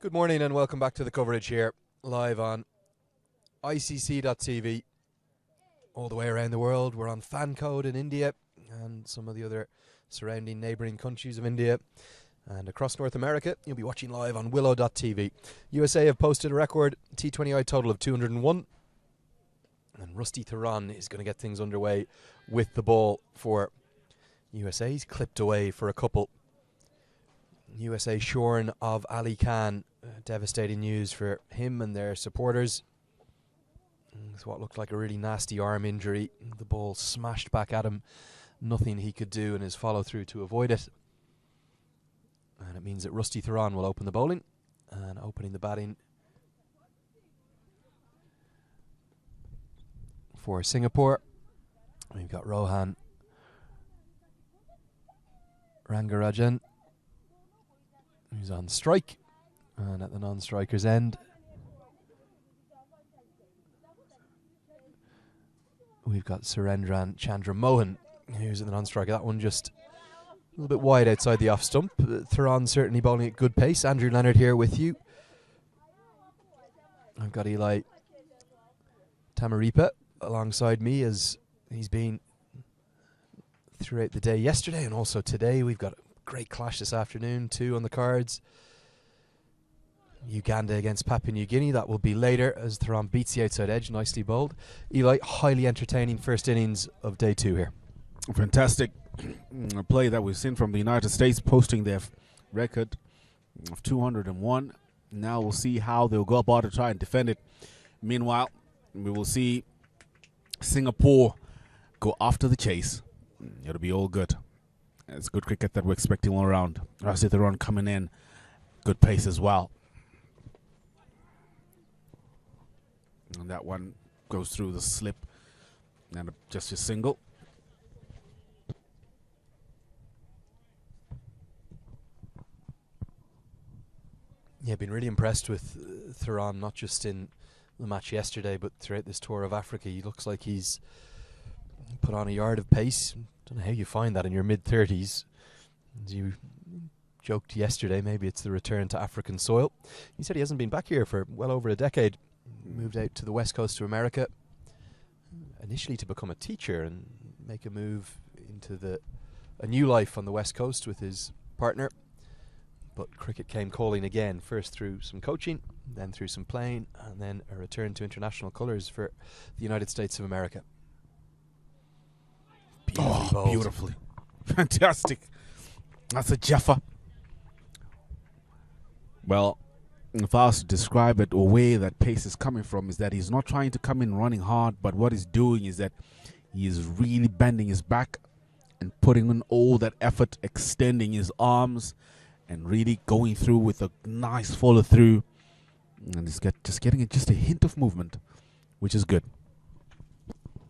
Good morning and welcome back to the coverage here, live on ICC.tv. All the way around the world. We're on fan code in India and some of the other surrounding neighbouring countries of India. And across North America, you'll be watching live on Willow TV. USA have posted a record T20I total of 201. And Rusty Theron is going to get things underway with the ball for USA. He's clipped away for a couple. USA shorn of Ali Khan. Devastating news for him and their supporters. It's what looked like a really nasty arm injury. The ball smashed back at him. Nothing he could do in his follow-through to avoid it. And it means that Rusty Theron will open the bowling. And opening the batting for Singapore, we've got Rohan Rangarajan, who's on strike. And at the non-striker's end, we've got Surendran Chandra Mohan, who's at the non-striker. That one just a little bit wide outside the off stump. Theron certainly bowling at good pace. Andrew Leonard here with you. I've got Eli Tamaripa alongside me, as he's been throughout the day yesterday and also today. We've got a great clash this afternoon, 2 on the cards. Uganda against Papua New Guinea. That will be later as Theron beats the outside edge. Nicely bowled. Eli, highly entertaining first innings of day 2 here. Fantastic play that we've seen from the United States, posting their record of 201. Now we'll see how they'll go about to try and defend it. Meanwhile, we will see Singapore go after the chase. It'll be all good. It's good cricket that we're expecting all around. Rusty Theron coming in. Good pace as well. And that one goes through the slip. And just a single. Yeah, been really impressed with Theron, not just in the match yesterday, but throughout this tour of Africa. He looks like he's put on a yard of pace. Don't know how you find that in your mid-30s. As you joked yesterday, maybe it's the return to African soil. He said he hasn't been back here for well over a decade. Moved out to the west coast of America, initially to become a teacher and make a move into a new life on the west coast with his partner. But cricket came calling again, first through some coaching, then through some playing, and then a return to international colours for the United States of America. Beautifully. Fantastic. That's a Jaffa. Well, if I was to describe it, a way that pace is coming from is that he's not trying to come in running hard, but what he's doing is that he is really bending his back and putting in all that effort, extending his arms and really going through with a nice follow through, and he's just getting just a hint of movement, which is good.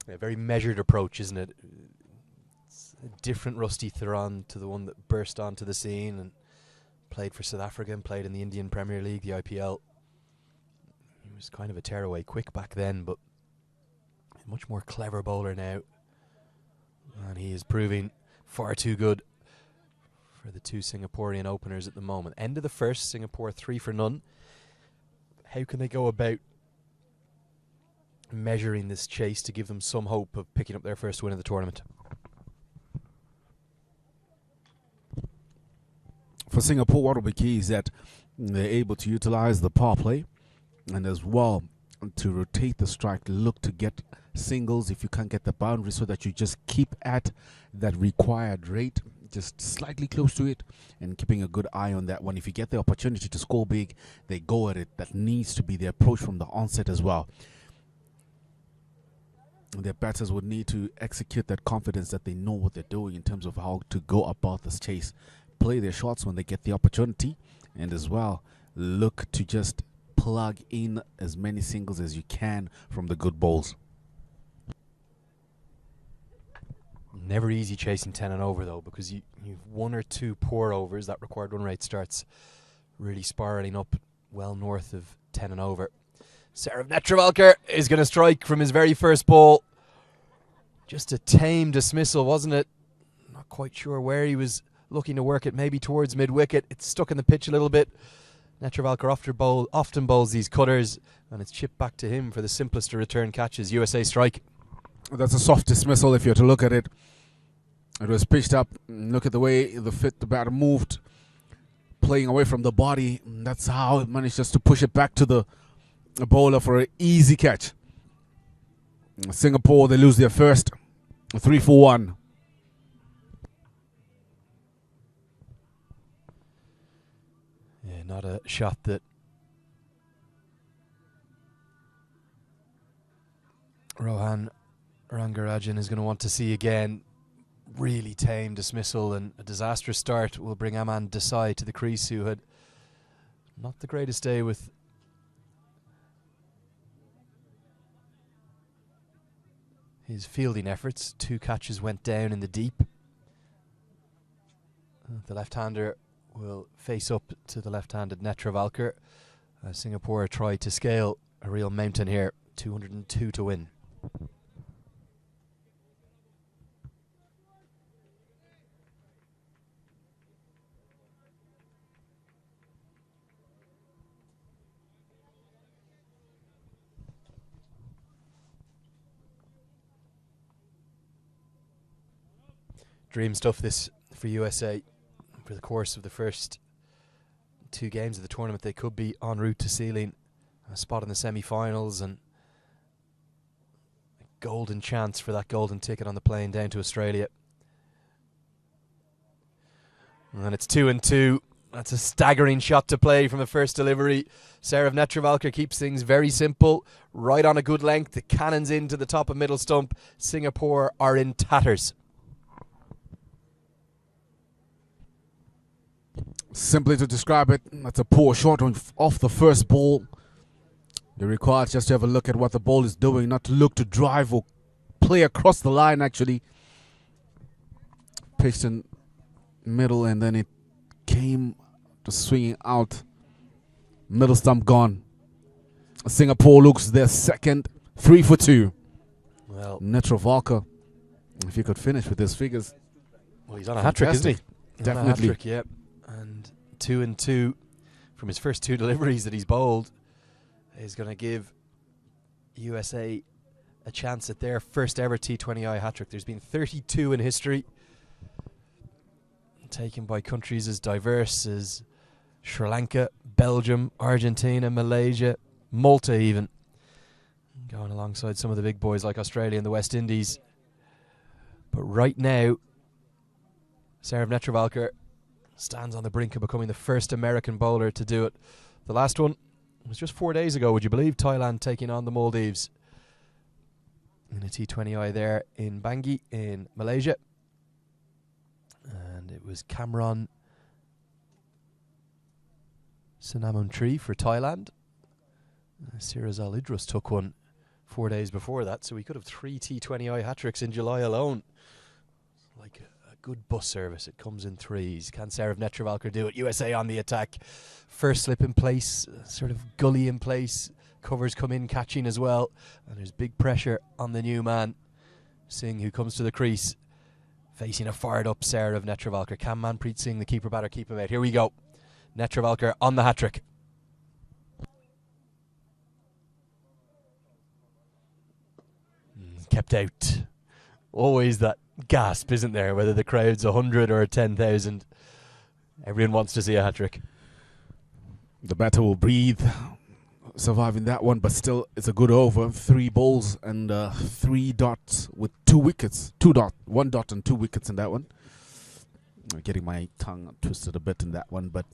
A very measured approach, isn't it? It's a different Rusty Theron to the one that burst onto the scene and played for South Africa and played in the Indian Premier League, the IPL. He was kind of a tearaway quick back then, but a much more clever bowler now. And he is proving far too good for the 2 Singaporean openers at the moment. End of the first, Singapore 3 for none. How can they go about measuring this chase to give them some hope of picking up their first win of the tournament? For Singapore, what will be key is that they're able to utilize the power play and as well to rotate the strike, look to get singles if you can't get the boundary, so that you just keep at that required rate, just slightly close to it, and keeping a good eye on that one. If you get the opportunity to score big, they go at it. That needs to be the approach from the onset as well. Their batters would need to execute that confidence that they know what they're doing in terms of how to go about this chase. Play their shots when they get the opportunity, and as well look to just plug in as many singles as you can from the good balls. Never easy chasing 10 and over though, because you've 1 or 2 poor overs. That required run rate starts really spiralling up well north of 10 and over. Sarav Netravalkar is going to strike from his very first ball. Just a tame dismissal, wasn't it? Not quite sure where he was looking to work it, maybe towards mid-wicket. It's stuck in the pitch a little bit. Netravalkar often bowls these cutters, and it's chipped back to him for the simplest to return catches. USA strike. That's a soft dismissal if you're to look at it. It was pitched up. Look at the way the batter moved, playing away from the body. That's how it managed just to push it back to the bowler for an easy catch. Singapore, they lose their first. 3-4-1. Yeah, not a shot that Rohan Rangarajan is going to want to see again. Really tame dismissal, and a disastrous start will bring Aman Desai to the crease, who had not the greatest day with his fielding efforts. 2 catches went down in the deep. The left-hander will face up to the left-handed Netravalkar. Singapore tried to scale a real mountain here. 202 to win. Dream stuff this for USA. For the course of the first 2 games of the tournament, they could be en route to sealing a spot in the semi-finals, and a golden chance for that golden ticket on the plane down to Australia. And it's 2-2. That's a staggering shot to play from the first delivery. Saurav Netravalkar keeps things very simple. Right on a good length. The cannons into the top of middle stump. Singapore are in tatters. Simply to describe it, that's a poor shot off the first ball. They require just to have a look at what the ball is doing, not to look to drive or play across the line, actually. Pitched in middle, and then it came to swinging out. Middle stump gone. Singapore looks their second. 3 for 2. Well, Netravalkar, if he could finish with his figures. Well, he's on a hat-trick, isn't he? Definitely. Hat-trick, yeah. And 2-2 from his first 2 deliveries that he's bowled is going to give USA a chance at their first ever T20I hat-trick. There's been 32 in history, taken by countries as diverse as Sri Lanka, Belgium, Argentina, Malaysia, Malta even, going alongside some of the big boys like Australia and the West Indies. But right now, Saurav Netravalkar stands on the brink of becoming the first American bowler to do it. The last one was just 4 days ago, would you believe? Thailand taking on the Maldives in a T20I there in Bangui in Malaysia. And it was Cameron Sanamuntri for Thailand. Sirazal Idrus took one 4 days before that, so we could have 3 T20I hat-tricks in July alone. Like a good bus service, it comes in 3s. Can Saurav Netravalkar do it? USA on the attack. First slip in place, sort of gully in place. Covers come in catching as well. And there's big pressure on the new man, Singh, who comes to the crease, facing a fired up Saurav Netravalkar. Can Manpreet Singh, the keeper batter, keep him out? Here we go. Netravalkar on the hat-trick. Kept out. Always that gasp, isn't there? Whether the crowd's 100 or 10,000, everyone wants to see a hat-trick. The batter will breathe, surviving that one, but still it's a good over. 3 balls and 3 dots with 2 wickets. 1 dot and 2 wickets in that one. I'm getting my tongue twisted a bit in that one, but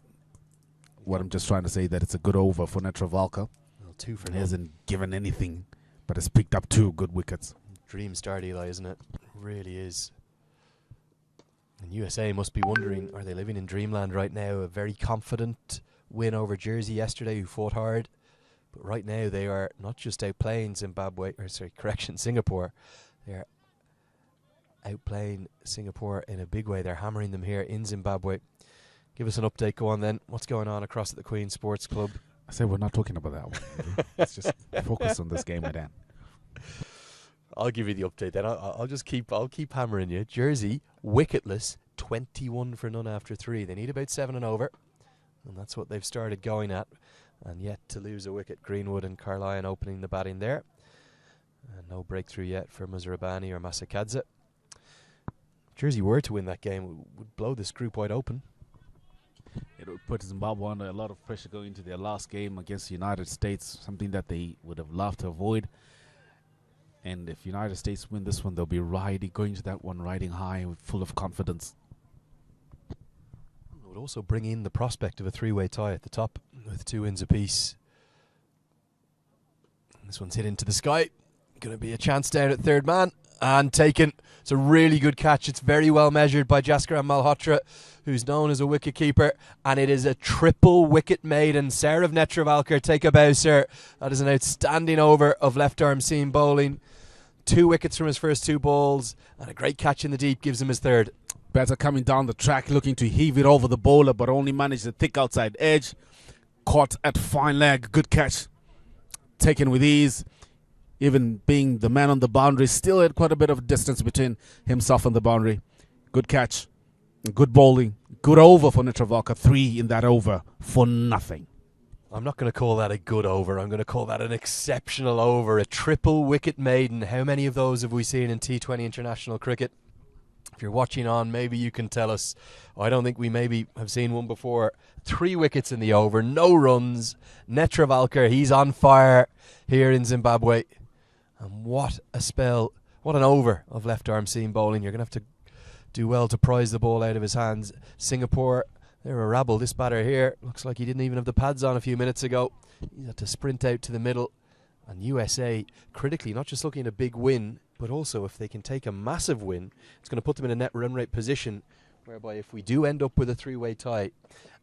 what I'm just trying to say that it's a good over for Netravalkar. Well, 2 for He none. hasn't given anything, but has picked up 2 good wickets. Dream start, Eli, isn't it? Really is. And USA must be wondering, are they living in dreamland right now? A very confident win over Jersey yesterday, who fought hard. But right now they are not just outplaying Singapore. They're outplaying Singapore in a big way. They're hammering them here in Zimbabwe. Give us an update. Go on then. What's going on across at the Queen Sports Club? I said we're not talking about that one. Let's just focus on this game, Dan. I'll give you the update then. I'll keep hammering you. Jersey, wicketless, 21 for none after 3. They need about 7 and over. And that's what they've started going at. And yet to lose a wicket. Greenwood and Carlyon opening the batting there. And no breakthrough yet for Muzarabani or Masakadze. If Jersey were to win that game, it would blow this group wide open. It would put Zimbabwe under a lot of pressure going into their last game against the United States, something that they would have loved to avoid. And if United States win this one, they'll be going to that one riding high, full of confidence. It would also bring in the prospect of a three-way tie at the top with 2 wins apiece. This one's hit into the sky. Going to be a chance down at third man and taken. It's a really good catch. It's very well measured by Jaskaran Malhotra, who's known as a wicket keeper, and it is a triple wicket made. And Sarah of Netravalkar, take a bow, sir. That is an outstanding over of left arm seam bowling. 2 wickets from his first 2 balls, and a great catch in the deep gives him his third. Batter coming down the track, looking to heave it over the bowler, but only managed the thick outside edge. Caught at fine leg. Good catch. Taken with ease. Even being the man on the boundary, still had quite a bit of distance between himself and the boundary. Good catch. Good bowling. Good over for Netravalkar. 3 in that over for nothing. I'm not going to call that a good over. I'm going to call that an exceptional over. A triple wicket maiden. How many of those have we seen in T20 international cricket? If you're watching on, maybe you can tell us. I don't think we maybe have seen one before. 3 wickets in the over. No runs. Netravalkar, he's on fire here in Zimbabwe. And what a spell. What an over of left arm seam bowling. You're going to have to do well to prize the ball out of his hands. Singapore, they're a rabble. This batter here looks like he didn't even have the pads on a few minutes ago. He had to sprint out to the middle. And USA, critically, not just looking at a big win, but also if they can take a massive win, it's going to put them in a net run rate position whereby if we do end up with a 3-way tie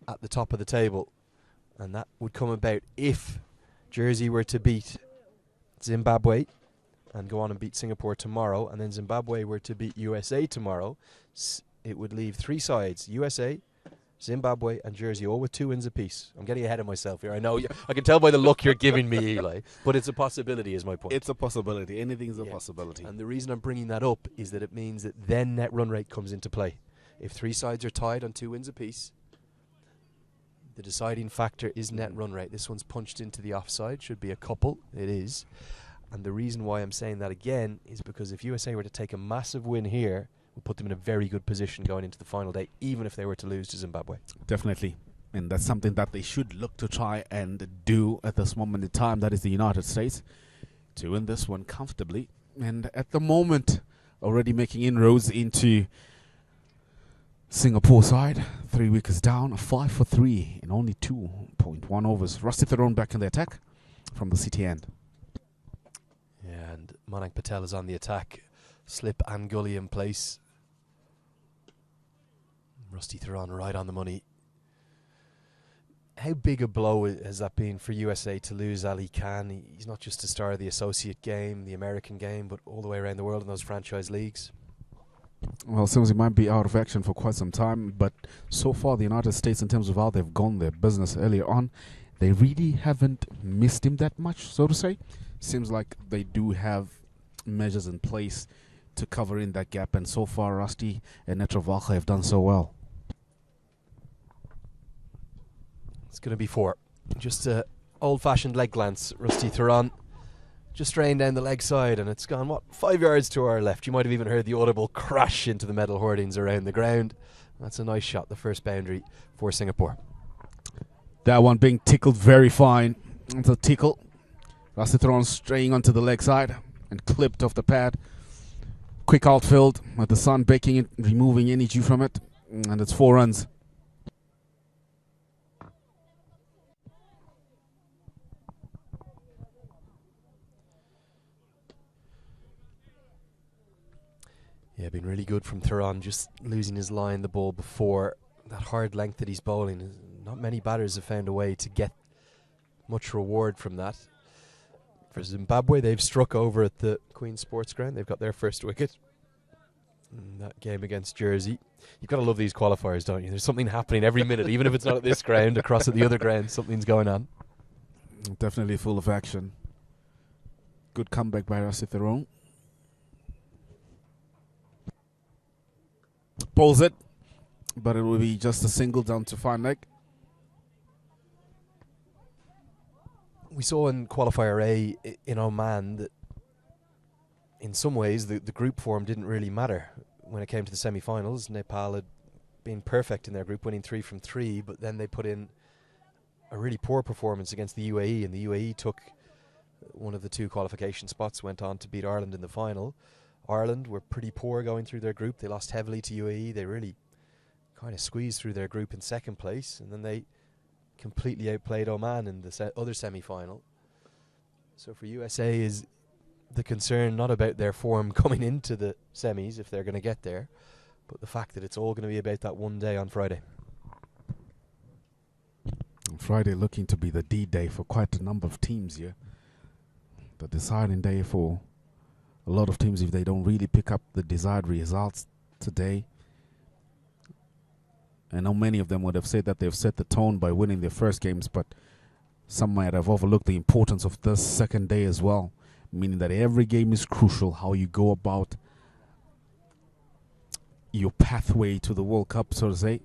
at the top of the table, and that would come about if Jersey were to beat Zimbabwe and go on and beat Singapore tomorrow, and then Zimbabwe were to beat USA tomorrow, it would leave 3 sides, USA, Zimbabwe and Jersey, all with 2 wins apiece. I'm getting ahead of myself here. I know. I can tell by the look you're giving me, Eli. But it's a possibility, is my point. It's a possibility. Anything's a possibility. And the reason I'm bringing that up is that it means that then net run rate comes into play. If 3 sides are tied on 2 wins apiece, the deciding factor is net run rate. This one's punched into the offside. Should be a couple. It is. And the reason why I'm saying that again is because if USA were to take a massive win here, will put them in a very good position going into the final day, even if they were to lose to Zimbabwe. Definitely. And that's something that they should look to try and do at this moment in time. That is the United States to win this one comfortably. And at the moment, already making inroads into Singapore side. 3 wickets down, 5 for 3 in only 2.1 overs. Rusty Theron back in the attack from the city end. Yeah, and Manik Patel is on the attack. Slip and gully in place. Rusty Theron right on the money. How big a blow has that been for USA to lose Ali Khan? He's not just a star of the associate game, the American game, but all the way around the world in those franchise leagues. Well, it seems he might be out of action for quite some time, but so far the United States, in terms of how they've gone their business earlier on, they really haven't missed him that much, so to say. Seems like they do have measures in place to cover in that gap, and so far Rusty and Netravalkar have done so well. It's going to be 4. Just a old-fashioned leg glance. Rusty Theron just strained down the leg side, and it's gone, what, 5 yards to our left. You might have even heard the audible crash into the metal hoardings around the ground. That's a nice shot, the first boundary for Singapore. That one being tickled very fine. It's a tickle. Rusty Theron straying onto the leg side and clipped off the pad. Quick outfield with the sun baking it, removing any dew from it, and it's 4 runs. Yeah, been really good from Theron, just losing his line the ball before. That hard length that he's bowling, not many batters have found a way to get much reward from that. For Zimbabwe, they've struck over at the Queen's Sports Ground. They've got their first wicket in that game against Jersey. You've got to love these qualifiers, don't you? There's something happening every minute, even if it's not at this ground, across at the other ground, something's going on. Definitely full of action. Good comeback by Rusty Theron. Pulls it, but it will be just a single down to fine leg. We saw in Qualifier A in Oman that in some ways the group form didn't really matter when it came to the semi-finals. Nepal had been perfect in their group, winning 3 from 3, but then they put in a really poor performance against the UAE, and the UAE took one of the 2 qualification spots, went on to beat Ireland in the final. Ireland were pretty poor going through their group. They lost heavily to UAE. They really kind of squeezed through their group in second place, and then they completely outplayed Oman in the other semi-final. So for USA is the concern not about their form coming into the semis, if they're going to get there, but the fact that it's all going to be about that one day on Friday. On Friday looking to be the D-Day for quite a number of teams here. The deciding day for a lot of teams if they don't really pick up the desired results today. I know many of them would have said that they've set the tone by winning their first games, but some might have overlooked the importance of this second day as well, meaning that every game is crucial. How you go about your pathway to the World Cup, so to say.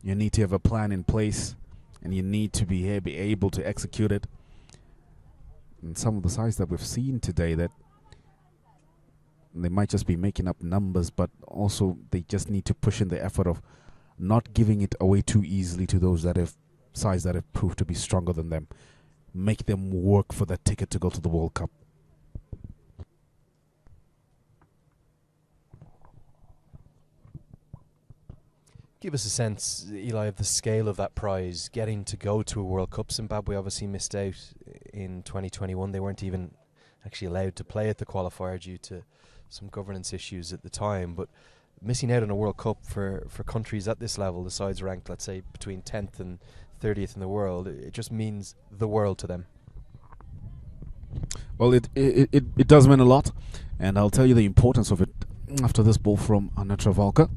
You need to have a plan in place, and you need to be able to execute it. And some of the sides that we've seen today, that they might just be making up numbers, but also they just need to push in the effort of not giving it away too easily to those that have sides that have proved to be stronger than them. Make them work for that ticket to go to the World Cup. Give us a sense, Eli, of the scale of that prize, getting to go to a World Cup. Zimbabwe obviously missed out in 2021. They weren't even actually allowed to play at the qualifier due to some governance issues at the time. But missing out on a World Cup for countries at this level, the sides ranked, let's say, between 10th and 30th in the world, it just means the world to them. Well, it does mean a lot, and I'll tell you the importance of it after this ball from Netravalkar.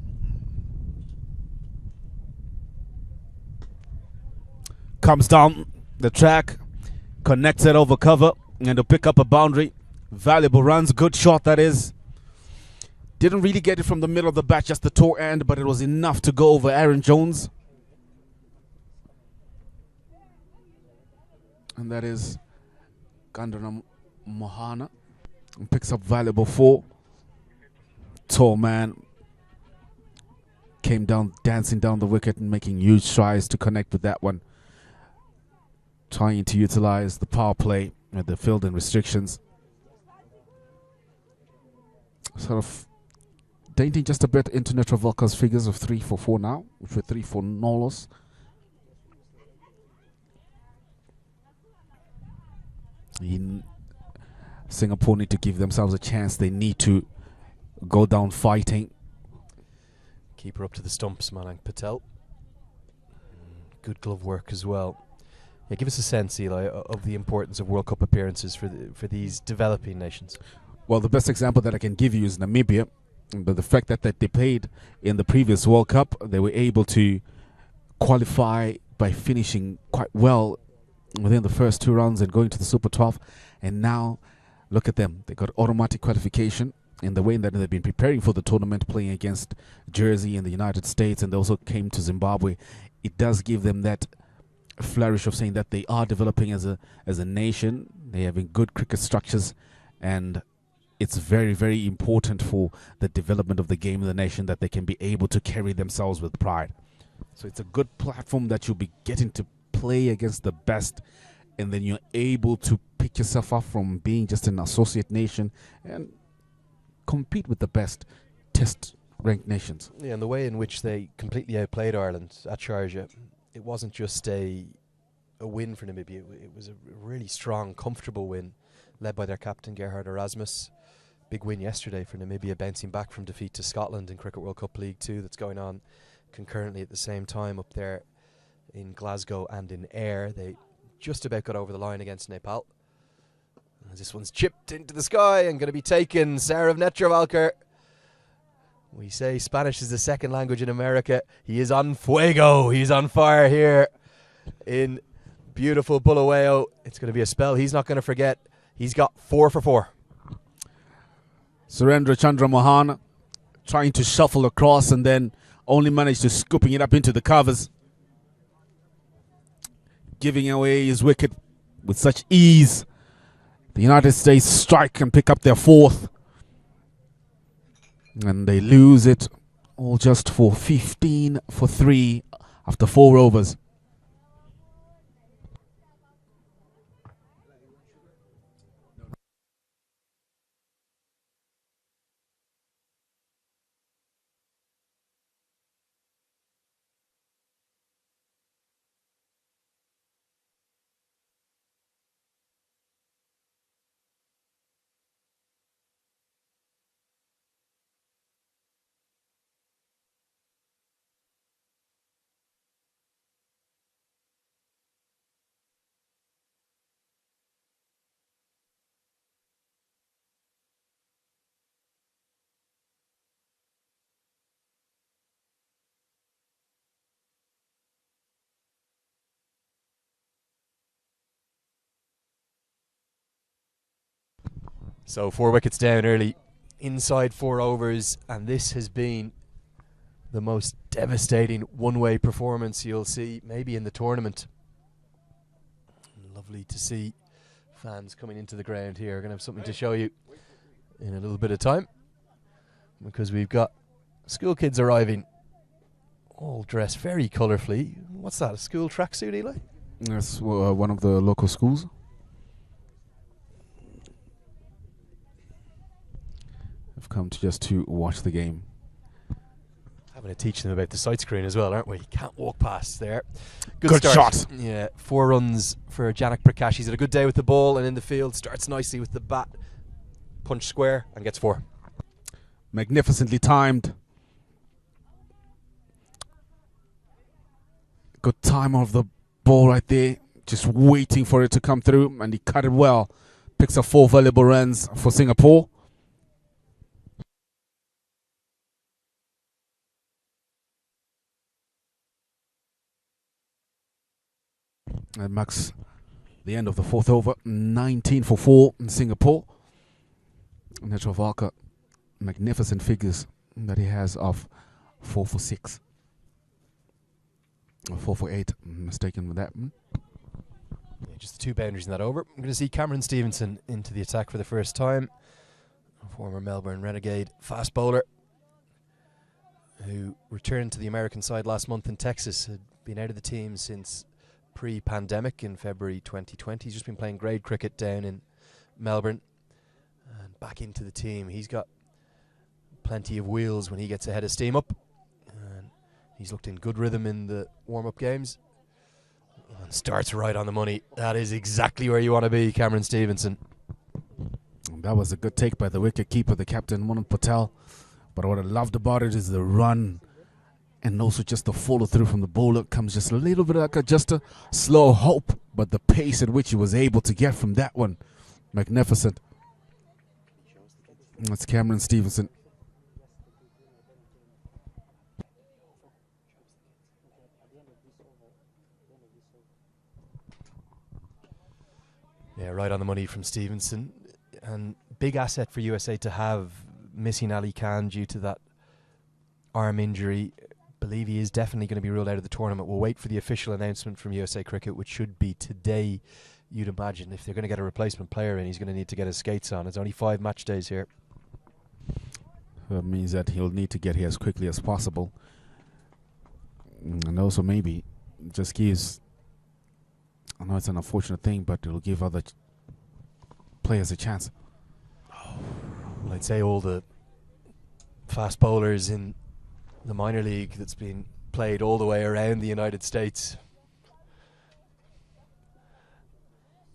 Comes down the track, connects it over cover, and to pick up a boundary. Valuable runs, good shot that is. Didn't really get it from the middle of the bat, just the toe end, but it was enough to go over Aaron Jones. And that is Gajanand Mohana, and picks up valuable 4. Tall man came down, dancing down the wicket and making huge strides to connect with that one. Trying to utilize the power play and the fielding restrictions. Sort of dainting just a bit into Netravalkar's figures of 3 for 4 now, which were 3 for no loss. Singapore need to give themselves a chance. They need to go down fighting. Keeper up to the stumps, Malang Patel. Good glove work as well. Yeah, give us a sense, Eli, of the importance of World Cup appearances for these developing nations. Well, the best example that I can give you is Namibia. But the fact that they played in the previous World Cup, they were able to qualify by finishing quite well within the first 2 rounds and going to the Super 12. And now, look at them. They got automatic qualification in the way that they've been preparing for the tournament, playing against Jersey in the United States, and they also came to Zimbabwe. It does give them that flourish of saying that they are developing as a nation. They have good cricket structures, and it's very, very important for the development of the game in the nation that they can be able to carry themselves with pride. So it's a good platform that you'll be getting to play against the best, and then you're able to pick yourself up from being just an associate nation and compete with the best test ranked nations. Yeah, and the way in which they completely outplayed Ireland at Sharjah, it wasn't just a win for Namibia. It was a really strong, comfortable win, led by their captain Gerhard Erasmus. Big win yesterday for Namibia, bouncing back from defeat to Scotland in Cricket World Cup League 2 that's going on concurrently at the same time up there in Glasgow and in Ayr. They just about got over the line against Nepal. This one's chipped into the sky and going to be taken. Sarah of Netravalkar. We say Spanish is the second language in America. He is on fuego. He's on fire here in beautiful Bulawayo. It's going to be a spell he's not going to forget. He's got 4 for 4. Surendra Chandra Mohan trying to shuffle across and then only managed to scooping it up into the covers, giving away his wicket with such ease. The United States strike and pick up their fourth. And they lose it all just for 15 for 3 after 4 overs. So 4 wickets down early, inside 4 overs, and this has been the most devastating one-way performance you'll see maybe in the tournament. Lovely to see fans coming into the ground here. We're going to have something to show you in a little bit of time, because we've got school kids arriving, all dressed very colourfully. What's that, a school tracksuit, Eli? That's one of the local schools. I've come just to watch the game. Having to teach them about the sight screen as well, aren't we? Can't walk past there. Good shot. Yeah, 4 runs for Janak Prakash. He's had a good day with the ball and in the field. Starts nicely with the bat. Punch square and gets 4. Magnificently timed. Good time of the ball right there. Just waiting for it to come through, and he cut it well. Picks up 4 valuable runs for Singapore. That marks the end of the 4th over. 19 for 4 in Singapore. Netravalkar, magnificent figures that he has of 4 for 6. Or 4 for 8. Mistaken with that one. Yeah, just the 2 boundaries in that over. I'm going to see Cameron Stevenson into the attack for the first time. A former Melbourne Renegade fast bowler who returned to the American side last month in Texas. Had been out of the team since pre-pandemic in February 2020. He's just been playing grade cricket down in Melbourne and back into the team. He's got plenty of wheels when he gets ahead of steam up, and he's looked in good rhythm in the warm-up games and starts right on the money. That is exactly where you want to be, Cameron Stevenson. That was a good take by the wicket keeper, the captain, Manoj Patel. But what I loved about it is the run, and also just the follow through from the bowler. Comes just a little bit like just a slow hope, but the pace at which he was able to get from that one, magnificent. That's Cameron Stevenson. Yeah, right on the money from Stevenson. And big asset for USA to have missing Ali Khan due to that arm injury. Believe he is definitely going to be ruled out of the tournament. We'll wait for the official announcement from USA Cricket, which should be today. You'd imagine if they're going to get a replacement player in, he's going to need to get his skates on. It's only 5 match days here. That means that he'll need to get here as quickly as possible. And also maybe just gives, I know it's an unfortunate thing, but it'll give other players a chance. Well, I'd say all the fast bowlers in the minor league that's been played all the way around the United States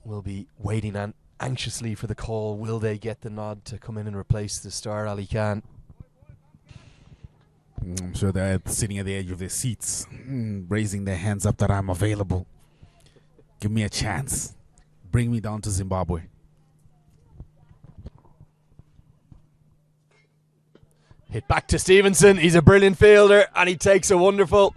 will be waiting anxiously for the call. Will they get the nod to come in and replace the star Ali Khan? I'm sure they're sitting at the edge of their seats, raising their hands up that I'm available. Give me a chance. Bring me down to Zimbabwe. Hit back to Stevenson. He's a brilliant fielder, and he takes a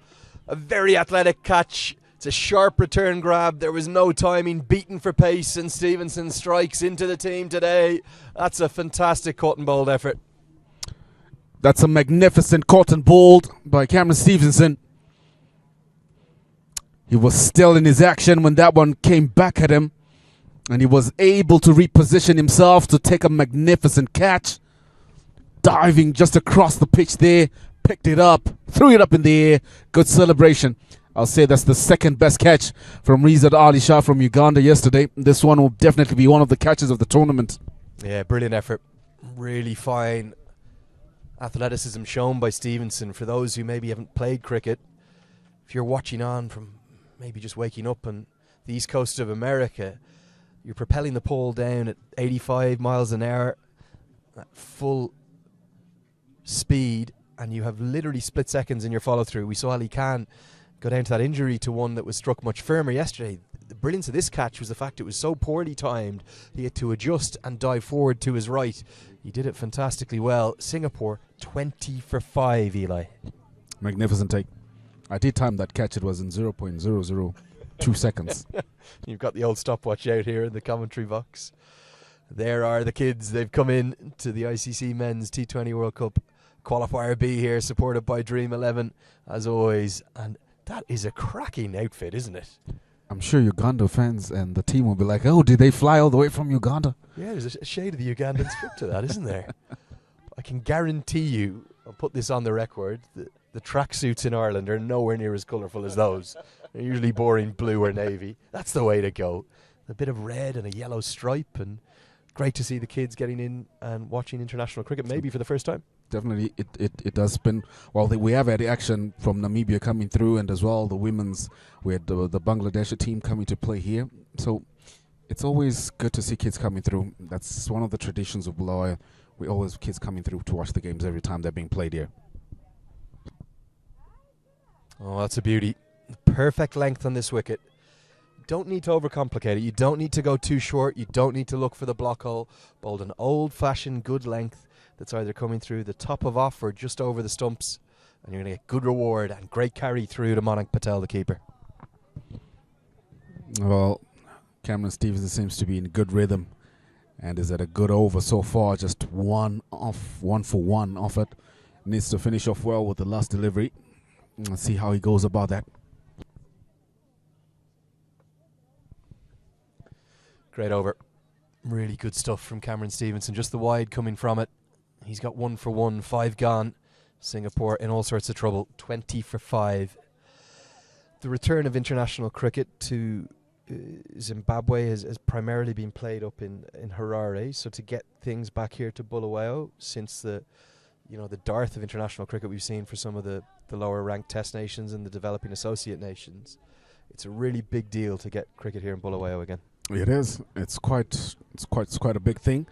very athletic catch. It's a sharp return grab. There was no timing, beaten for pace, and Stevenson strikes into the team today. That's a fantastic caught and bowled effort. That's a magnificent caught and bowled by Cameron Stevenson. He was still in his action when that one came back at him. And he was able to reposition himself to take a magnificent catch. Diving just across the pitch there. Picked it up. Threw it up in the air. Good celebration. I'll say that's the second best catch from Rizat Ali Shah from Uganda yesterday. This one will definitely be one of the catches of the tournament. Yeah, brilliant effort. Really fine athleticism shown by Stevenson. For those who maybe haven't played cricket, if you're watching on from maybe just waking up on the east coast of America, you're propelling the ball down at 85 miles an hour at full speed, and you have literally split seconds in your follow-through. We saw Ali Khan go down to that injury to one that was struck much firmer yesterday. The brilliance of this catch was the fact it was so poorly timed. He had to adjust and dive forward to his right. He did it fantastically well. Singapore 20 for 5, Eli. Magnificent take. I did time that catch. It was in 0.002 seconds. You've got the old stopwatch out here in the commentary box. There are the kids. They've come in to the ICC Men's T20 World Cup Qualifier B here, supported by Dream 11, as always. And that is a cracking outfit, isn't it? I'm sure Uganda fans and the team will be like, oh, did they fly all the way from Uganda? Yeah, there's a shade of the Ugandan script to that, isn't there? I can guarantee you, I'll put this on the record, the tracksuits in Ireland are nowhere near as colourful as those. They're usually boring blue or navy. That's the way to go. A bit of red and a yellow stripe, and great to see the kids getting in and watching international cricket, maybe for the first time. Definitely, it does spin. Well, we have had action from Namibia coming through, and as well the women's. We had the Bangladesh team coming to play here. So it's always good to see kids coming through. That's one of the traditions of Bulawayo. We always have kids coming through to watch the games every time they're being played here. Oh, that's a beauty. Perfect length on this wicket. Don't need to overcomplicate it. You don't need to go too short. You don't need to look for the block hole. Bowled an old-fashioned good length that's either coming through the top of off or just over the stumps, and you're going to get good reward and great carry through to Manik Patel, the keeper. Well, Cameron Stevenson seems to be in good rhythm and is at a good over so far. Just one for one off it. Needs to finish off well with the last delivery. Let's see how he goes about that. Great over. Really good stuff from Cameron Stevenson. Just the wide coming from it. He's got 1 for 1, 5 gone. Singapore in all sorts of trouble. 20 for 5. The return of international cricket to Zimbabwe has primarily been played up in Harare. So to get things back here to Bulawayo, since the dearth of international cricket we've seen for some of the lower ranked test nations and the developing associate nations, it's a really big deal to get cricket here in Bulawayo again. It is. It's quite a big thing.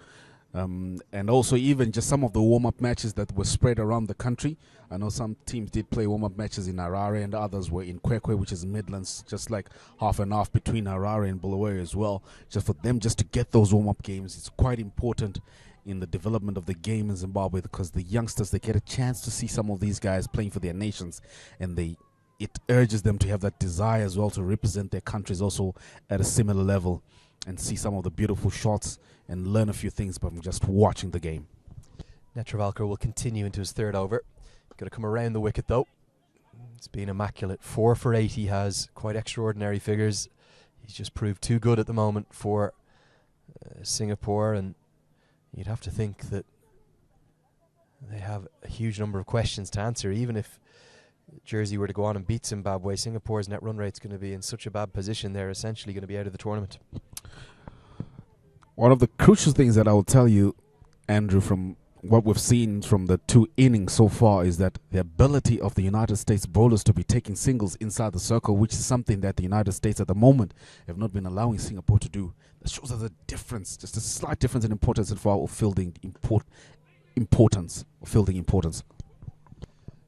And also even just some of the warm-up matches that were spread around the country. I know some teams did play warm-up matches in Harare and others were in Kwekwe, which is Midlands, just like half and half between Harare and Bulawayo as well. Just for them just to get those warm-up games, it's quite important in the development of the game in Zimbabwe, because the youngsters, they get a chance to see some of these guys playing for their nations, and it urges them to have that desire as well to represent their countries also at a similar level and see some of the beautiful shots and learn a few things from just watching the game. Netravalkar will continue into his third over. Got to come around the wicket though. It's been immaculate. 4 for 8 he has. Quite extraordinary figures. He's just proved too good at the moment for Singapore, and you'd have to think that they have a huge number of questions to answer. Even if Jersey were to go on and beat Zimbabwe, Singapore's net run rate's going to be in such a bad position, they're essentially going to be out of the tournament. One of the crucial things that I will tell you, Andrew, from what we've seen from the 2 innings so far, is that the ability of the United States bowlers to be taking singles inside the circle, which is something that the United States at the moment have not been allowing Singapore to do. That shows us a difference, just a slight difference in importance in far of fielding importance.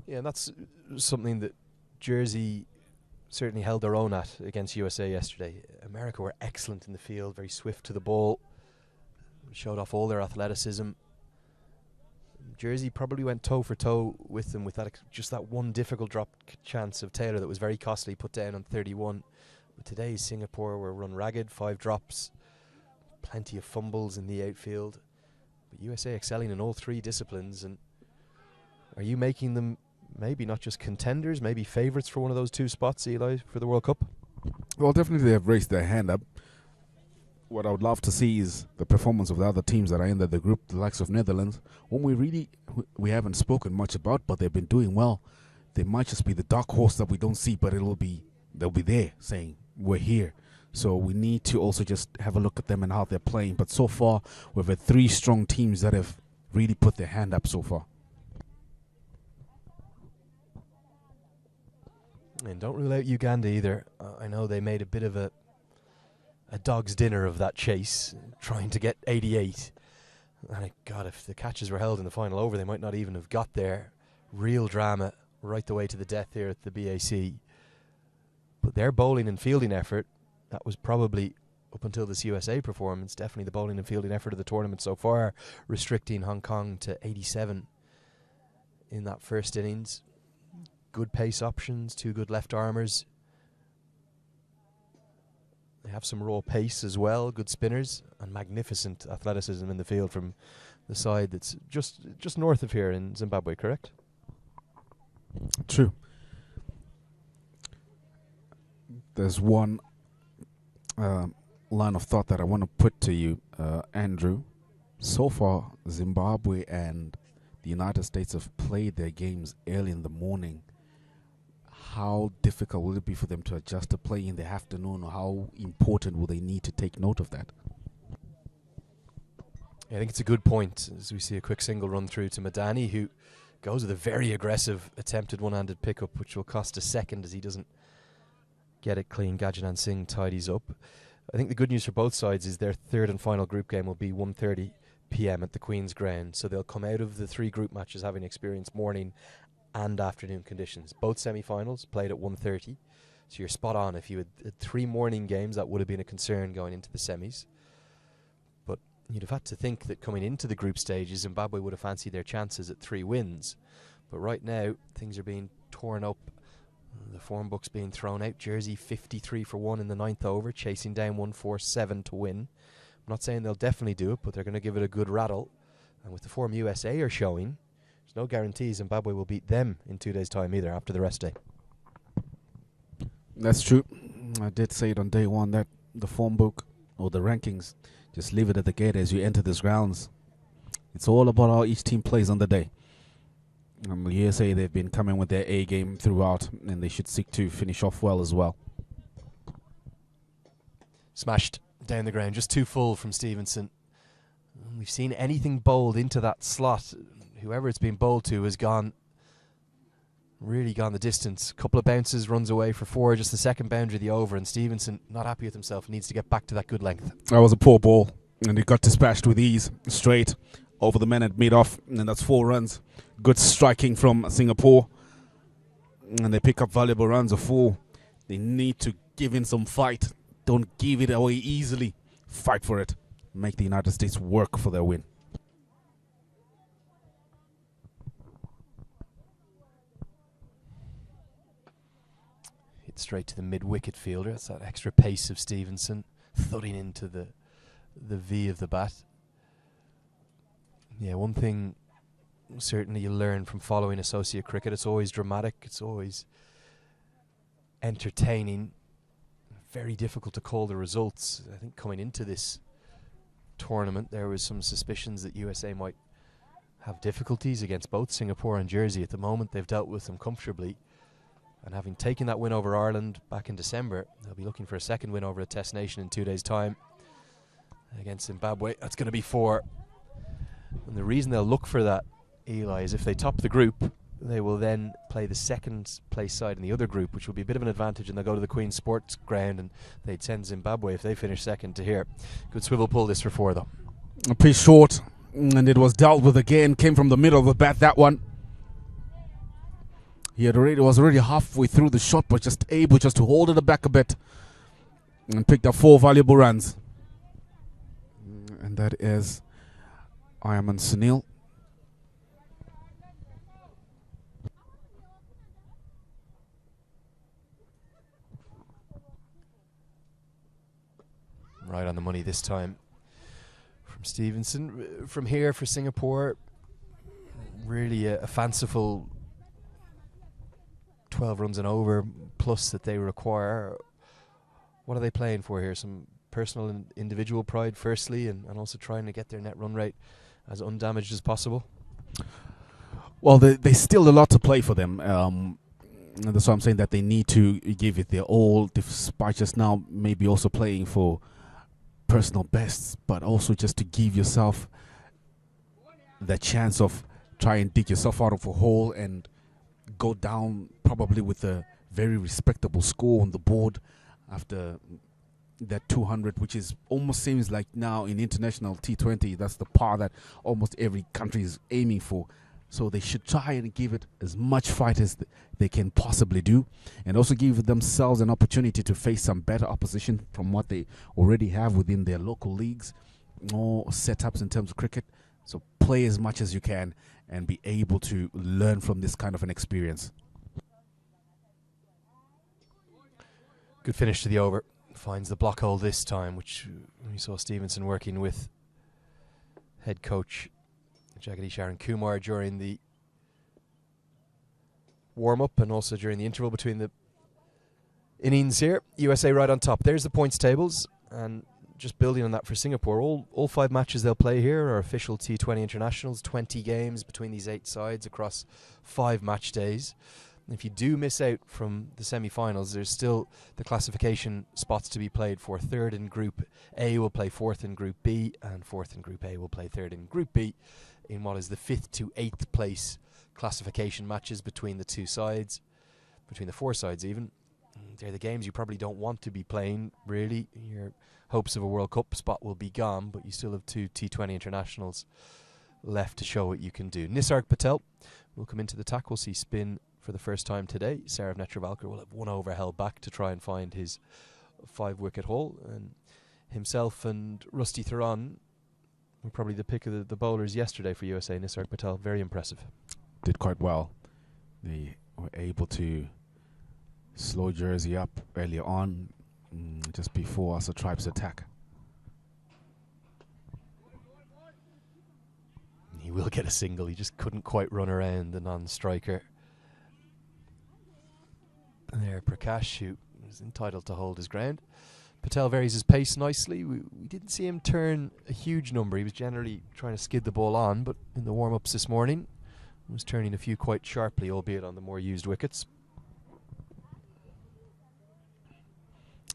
Yeah, and that's something that Jersey certainly held their own at against USA yesterday. America were excellent in the field, very swift to the ball, showed off all their athleticism. Jersey probably went toe for toe with them with that just that one difficult drop chance of Taylor that was very costly, put down on 31. But today Singapore were run ragged, 5 drops, plenty of fumbles in the outfield. But USA excelling in all 3 disciplines. And are you making them maybe not just contenders, maybe favourites for one of those 2 spots, Eli, for the World Cup? Well, definitely they have raised their hand up. what I would love to see is the performance of the other teams that are in the group, the likes of Netherlands, whom we haven't spoken much about, but they've been doing well. They might just be the dark horse that we don't see, but they'll be there saying we're here. So we need to also just have a look at them and how they're playing. But so far, we've had 3 strong teams that have really put their hand up so far. And don't rule out Uganda either. I know they made a bit of a dog's dinner of that chase, trying to get 88. And God, if the catches were held in the final over, they might not even have got there. Real drama right the way to the death here at the BAC. But their bowling and fielding effort, that was probably, up until this USA performance, definitely the bowling and fielding effort of the tournament so far, restricting Hong Kong to 87 in that first innings. Good pace options, 2 good left armers. They have some raw pace as well, good spinners, and magnificent athleticism in the field from the side that's just north of here in Zimbabwe, correct? True. There's one line of thought that I want to put to you, Andrew. So far, Zimbabwe and the United States have played their games early in the morning. How difficult will it be for them to adjust to play in the afternoon, or how important will they need to take note of that? I think it's a good point, as we see a quick single run through to Madani, who goes with a very aggressive attempted one-handed pickup, which will cost a second as he doesn't get it clean. Gajanand Singh tidies up. I think the good news for both sides is their third and final group game will be 1:30 p.m. at the Queen's Ground, so they'll come out of the 3 group matches having experienced morning and afternoon conditions. Both semi-finals played at 1:30, so you're spot on. If you had 3 morning games, that would have been a concern going into the semis. But you'd have had to think that coming into the group stages, Zimbabwe would have fancied their chances at 3 wins. But right now, things are being torn up. The form book's being thrown out. Jersey 53 for 1 in the 9th over, chasing down 147 to win. I'm not saying they'll definitely do it, but they're going to give it a good rattle. And with the form USA are showing, there's no guarantee Zimbabwe will beat them in 2 days' time either after the rest day. That's true. I did say it on day 1 that the form book or the rankings, just leave it at the gate as you enter these grounds. It's all about how each team plays on the day. The USA, they've been coming with their A game throughout, and they should seek to finish off well as well. Smashed down the ground, just too full from Stevenson. We've seen anything bowled into that slot. Whoever it's been bowled to has really gone the distance. Couple of bounces, runs away for 4, just the second boundary of the over, and Stevenson, not happy with himself, needs to get back to that good length. That was a poor ball, and he got dispatched with ease, straight over the men at mid-off, and that's 4 runs. Good striking from Singapore, and they pick up valuable runs of 4. They need to give in some fight. Don't give it away easily. Fight for it. Make the United States work for their win. Hit straight to the mid-wicket fielder. That's that extra pace of Stevenson, thudding into the V of the bat. Yeah, one thing certainly you learn from following associate cricket, it's always dramatic, it's always entertaining, very difficult to call the results. I think coming into this tournament there was some suspicions that USA might have difficulties against both Singapore and Jersey. At the moment they've dealt with them comfortably, and having taken that win over Ireland back in December, they'll be looking for a second win over a test nation in 2 days' time against Zimbabwe. That's going to be 4. And the reason they'll look for that, Eli, is if they top the group, they will then play the second place side in the other group, which will be a bit of an advantage, and they'll go to the Queen's Sports Ground and they'd send Zimbabwe, if they finish second, to here. Good swivel pull this for 4 though. A piece short, and it was dealt with again. Came from the middle of the bat, that one. He was already halfway through the shot, but just able to hold it back a bit and picked up 4 valuable runs. And that is Ayman Sunil. Right on the money this time from Stevenson. From here for Singapore, really a fanciful 12 runs and over plus that they require. What are they playing for here? Some personal and individual pride firstly, and also trying to get their net run rate as undamaged as possible? Well, there's still a lot to play for them. And that's why I'm saying that they need to give it their all, despite just now maybe also playing for personal bests, but also just to give yourself the chance of try and dig yourself out of a hole and go down probably with a very respectable score on the board after that 200, which is almost seems like now in international T20, that's the par that almost every country is aiming for. So they should try and give it as much fight as they can possibly do, and also give themselves an opportunity to face some better opposition from what they already have within their local leagues or setups in terms of cricket. So play as much as you can and be able to learn from this kind of an experience. Good finish to the over. Finds the block hole this time, which we saw Stevenson working with head coach Jagadish Aaron Kumar during the warm-up and also during the interval between the innings here. USA right on top. There's the points tables, and just building on that for Singapore, all 5 matches they'll play here are official T20 internationals, 20 games between these 8 sides across 5 match days. If you do miss out from the semi-finals, there's still the classification spots to be played for. 3rd in Group A will play 4th in Group B, and 4th in Group A will play 3rd in Group B in what is the 5th to 8th place classification matches between the 2 sides, between the 4 sides even. They're the games you probably don't want to be playing, really. Your hopes of a World Cup spot will be gone, but you still have 2 T20 internationals left to show what you can do. Nisarg Patel will come into the tackle, see spin for the first time today. Sarah Netravalkar will have 1 over held back to try and find his 5-wicket haul, and himself and Rusty Theron were probably the pick of the bowlers yesterday for USA. Nisarg Patel, very impressive. Did quite well. They were able to slow Jersey up earlier on, just before Asa Tribe's attack. He will get a single. He just couldn't quite run around the non-striker there, Prakash, who was entitled to hold his ground. Patel varies his pace nicely. We didn't see him turn a huge number. He was generally trying to skid the ball on, but in the warm-ups this morning, he was turning a few quite sharply, albeit on the more used wickets.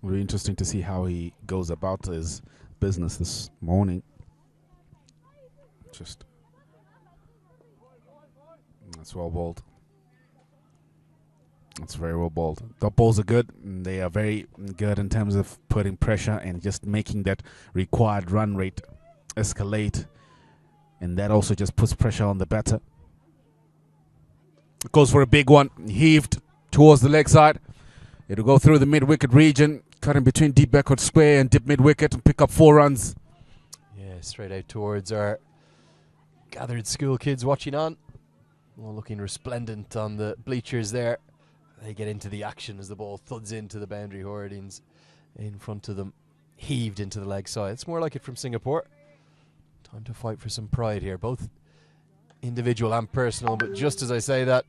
Really interesting to see how he goes about his business this morning. Just, that's well bowled. That's very well bowled. Dot balls are good. They are very good in terms of putting pressure and just making that required run rate escalate. And that also just puts pressure on the batter. Goes for a big one. Heaved towards the leg side. It'll go through the mid-wicket region, cut in between deep backward square and dip mid-wicket and pick up 4 runs. Yeah, straight out towards our gathered school kids watching on. All looking resplendent on the bleachers there. They get into the action as the ball thuds into the boundary hoardings in front of them, heaved into the leg side. It's more like it from Singapore. Time to fight for some pride here, both individual and personal. But just as I say that,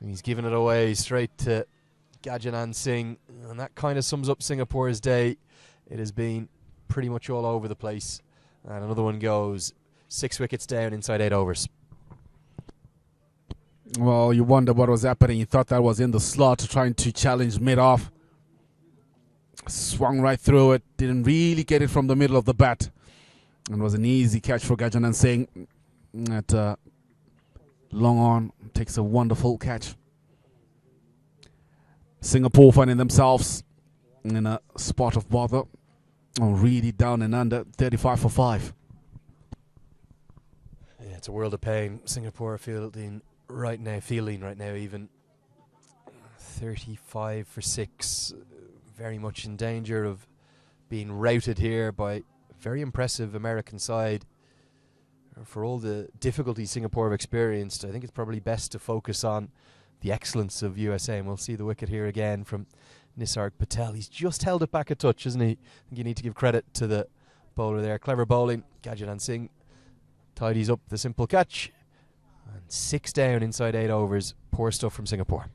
he's giving it away straight to Gajanand Singh, and that kind of sums up Singapore's day. It has been pretty much all over the place, and another one goes. 6 wickets down inside 8 overs. Well, you wonder what was happening. You thought that was in the slot, trying to challenge mid-off. Swung right through it. Didn't really get it from the middle of the bat. And was an easy catch for Gajanand Singh. At long on, takes a wonderful catch. Singapore finding themselves in a spot of bother. Oh, really down and under, 35 for 5. Yeah, it's a world of pain. Singapore feeling right now even 35 for 6, very much in danger of being routed here by a very impressive American side. For all the difficulties Singapore have experienced, I think it's probably best to focus on the excellence of USA, and we'll see the wicket here again from Nisarg Patel. He's just held it back a touch, isn't he? I think you need to give credit to the bowler there. Clever bowling. Gajanand Singh tidies up the simple catch. And 6 down inside 8 overs. Poor stuff from Singapore.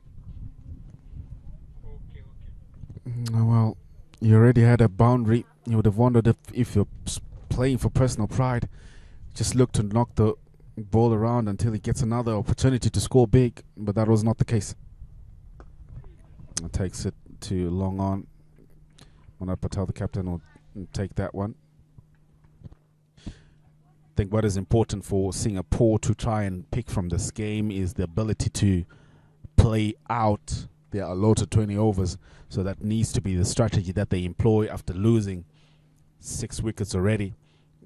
Well, you already had a boundary You would have wondered if you're playing for personal pride, just look to knock the ball around until he gets another opportunity to score big, but that was not the case. It takes it to long on. Manat Patel, the captain, will take that one. I think what is important for Singapore to try and pick from this game is the ability to play out their allotted 20 overs. So that needs to be the strategy that they employ after losing 6 wickets already,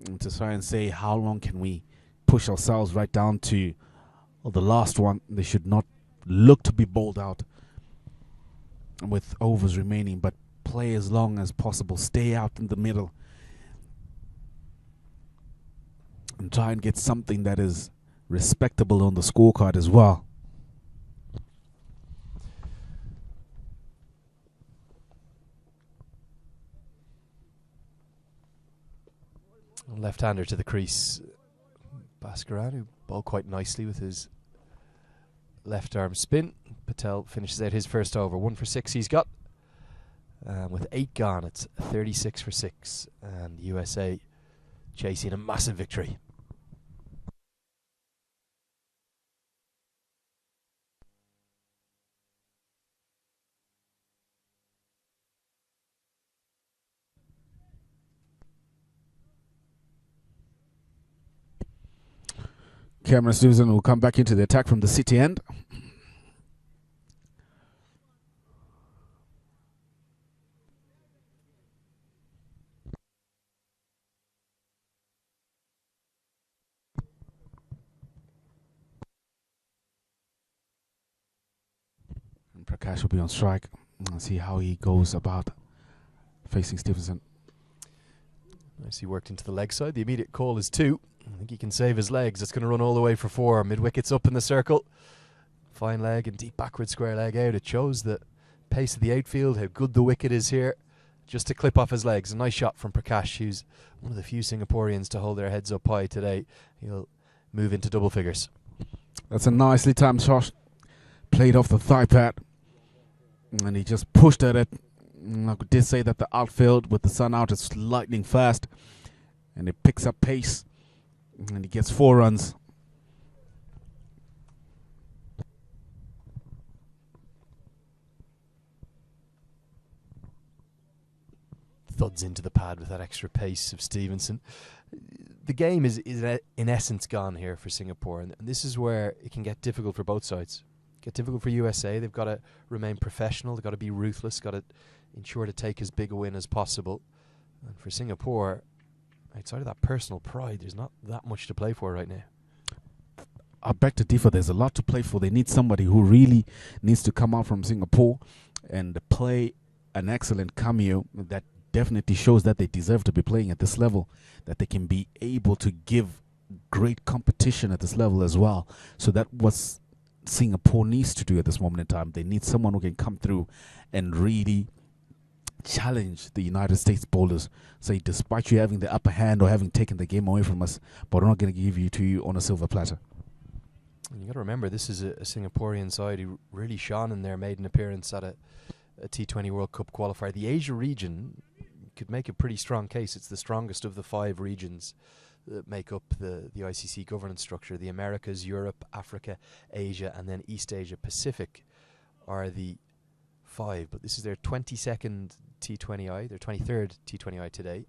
and to try and say how long can we push ourselves right down to the last one. They should not look to be bowled out with overs remaining, but play as long as possible, stay out in the middle and try and get something that is respectable on the scorecard as well. Left-hander to the crease, Bhaskaran, who bowled quite nicely with his left arm spin. Patel finishes out his first over. 1 for 6 he's got. With 8 gone, it's 36 for 6, and USA chasing a massive victory. Cameron Stevenson will come back into the attack from the city end. And Prakash will be on strike. Let's see how he goes about facing Stevenson. Nice, he worked into the leg side. The immediate call is 2. I think he can save his legs. It's going to run all the way for 4. Mid-wickets up in the circle. Fine leg and deep backward square leg out. It shows the pace of the outfield, how good the wicket is here. Just to clip off his legs. A nice shot from Prakash, who's one of the few Singaporeans to hold their heads up high today. He'll move into double figures. That's a nicely timed shot. Played off the thigh pad. And he just pushed at it. I did say that the outfield with the sun out is lightning fast. And it picks up pace. And he gets 4 runs. Thuds into the pad with that extra pace of Stevenson. The game is in essence gone here for Singapore, and this is where it can get difficult for both sides. Get difficult for USA. They've got to remain professional. They've got to be ruthless. Got to ensure to take as big a win as possible. And for Singapore, outside of that personal pride, there's not that much to play for right now. I beg to differ. There's a lot to play for. They need somebody who really needs to come out from Singapore and play an excellent cameo that definitely shows that they deserve to be playing at this level, that they can be able to give great competition at this level as well. So that what Singapore needs to do at this moment in time. They need someone who can come through and really challenge the United States bowlers. Say, despite you having the upper hand or having taken the game away from us, but we're not going to give you to you on a silver platter. And you got to remember, this is a Singaporean side who really shone in their maiden appearance at a T20 World Cup qualifier. The Asia region could make a pretty strong case. It's the strongest of the 5 regions that make up the ICC governance structure. The Americas, Europe, Africa, Asia, and then East Asia Pacific are the 5. But this is their 22nd T20I, their 23rd T20I today.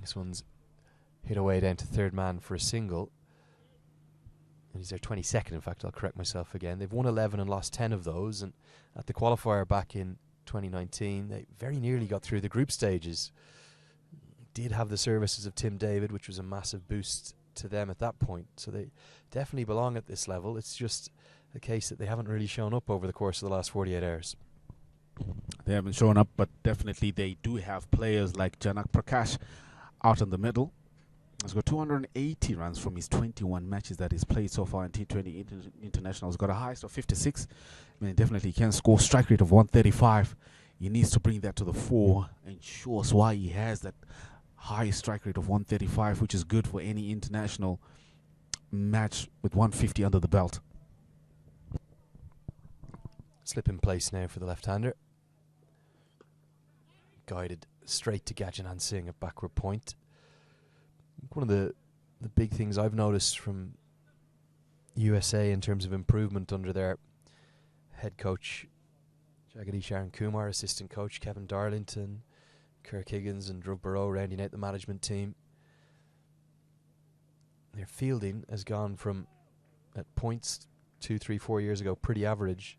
This one's hit away down to third man for a single. And he's their 22nd, in fact, I'll correct myself again. They've won 11 and lost 10 of those. And at the qualifier back in 2019, they very nearly got through the group stages. Did have the services of Tim David, which was a massive boost to them at that point. So they definitely belong at this level. It's just a case that they haven't really shown up over the course of the last 48 hours. They haven't shown up, but definitely they do have players like Janak Prakash out in the middle. He's got 280 runs from his 21 matches that he's played so far in T20 International. He's got a highest of 56. I mean, definitely can score strike rate of 135. He needs to bring that to the fore and show us why he has that high strike rate of 135, which is good for any international match with 150 under the belt. Slip in place now for the left-hander. Guided straight to Gajanand Singh at backward point. One of the big things I've noticed from USA in terms of improvement under their head coach Jagadish Aaron Kumar, assistant coach Kevin Darlington, Kirk Higgins and Dhruv Barrow rounding out the management team. Their fielding has gone from, at points 2, 3, 4 years ago, pretty average,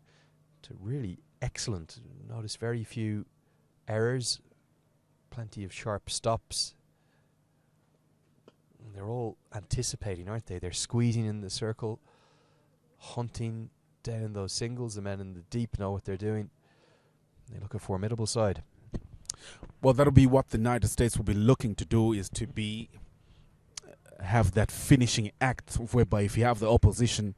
to really excellent. Notice very few errors, plenty of sharp stops. And they're all anticipating, aren't they? They're squeezing in the circle, hunting down those singles. The men in the deep know what they're doing. They look a formidable side. Well, that'll be what the United States will be looking to do, is to have that finishing act, whereby if you have the opposition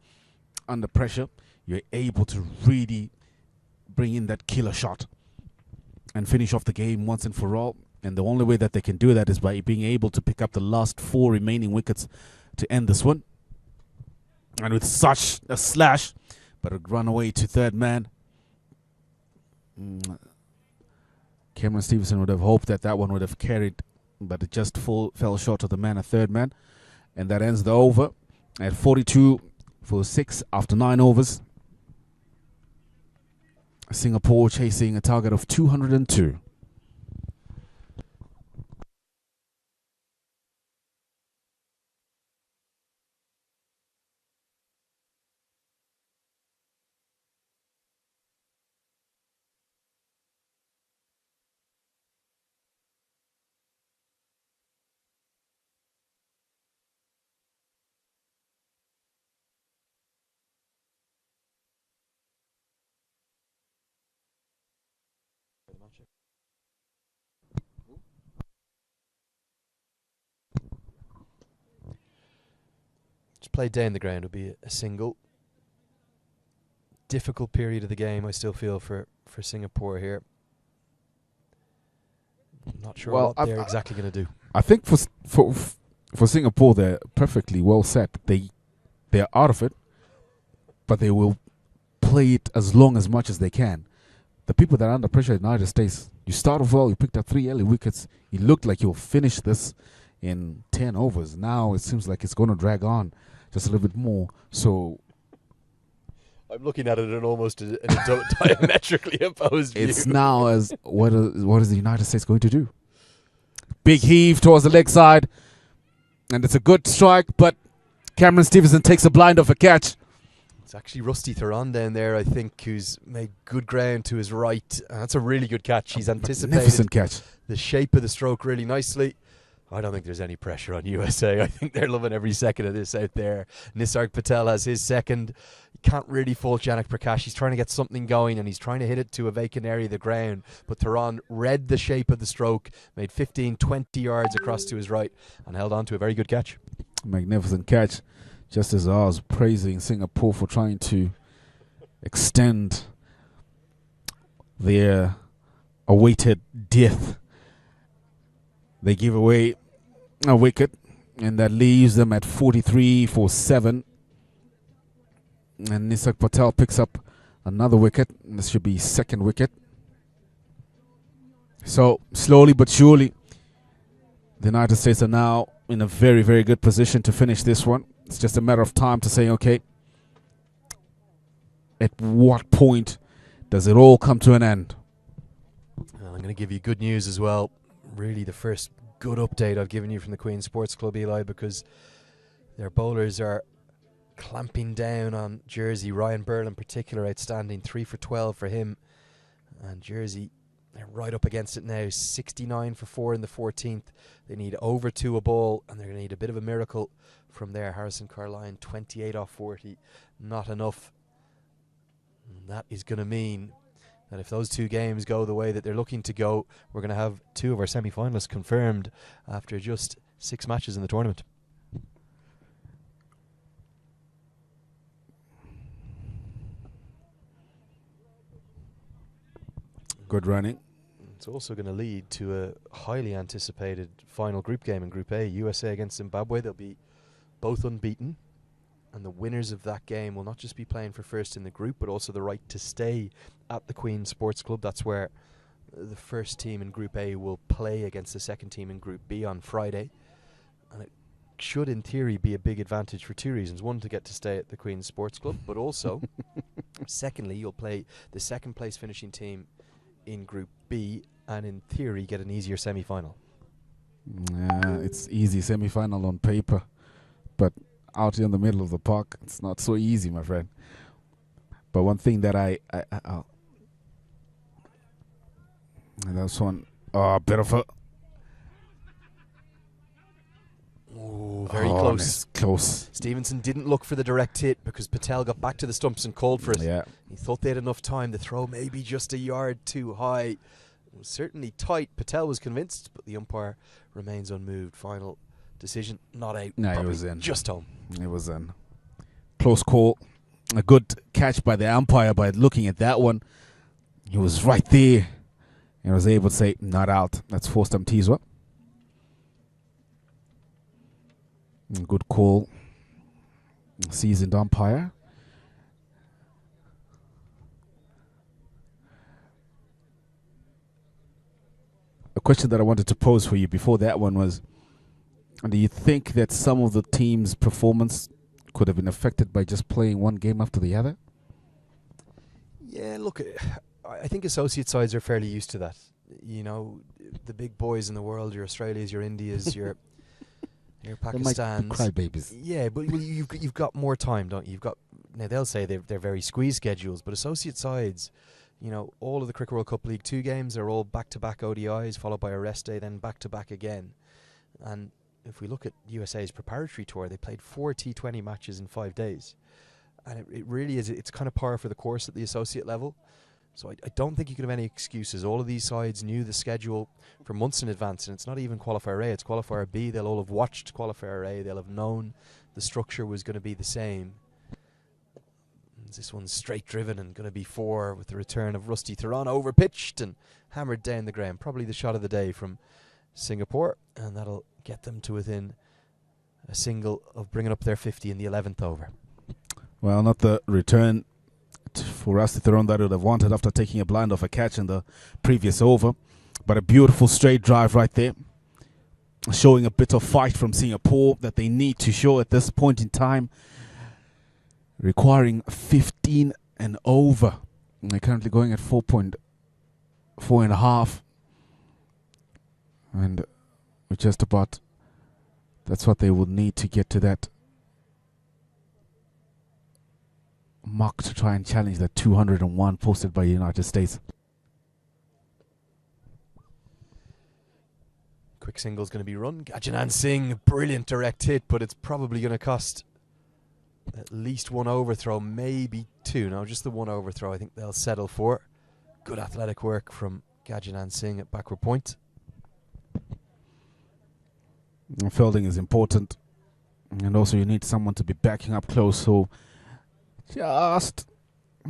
under pressure, you're able to really bring in that killer shot and finish off the game once and for all. And the only way that they can do that is by being able to pick up the last 4 remaining wickets to end this one. And with such a slash, but a run away to third man. Cameron Stevenson would have hoped that that one would have carried, but it just fell short of the man, a third man. And that ends the over at 42 for 6 after 9 overs. Singapore chasing a target of 202. Just played down the ground would be a single. Difficult period of the game, I still feel, for Singapore here. Not sure what they're exactly going to do. I think for Singapore, they're perfectly well set. They're out of it, but they will play it as much as they can. The people that are under pressure in the United States, you start off well, you picked up 3 early wickets. You looked like you'll finish this in 10 overs. Now it seems like it's going to drag on just a little bit more. So I'm looking at it in almost a diametrically opposed view. It's now as what is the United States going to do? Big heave towards the leg side, and it's a good strike, but Cameron Stevenson takes a blind of a catch. It's actually Rusty Theron down there, I think, who's made good ground to his right. That's a really good catch. He's anticipated catch. The shape of the stroke really nicely. I don't think there's any pressure on USA. I think they're loving every second of this out there. Nisarg Patel has his second. You can't really fault Janak Prakash. He's trying to get something going, and he's trying to hit it to a vacant area of the ground. But Theron read the shape of the stroke, made 15, 20 yards across to his right, and held on to a very good catch. Magnificent catch. Just as I was praising Singapore for trying to extend their awaited death, they give away a wicket, and that leaves them at 43 for 7. And Nisarg Patel picks up another wicket. This should be second wicket. So slowly but surely, the United States are now in a very, very good position to finish this one. It's just a matter of time to say, okay, at what point does it all come to an end? Well, I'm going to give you good news as well. Really the first good update I've given you from the Queen's Sports Club, Eli, because their bowlers are clamping down on Jersey. Ryan Burl in particular, outstanding. 3 for 12 for him. And Jersey, they're right up against it now. 69 for 4 in the 14th. They need over 2 a ball, and they're going to need a bit of a miracle from there. Harrison Carline, 28 off 40. Not enough. And that is going to mean that if those 2 games go the way that they're looking to go, we're going to have 2 of our semi-finalists confirmed after just 6 matches in the tournament. Good running. It's also going to lead to a highly anticipated final group game in Group A. USA against Zimbabwe. They'll be both unbeaten. And the winners of that game will not just be playing for first in the group, but also the right to stay at the Queen's Sports Club. That's where The first team in Group A will play against the second team in Group B on Friday. And it should, in theory, be a big advantage for two reasons. One, to get to stay at the Queen's Sports Club, but also, secondly, you'll play the second place finishing team in Group B and, in theory, get an easier semi-final. Yeah, it's easy semi-final on paper, but out in the middle of the park, it's not so easy, my friend. But one thing that and that's one. Oh, a bit of a. Oh, very close. Close. Stevenson didn't look for the direct hit because Patel got back to the stumps and called for it. Yeah. He thought they had enough time. The throw maybe just a yard too high. It was certainly tight. Patel was convinced, but the umpire remains unmoved. Final decision, not out. No, it was in. Just home. It was in. Close call. A good catch by the umpire by looking at that one. He was right there. And was able to say, not out. That's Forstam Tizwa. Good call. Seasoned umpire. A question that I wanted to pose for you before that one was, do you think that some of the team's performance could have been affected by just playing one game after the other? Yeah, look, I think associate sides are fairly used to that. You know, the big boys in the world, your Australias, your Indias, your Pakistans. Crybabies. Yeah, but you've got more time, don't you? You've got, now they'll say they're very squeezed schedules, but associate sides, you know, all of the Cricket World Cup League 2 games are all back-to-back ODIs, followed by a rest day, then back-to-back again. And if we look at USA's preparatory tour, they played 4 T20 matches in 5 days. And it really is, it's kind of par for the course at the associate level. So I don't think you can have any excuses. All of these sides knew the schedule for months in advance, and it's not even Qualifier A, it's Qualifier B. They'll all have watched Qualifier A. They'll have known the structure was going to be the same. This one's straight driven and going to be 4 with the return of Rusty Theron, overpitched and hammered down the ground. Probably the shot of the day from Singapore, and that'll get them to within a single of bringing up their 50 in the 11th over. Well, not the return for Rusty Theron that would have wanted after taking a blind off a catch in the previous over, but a beautiful straight drive right there, showing a bit of fight from Singapore that they need to show at this point in time, requiring 15 and over. And they're currently going at 4.5, and we're just about, that's what they would need to get to that mark to try and challenge the 201 posted by the United States. Quick single's going to be run. Gajanand Singh, brilliant direct hit, but it's probably going to cost at least one overthrow, maybe 2. No, just the one overthrow I think they'll settle for. Good athletic work from Gajanand Singh at backward point. And fielding is important, and also you need someone to be backing up close, so just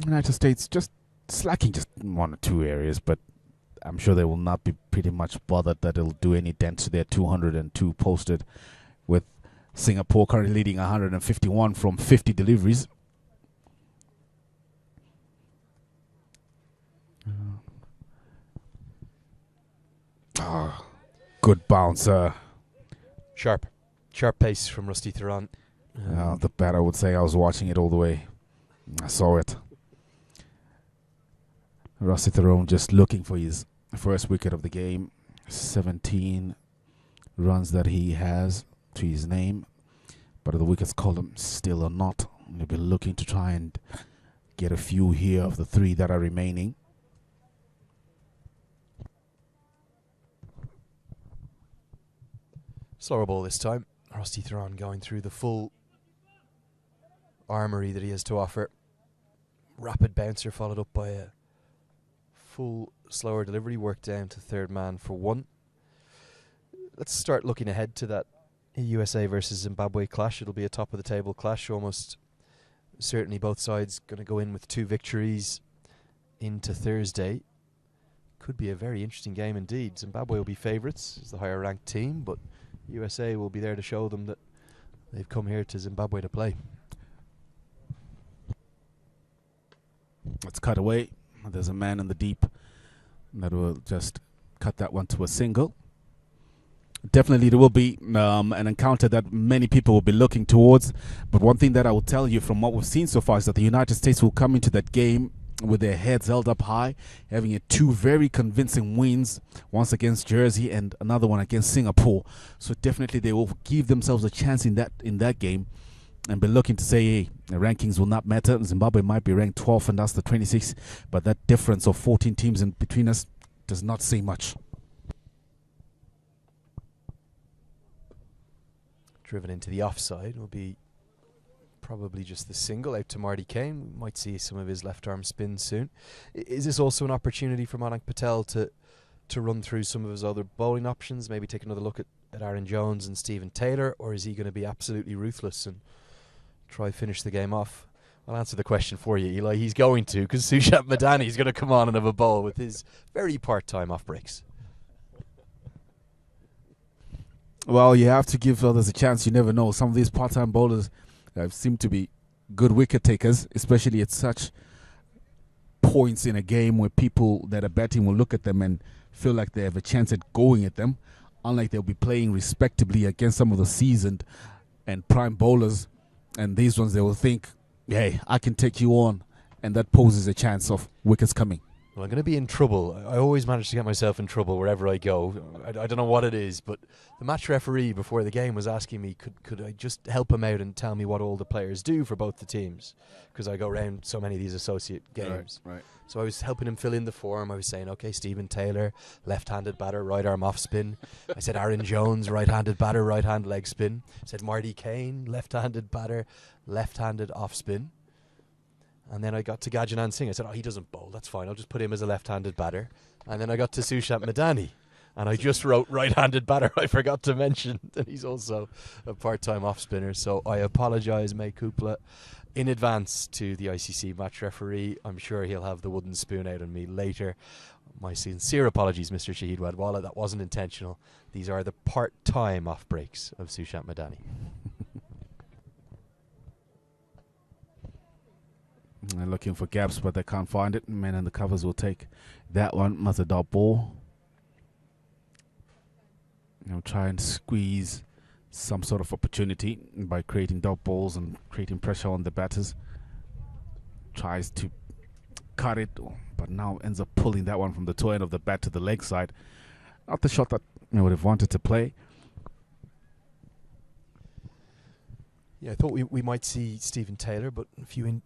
United States just slacking just in 1 or 2 areas, but I'm sure they will not be pretty much bothered that it'll do any dent to their 202 posted, with Singapore currently leading 151 from 50 deliveries. Good bouncer. Sharp pace from Rusty Theron. The batter would say I was watching it all the way. I saw it. Rusty Theron just looking for his first wicket of the game. 17 runs that he has to his name, but the wickets column still are not. He'll be looking to try and get a few here of the 3 that are remaining. Slower ball this time. Rusty Theron going through the full armoury that he has to offer. Rapid bouncer followed up by a full slower delivery, work down to third man for 1. Let's start looking ahead to that USA versus Zimbabwe clash. It'll be a top of the table clash. Almost certainly both sides going to go in with 2 victories into Thursday. Could be a very interesting game indeed. Zimbabwe will be favourites as the higher ranked team, but USA will be there to show them that they've come here to Zimbabwe to play. Let's cut away. There's a man in the deep That will just cut that one to a single. Definitely there will be an encounter that many people will be looking towards. But one thing that I will tell you from what we've seen so far is that the United States will come into that game with their heads held up high, having two very convincing wins, once against Jersey and another one against Singapore. So definitely they will give themselves a chance in that game and be looking to say, hey, the rankings will not matter. Zimbabwe might be ranked 12th and that's the 26th, but that difference of 14 teams in between us does not say much. Driven into the offside will be probably just the single out to Marty Kane. We might see some of his left arm spin soon. Is this also an opportunity for Manik Patel to run through some of his other bowling options, maybe take another look at Aaron Jones and Stephen Taylor, or is he going to be absolutely ruthless and try finish the game off? I'll answer the question for you, Eli. He's going to, because Sushant Madani is going to come on and have a bowl with his very part-time off breaks. Well, you have to give others a chance. You never know. Some of these part-time bowlers seem to be good wicket takers, especially at such points in a game where people that are batting will look at them and feel like they have a chance at going at them, unlike they'll be playing respectably against some of the seasoned and prime bowlers. And these ones, they will think, hey, I can take you on, and that poses a chance of wickets coming. Well, I'm going to be in trouble. I always manage to get myself in trouble wherever I go. I don't know what it is, but the match referee before the game was asking me, could I just help him out and tell me what all the players do for both the teams? Because I go around so many of these associate games. Right. So I was helping him fill in the form. I was saying, okay, Stephen Taylor, left-handed batter, right arm off spin. I said Aaron Jones, right-handed batter, right hand leg spin. I said Marty Kane, left-handed batter, left-handed off spin. And then I got to Gajanand Singh. I said, he doesn't bowl. That's fine. I'll just put him as a left-handed batter. And then I got to Sushant Madani. And I just wrote right-handed batter. I forgot to mention that he's also a part-time off-spinner. So I apologise, May Kupla, in advance to the ICC match referee. I'm sure he'll have the wooden spoon out on me later. My sincere apologies, Mr. Shahid Wadwala. That wasn't intentional. These are the part-time off-breaks of Sushant Madani. They're looking for gaps, but they can't find it. Men in the covers will take that one. Must a dot ball. Try and squeeze some sort of opportunity by creating dot balls and creating pressure on the batters. Tries to cut it, but now ends up pulling that one from the toe end of the bat to the leg side. Not the shot that would have wanted to play. Yeah, I thought we might see Stephen Taylor, but a few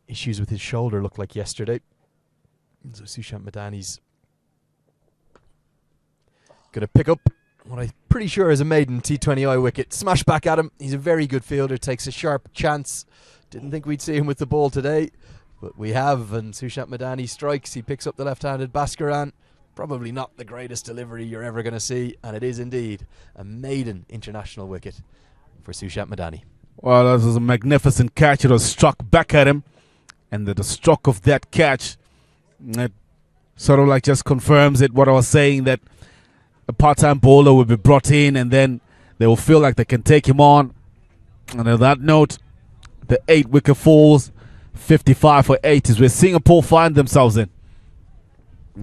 issues with his shoulder looked like yesterday. So Sushant Madani's going to pick up what I'm pretty sure is a maiden T20I wicket. Smash back at him. He's a very good fielder, takes a sharp chance. Didn't think we'd see him with the ball today, but we have. And Sushant Madani strikes. He picks up the left-handed Bhaskaran. Probably not the greatest delivery you're ever going to see, and it is indeed a maiden international wicket for Sushant Madani. Well, that was a magnificent catch. It was struck back at him. And the stroke of that catch, it sort of like just confirms it, what I was saying, that a part-time bowler will be brought in and then they will feel like they can take him on. And on that note, the 8-wicket falls. 55 for 8 is where Singapore find themselves in.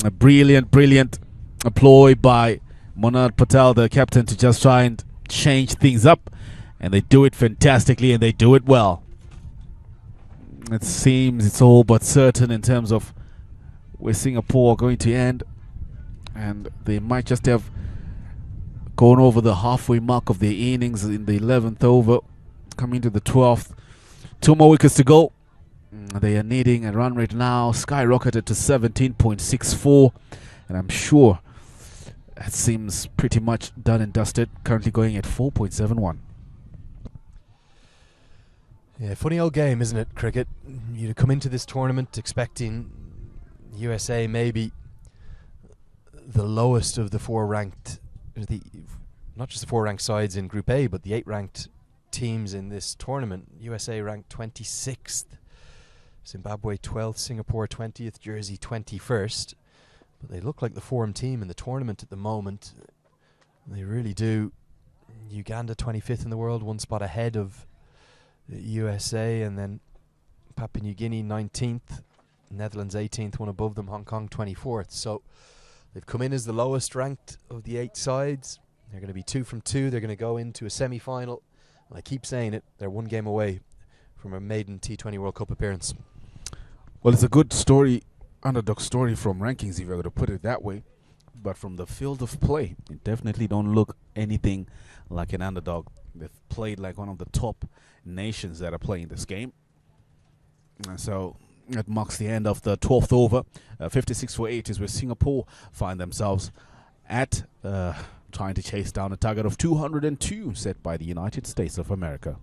A brilliant ploy by Manik Patel, the captain, to just try and change things up. And they do it fantastically and they do it well. It seems it's all but certain in terms of where Singapore are going to end, and they might just have gone over the halfway mark of their innings in the 11th over, coming to the 12th. 2 more wickets to go. They are needing a run rate now skyrocketed to 17.64, and I'm sure that seems pretty much done and dusted. Currently going at 4.71. Yeah, funny old game, isn't it, cricket? You come into this tournament expecting USA maybe the lowest of the 4 ranked, not just the 4 ranked sides in Group A, but the 8 ranked teams in this tournament. USA ranked 26th, Zimbabwe 12th, Singapore 20th, Jersey 21st. But they look like the form team in the tournament at the moment. They really do. Uganda 25th in the world, 1 spot ahead of the USA, and then Papua New Guinea 19th, Netherlands 18th, one above them, Hong Kong 24th. So they've come in as the lowest ranked of the 8 sides. They're going to be 2 from 2. They're going to go into a semi-final. And I keep saying it, they're 1 game away from a maiden T20 World Cup appearance. Well, it's a good story, underdog story from rankings, if you're going to put it that way. But from the field of play, it definitely don't look anything like an underdog. They've played like one of the top nations that are playing this game. And so that marks the end of the 12th over. 56 for 8 is where Singapore find themselves at trying to chase down a target of 202 set by the United States of America.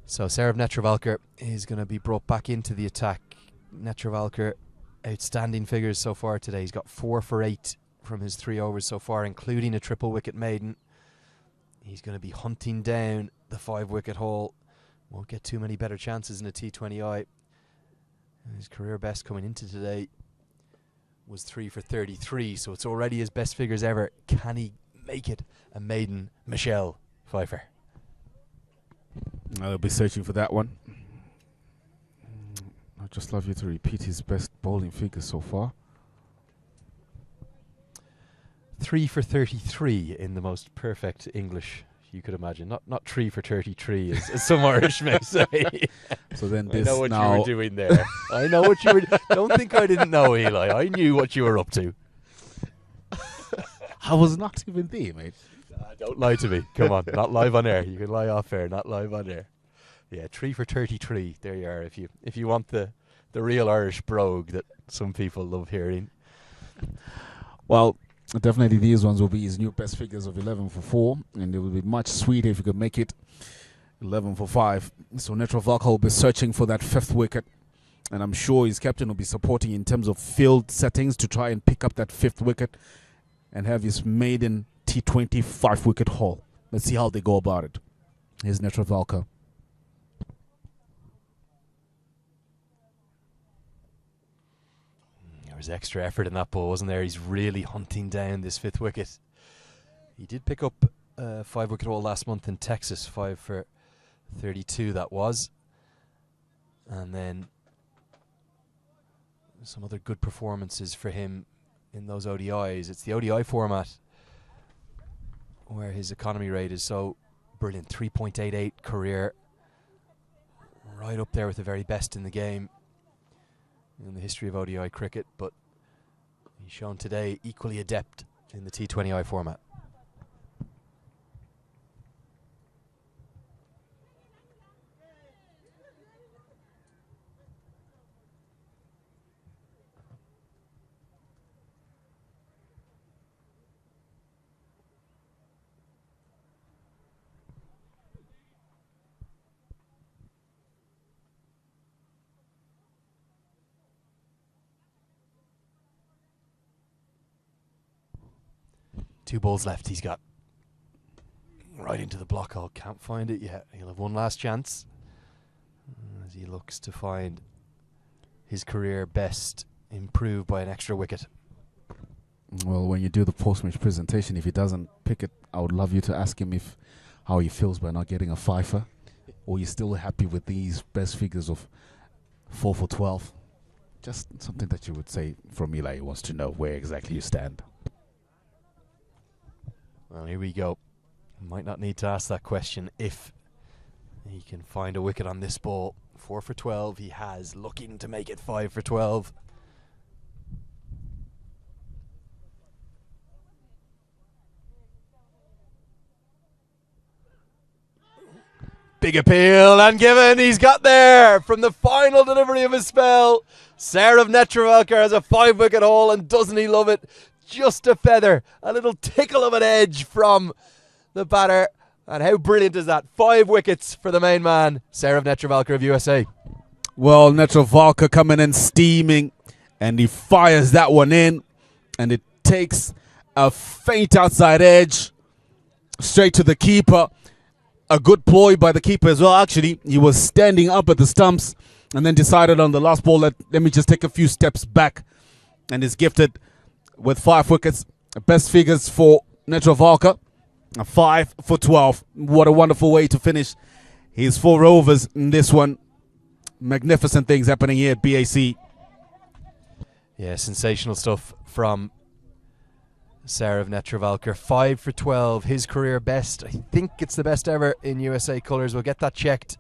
So Sarab Netravalkar is going to be brought back into the attack. Netravalkar, outstanding figures so far today. He's got 4 for 8 from his 3 overs so far, including a triple wicket maiden. He's going to be hunting down the 5 wicket haul. Won't get too many better chances in a T20I. His career best coming into today was 3 for 33, so it's already his best figures ever. Can he make it a maiden Michelle Pfeiffer? I'll be searching for that one. I'd just love you to repeat his best bowling figures so far. 3 for 33 in the most perfect English you could imagine. Not 3 for 33 as some Irish may say. So then this I know what now you were doing there. I know what you were. Don't think I didn't know, Eli. I knew what you were up to. I was not even there, mate. Don't lie to me. Come on, not live on air. You can lie off air, not live on air. Yeah, 3 for 33. There you are. If you want the real Irish brogue that some people love hearing. Well, definitely these ones will be his new best figures of 11 for 4, and it will be much sweeter if you could make it 11 for 5. So Netravalkar will be searching for that 5th wicket, and I'm sure his captain will be supporting in terms of field settings to try and pick up that 5th wicket and have his maiden T20 5-wicket haul. Let's see how they go about it. Here's Netravalkar. There was extra effort in that ball, wasn't there? He's really hunting down this 5th wicket. He did pick up a 5-wicket haul last month in Texas, 5 for 32 that was. And then some other good performances for him in those ODIs. It's the ODI format where his economy rate is so brilliant. 3.88 career, right up there with the very best in the game in the history of ODI cricket, but he's shown today equally adept in the T20I format. Two balls left. He's got right into the block hole. Can't find it yet. He'll have one last chance as he looks to find his career best improved by an extra wicket. Well, when you do the post-match presentation, if he doesn't pick it, I would love you to ask him how he feels by not getting a fifer, or he's still happy with these best figures of 4 for 12. Just something that you would say from Eli. He wants to know where exactly you stand. Well, here we go. Might not need to ask that question if he can find a wicket on this ball. 4 for 12 he has, looking to make it 5 for 12. Big appeal and given. He's got there from the final delivery of his spell. Sarab Netravalkar has a 5-wicket haul, and doesn't he love it? Just a feather, a little tickle of an edge from the batter. And how brilliant is that? 5 wickets for the main man, Sarab Netravalkar of USA. Well, Netravalkar coming in steaming, and he fires that one in. and it takes a faint outside edge straight to the keeper. A good ploy by the keeper as well. Actually, he was standing up at the stumps and then decided on the last ball that let me just take a few steps back, and is gifted with 5 wickets. Best figures for Netravalkar, 5 for 12. What a wonderful way to finish his 4 overs in this one. Magnificent things happening here at BAC. Yeah, sensational stuff from Sarav Netravalkar. 5 for 12, his career best. I think it's the best ever in USA colours. We'll get that checked,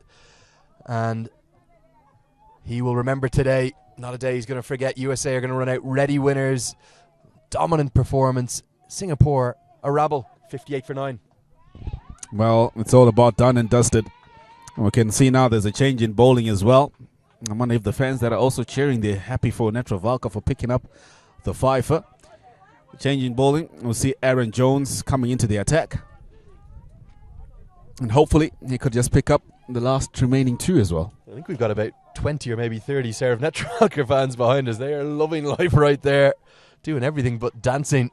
and he will remember today. Not a day he's going to forget. USA are going to run out ready winners. Dominant performance. Singapore, a rabble, 58 for 9. Well, it's all about done and dusted. We can see now there's a change in bowling as well. I wonder if the fans that are also cheering, they're happy for Netravalkar for picking up the fifer. Change in bowling, we'll see Aaron Jones coming into the attack. And hopefully he could just pick up the last remaining 2 as well. I think we've got about 20 or maybe 30 Sarav Netravalkar fans behind us. They are loving life right there, doing everything but dancing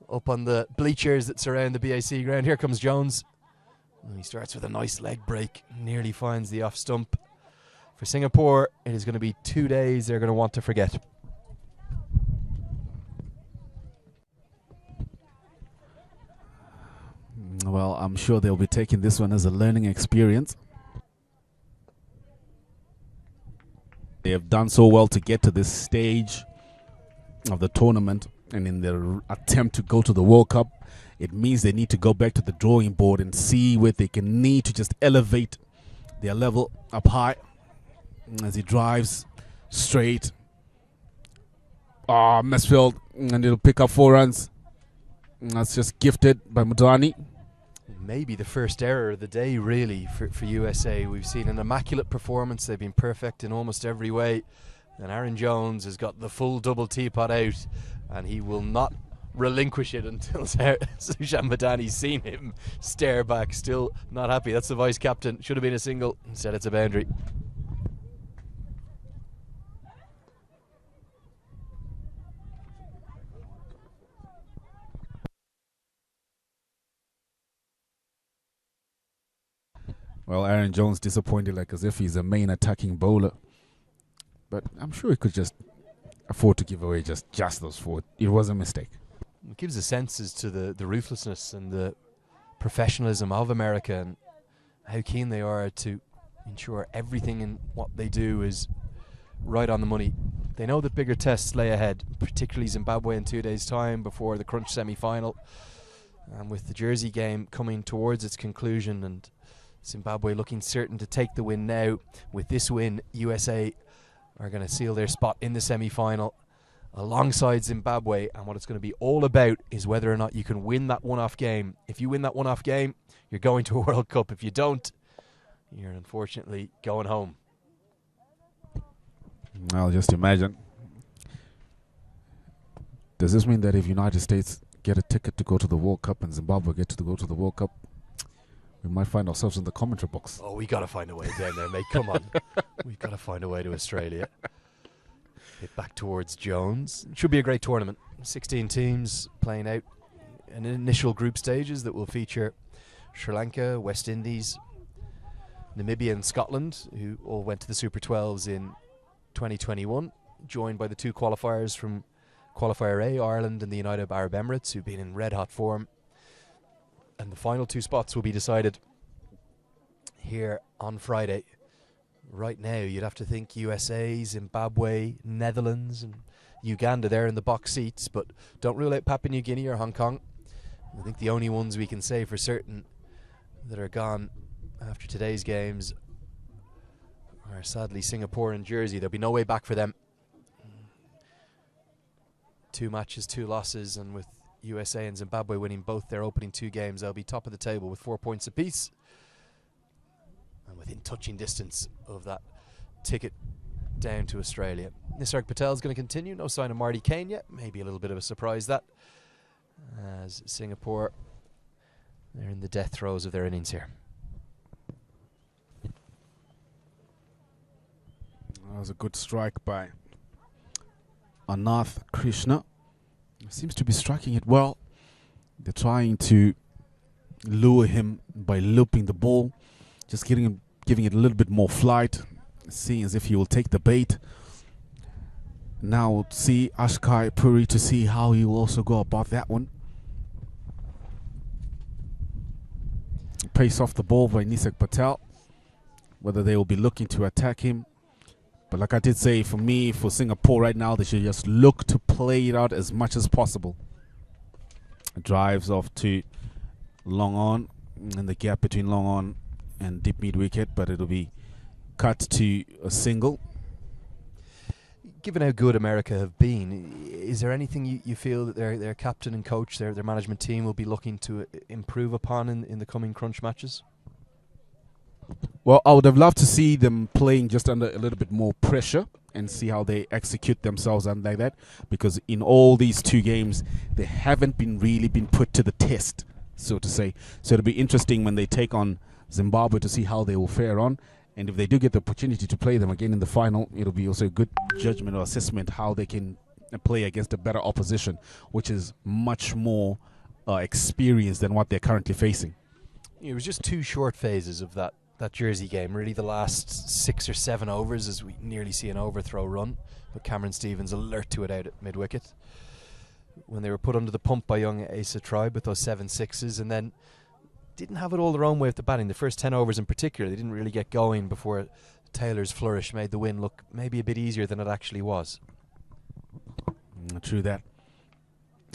up on the bleachers that surround the BAC ground. Here comes Jones. And he starts with a nice leg break, nearly finds the off stump. For Singapore, it is going to be 2 days they're going to want to forget. Well, I'm sure they'll be taking this one as a learning experience. They have done so well to get to this stage of the tournament, and in their attempt to go to the World Cup, it means they need to go back to the drawing board and see where they can need to just elevate their level up high. As he drives straight. Misfield, and it'll pick up 4 runs. And that's just gifted by Mudani. Maybe the first error of the day, really, for USA. We've seen an immaculate performance. They've been perfect in almost every way. And Aaron Jones has got the full double teapot out, and he will not relinquish it until Sushan Madani's seen him stare back. Still not happy. That's the vice captain. Should have been a single. Instead, it's a boundary. Well, Aaron Jones disappointed, like as if he's a main attacking bowler. But I'm sure he could just afford to give away just those 4. It was a mistake. It gives a sense as to the ruthlessness and the professionalism of America, and how keen they are to ensure everything in what they do is right on the money. They know that bigger tests lay ahead, particularly Zimbabwe in 2 days' time before the crunch semi-final. And with the Jersey game coming towards its conclusion and Zimbabwe looking certain to take the win now, with this win, USA are going to seal their spot in the semi-final alongside Zimbabwe. And what it's going to be all about is whether or not you can win that one-off game. If you win that one-off game, you're going to a World Cup. If you don't, you're unfortunately going home. Well, just imagine. Does this mean that if United States get a ticket to go to the World Cup and Zimbabwe get to go to the World Cup, we might find ourselves in the commentary box? Oh, we got to find a way down there, mate. Come on. We've got to find a way to Australia. Hit back towards Jones. It should be a great tournament. 16 teams playing out in initial group stages that will feature Sri Lanka, West Indies, Namibia and Scotland, who all went to the Super 12s in 2021, joined by the 2 qualifiers from Qualifier A, Ireland and the United Arab Emirates, who've been in red-hot form. And the final 2 spots will be decided here on Friday. Right now, you'd have to think USA, Zimbabwe, Netherlands and Uganda there in the box seats, but don't rule out Papua New Guinea or Hong Kong. I think the only ones we can say for certain that are gone after today's games are sadly Singapore and Jersey. There'll be no way back for them. 2 matches, 2 losses, and with USA and Zimbabwe winning both their opening 2 games, they'll be top of the table with 4 points apiece and within touching distance of that ticket down to Australia. Nisarg Patel's going to continue. No sign of Marty Kane yet. Maybe a little bit of a surprise that, as Singapore, they're in the death throes of their innings here. That was a good strike by Anath Krishna. Seems to be striking it well. They're trying to lure him by looping the ball, just giving it a little bit more flight, seeing as if he will take the bait. Now we'll see Ashkai Puri to see how he will also go about that one. Pace off the ball by Nisek Patel, whether they will be looking to attack him. But like I did say, for me, for Singapore right now, they should just look to play it out as much as possible. Drives off to long on, and the gap between long on and deep mid wicket, but it'll be cut to a single. Given how good America have been, is there anything you feel that their captain and coach, their management team will be looking to improve upon in the coming crunch matches? Well, I would have loved to see them playing just under a little bit more pressure and see how they execute themselves and like that, because in all these two games they haven't really been put to the test, so to say. So it'll be interesting when they take on Zimbabwe to see how they will fare on, and if they do get the opportunity to play them again in the final, it'll be also a good judgment or assessment how they can play against a better opposition, which is much more experienced than what they're currently facing. It was just 2 short phases of that Jersey game, really the last 6 or 7 overs, as we nearly see an overthrow run, but Cameron Stevens alert to it out at mid-wicket when they were put under the pump by young Asa Tribe with those 7 sixes, and then didn't have it all their own way with the batting. The first 10 overs in particular, they didn't really get going before Taylor's flourish made the win look maybe a bit easier than it actually was. True that.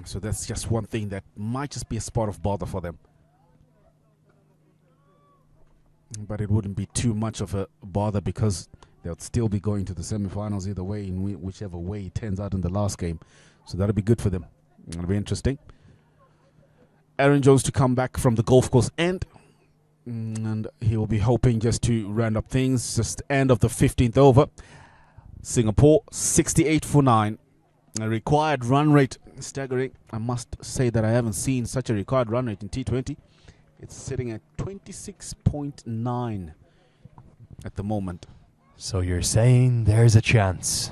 So that's just one thing that might just be a spot of bother for them. But it wouldn't be too much of a bother because they'll still be going to the semi-finals either way, in whichever way it turns out in the last game. So that'll be good for them. It'll be interesting. Aaron Jones to come back from the golf course end, and he will be hoping just to round up things. Just end of the 15th over. Singapore 68 for 9. A required run rate staggering. I must say that I haven't seen such a required run rate in T20. It's sitting at 26.9 at the moment. So you're saying there's a chance?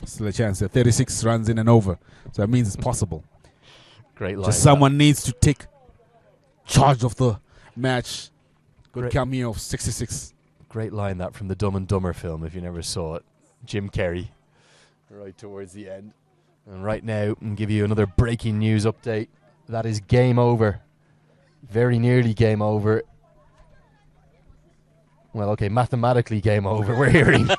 Still a chance. There are 36 runs in and over. So that means it's possible. Great line. Just someone needs to take charge of the match. Good Great. cameo of 66. Great line that from the Dumb and Dumber film, if you never saw it. Jim Carrey, right towards the end. And right now, I'll give you another breaking news update. That is game over. Very nearly game over. Well, okay, mathematically game over. We're hearing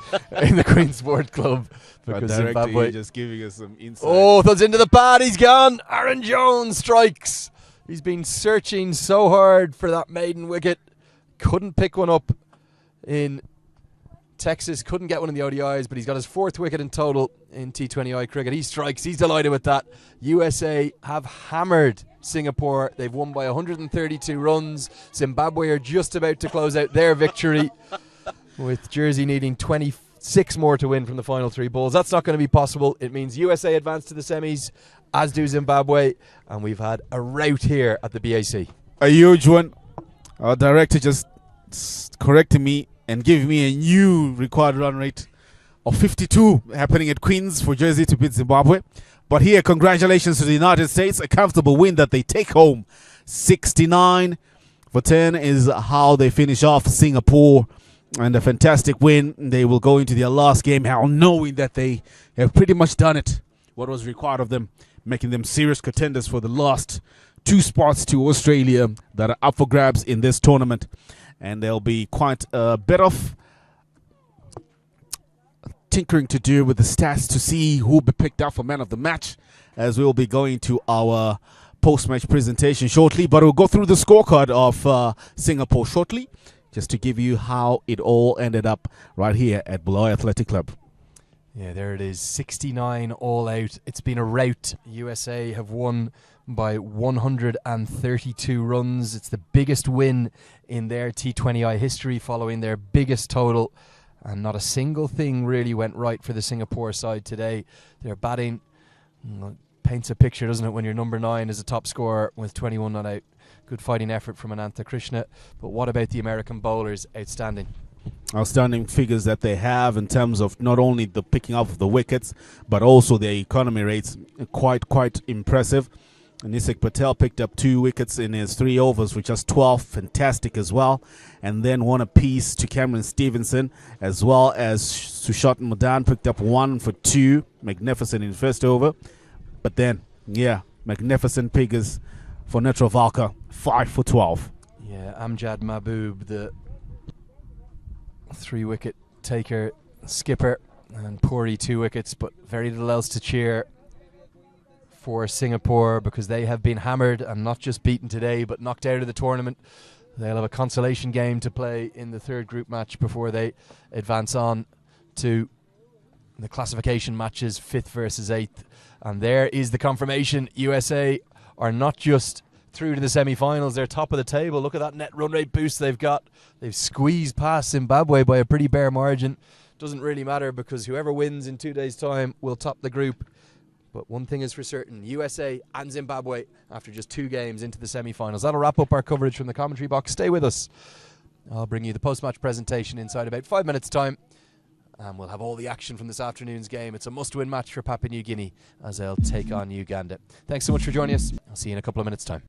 in the Queen's Sport Club because Zimbabwe just giving us some insight. Oh, that's into the pad. He's gone. Aaron Jones strikes. He's been searching so hard for that maiden wicket. Couldn't pick one up in Texas. Couldn't get one in the ODIs, but he's got his 4th wicket in total in T20I cricket. He strikes. He's delighted with that. USA have hammered Singapore. They've won by 132 runs. Zimbabwe are just about to close out their victory with Jersey needing 26 more to win from the final 3 balls. That's not going to be possible. It means USA advance to the semis, as do Zimbabwe, and we've had a rout here at the BAC. A huge one. Our director just corrected me and gave me a new required run rate of 52 happening at Queens for Jersey to beat Zimbabwe. But here, congratulations to the United States. A comfortable win that they take home. 69 for 10 is how they finish off Singapore. And a fantastic win. They will go into their last game now knowing that they have pretty much done it. What was required of them, making them serious contenders for the last 2 spots to Australia that are up for grabs in this tournament. And there'll be quite a bit of tinkering to do with the stats to see who will be picked up for man of the match, as we'll be going to our post-match presentation shortly. But we'll go through the scorecard of Singapore shortly, just to give you how it all ended up right here at Bulawayo Athletic Club. Yeah, there it is. 69 all out. It's been a rout. USA have won by 132 runs. It's the biggest win in their T20I history, following their biggest total. And not a single thing really went right for the Singapore side today. Their batting paints a picture, doesn't it, when your number 9 is a top scorer with 21 not out. Good fighting effort from Anantha Krishna. But what about the American bowlers? Outstanding. outstanding figures that they have in terms of not only the picking up of the wickets, but also their economy rates. Quite impressive. And Nisik Patel picked up 2 wickets in his 3 overs, which is 12, fantastic as well. And then 1 apiece to Cameron Stevenson, as well as Sushant Madan picked up 1 for 2, magnificent in the first over. But then, yeah, magnificent figures for Netravalkar, 5 for 12. Yeah, Amjad Mahboob, the 3-wicket taker, skipper, and Puri 2 wickets, but very little else to cheer for Singapore, because they have been hammered and not just beaten today, but knocked out of the tournament. They'll have a consolation game to play in the 3rd group match before they advance on to the classification matches, 5th versus 8th. And there is the confirmation. USA are not just through to the semi-finals, they're top of the table. Look at that net run rate boost they've got. They've squeezed past Zimbabwe by a pretty bare margin. Doesn't really matter, because whoever wins in 2 days' time will top the group. But one thing is for certain, USA and Zimbabwe, after just 2 games, into the semi-finals. That'll wrap up our coverage from the commentary box. Stay with us. I'll bring you the post-match presentation inside about 5 minutes' time. And we'll have all the action from this afternoon's game. It's a must-win match for Papua New Guinea as they'll take on Uganda. Thanks so much for joining us. I'll see you in a couple of minutes' time.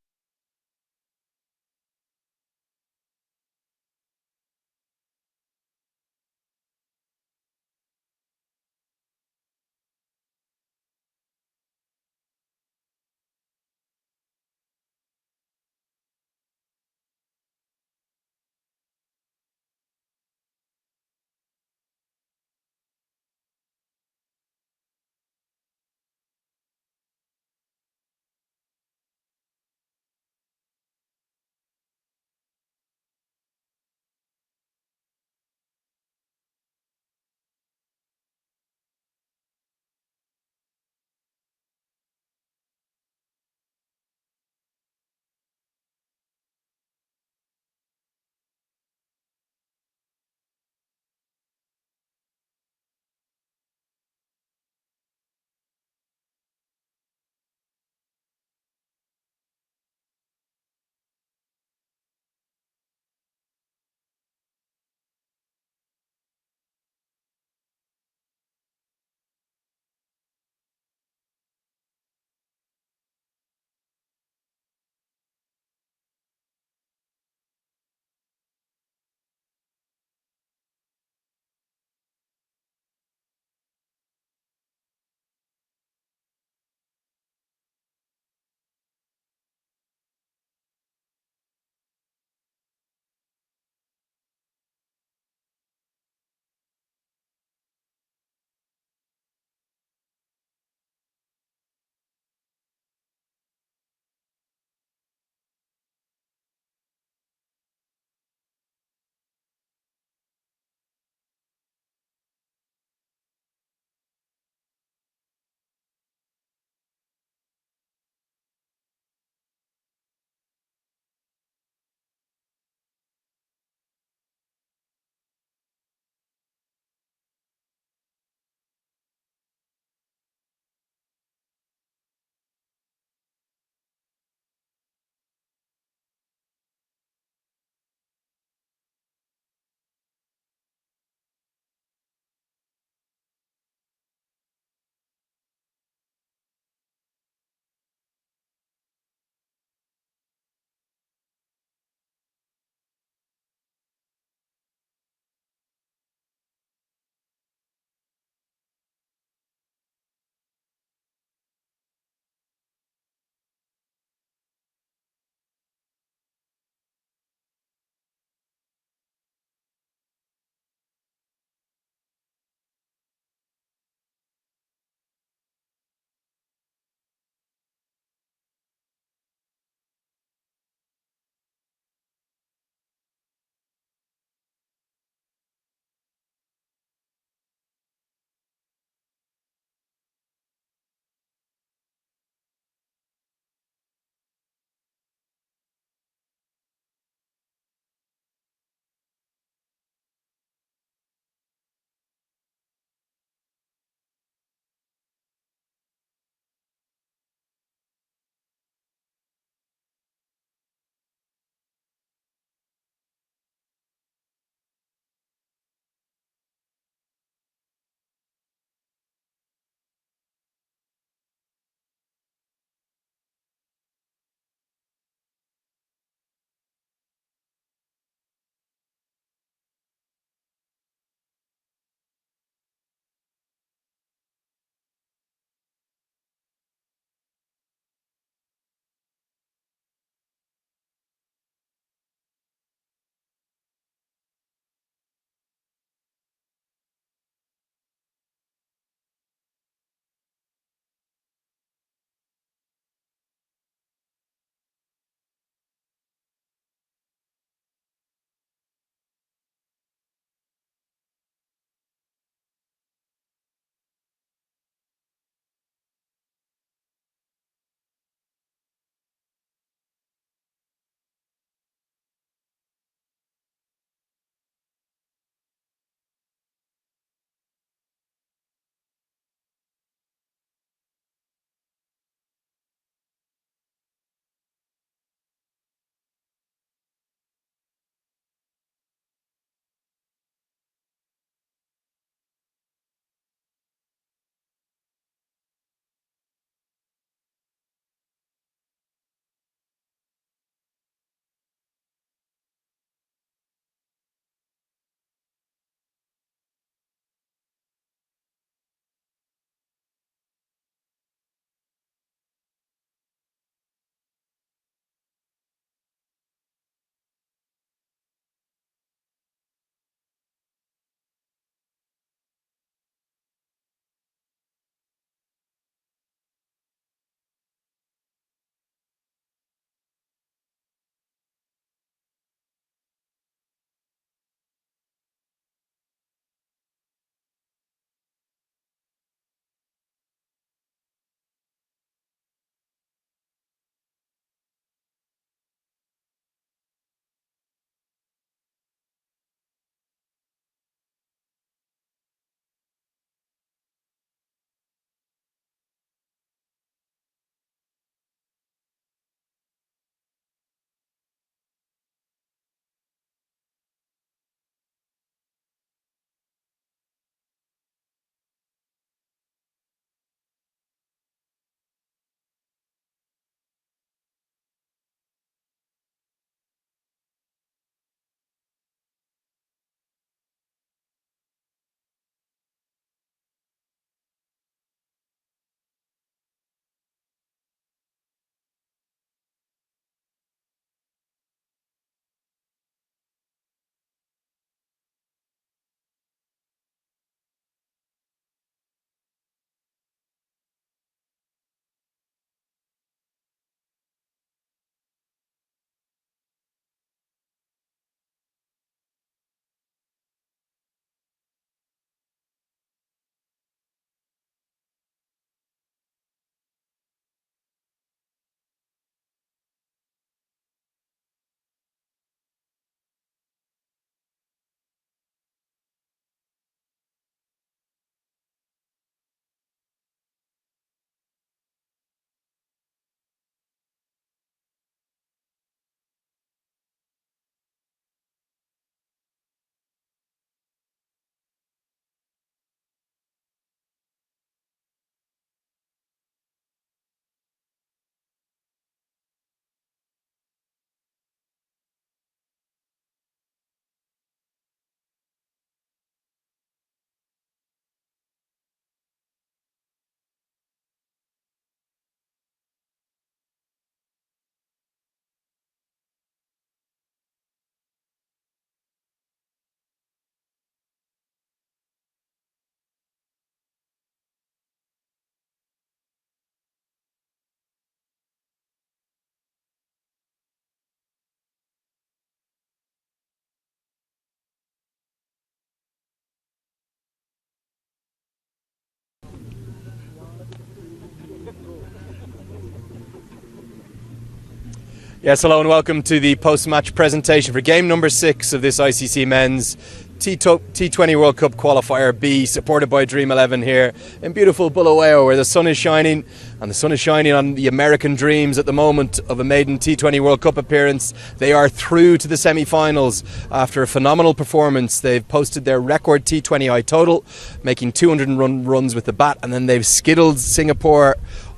Yes, hello and welcome to the post-match presentation for game number 6 of this ICC Men's T20 World Cup Qualifier B, supported by Dream 11 here in beautiful Bulawayo, where the sun is shining, and the sun is shining on the American Dreams at the moment of a maiden T20 World Cup appearance. They are through to the semi-finals after a phenomenal performance. They've posted their record T20I total, making 200 runs with the bat, and then they've skittled Singapore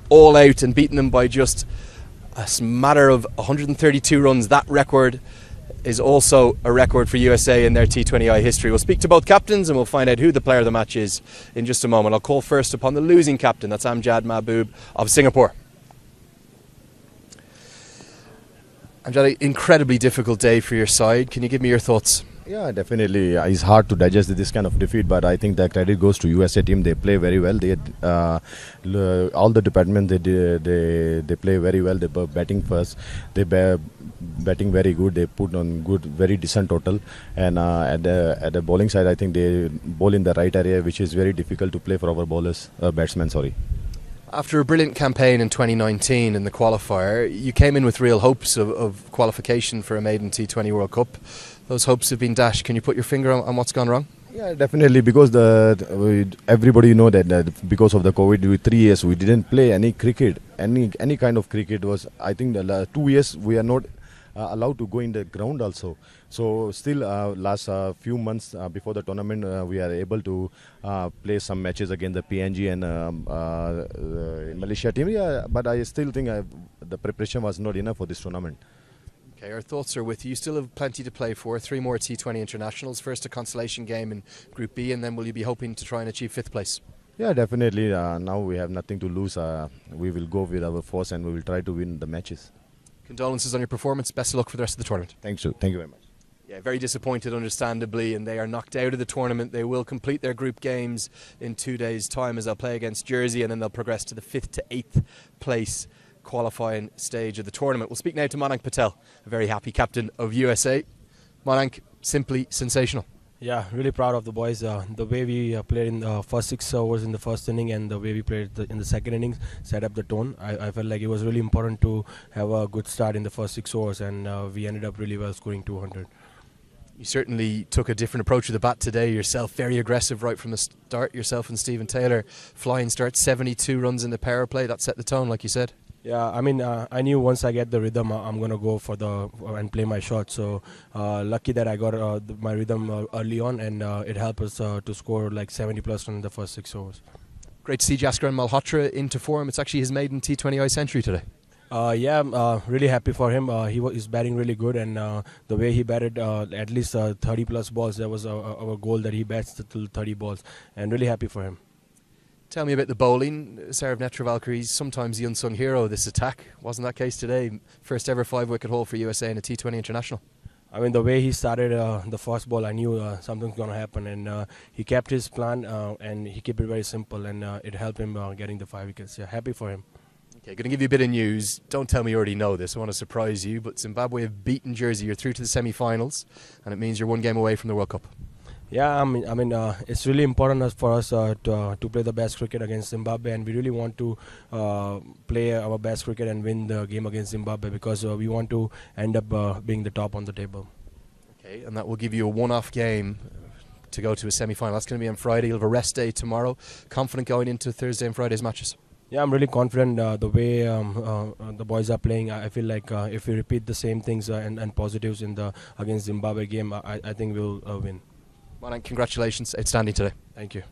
all out and beaten them by just a matter of 132 runs. That record is also a record for USA in their T20I history. We'll speak to both captains and we'll find out who the player of the match is in just a moment. I'll call first upon the losing captain, that's Amjad Mahboob of Singapore. Amjad, incredibly difficult day for your side. Can you give me your thoughts? Yeah, definitely. It's hard to digest this kind of defeat, but I think the credit goes to USA team. They play very well. They all the department they play very well. They were batting first. They batting very good. They put on good, very decent total. And at the bowling side, I think they bowl in the right area, which is very difficult to play for our bowlers, batsmen. Sorry. After a brilliant campaign in 2019 in the qualifier, you came in with real hopes of qualification for a maiden T20 World Cup. Those hopes have been dashed. Can you put your finger on what's gone wrong? Yeah, definitely, because everybody know that because of the COVID, with 3 years we didn't play any cricket, any kind of cricket. Was, I think, the 2 years we are not allowed to go in the ground also. So still last few months before the tournament, we are able to play some matches against the PNG and Malaysia team. Yeah, but I still think the preparation was not enough for this tournament. Okay, our thoughts are with you. You still have plenty to play for. 3 more T20 internationals. First a consolation game in Group B, and then will you be hoping to try and achieve 5th place? Yeah, definitely. Now we have nothing to lose. We will go with our force and we will try to win the matches. Condolences on your performance. Best of luck for the rest of the tournament. Thank you very much. Yeah, very disappointed, understandably, and they are knocked out of the tournament. They will complete their group games in 2 days' time as they'll play against Jersey, and then they'll progress to the 5th to 8th place qualifying stage of the tournament. We'll speak now to Mayank Patel, a very happy captain of USA. Mayank, simply sensational. Yeah, really proud of the boys. The way we played in the first 6 overs in the first inning and the way we played in the second innings set up the tone. I felt like it was really important to have a good start in the first 6 overs, and we ended up really well, scoring 200. You certainly took a different approach to the bat today yourself, very aggressive right from the start. Yourself and Stephen Taylor, flying start, 72 runs in the power play. That set the tone, like you said. Yeah, I mean, I knew once I get the rhythm, I'm going to go for and play my shot. So lucky that I got my rhythm early on, and it helped us to score like 70 plus runs in the first 6 overs. Great to see Gajanand Malhotra into form. It's actually his maiden T20I century today. Yeah, really happy for him. He's batting really good, and the way he batted at least 30 plus balls, that was our goal, that he bats till 30 balls, and really happy for him. Tell me about the bowling. Netravalkar, he's sometimes the unsung hero of this attack. Wasn't that case today? First ever 5-wicket haul for USA in a T20 international. I mean, the way he started the first ball, I knew something's going to happen, and he kept his plan and he kept it very simple, and it helped him getting the 5 wickets. Yeah, happy for him. Okay, going to give you a bit of news. Don't tell me you already know this. I want to surprise you, but Zimbabwe have beaten Jersey. You're through to the semi-finals, and it means you're 1 game away from the World Cup. Yeah, I mean, it's really important for us to play the best cricket against Zimbabwe, and we really want to play our best cricket and win the game against Zimbabwe, because we want to end up being the top on the table. Okay, and that will give you a one-off game to go to a semi-final. That's going to be on Friday. You'll have a rest day tomorrow. Confident going into Thursday and Friday's matches? Yeah, I'm really confident the way the boys are playing. I feel like if we repeat the same things and positives in the against Zimbabwe game, I think we'll win. Mayank, congratulations. Outstanding today. Thank you.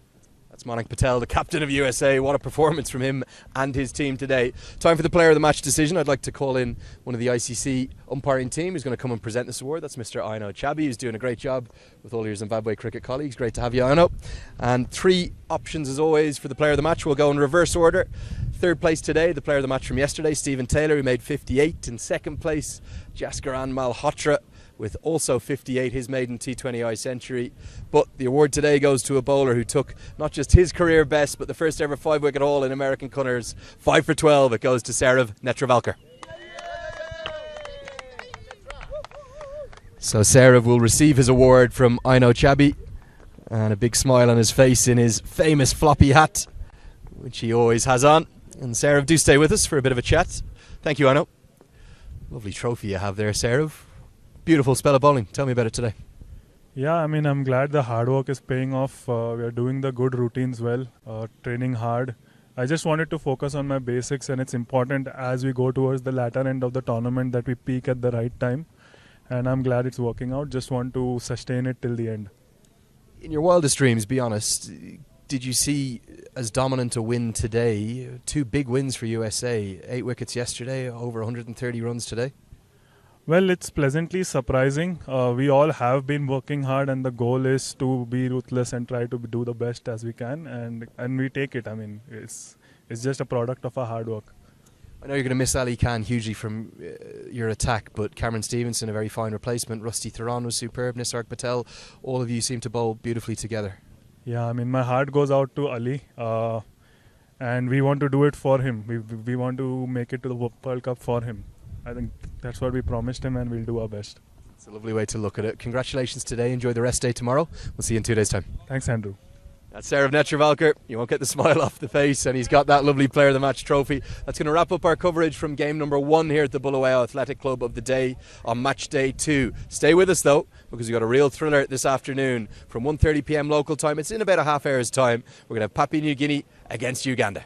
That's Mayank Patel, the captain of USA. What a performance from him and his team today. Time for the player of the match decision. I'd like to call in one of the ICC umpiring team who's going to come and present this award. That's Mr. Aino Chabi, who's doing a great job with all your Zimbabwe cricket colleagues. Great to have you, Aino. And 3 options as always for the player of the match. We'll go in reverse order. 3rd place today, the player of the match from yesterday, Stephen Taylor, who made 58. In 2nd place, Gajanand Malhotra, with also 58, his maiden T20I century. But the award today goes to a bowler who took not just his career best, but the first ever 5-wicket haul in American colours. 5 for 12. It goes to Netravalkar. So Sarav will receive his award from Aino Chabi, and a big smile on his face in his famous floppy hat, which he always has on. And Sarav, do stay with us for a bit of a chat. Thank you, Aino. Lovely trophy you have there, Saurav. Beautiful spell of bowling. Tell me about it today. Yeah, I mean, I'm glad the hard work is paying off. We are doing the good routines well, training hard. I just wanted to focus on my basics, and it's important as we go towards the latter end of the tournament that we peak at the right time. And I'm glad it's working out. Just want to sustain it till the end. In your wildest dreams, be honest, did you see as dominant a win today? 2 big wins for USA. 8 wickets yesterday, over 130 runs today. Well, it's pleasantly surprising. We all have been working hard, and the goal is to be ruthless and try to do the best as we can, and we take it. I mean, it's just a product of our hard work. I know you're going to miss Ali Khan hugely from your attack, but Cameron Stevenson, a very fine replacement. Rusty Theron was superb. Nisarg Patel, all of you seem to bowl beautifully together. Yeah, I mean, my heart goes out to Ali, and we want to do it for him. We want to make it to the World Cup for him. I think that's what we promised him, and we'll do our best. It's a lovely way to look at it. Congratulations today. Enjoy the rest day tomorrow. We'll see you in 2 days' time. Thanks, Andrew. That's Saurav Netravalkar. You won't get the smile off the face, and he's got that lovely Player of the Match trophy. That's going to wrap up our coverage from game number 1 here at the Bulawayo Athletic Club of the day on match day 2. Stay with us though, because we've got a real thriller this afternoon from 1:30 p.m. local time. It's in about a half hour's time. We're going to have Papua New Guinea against Uganda.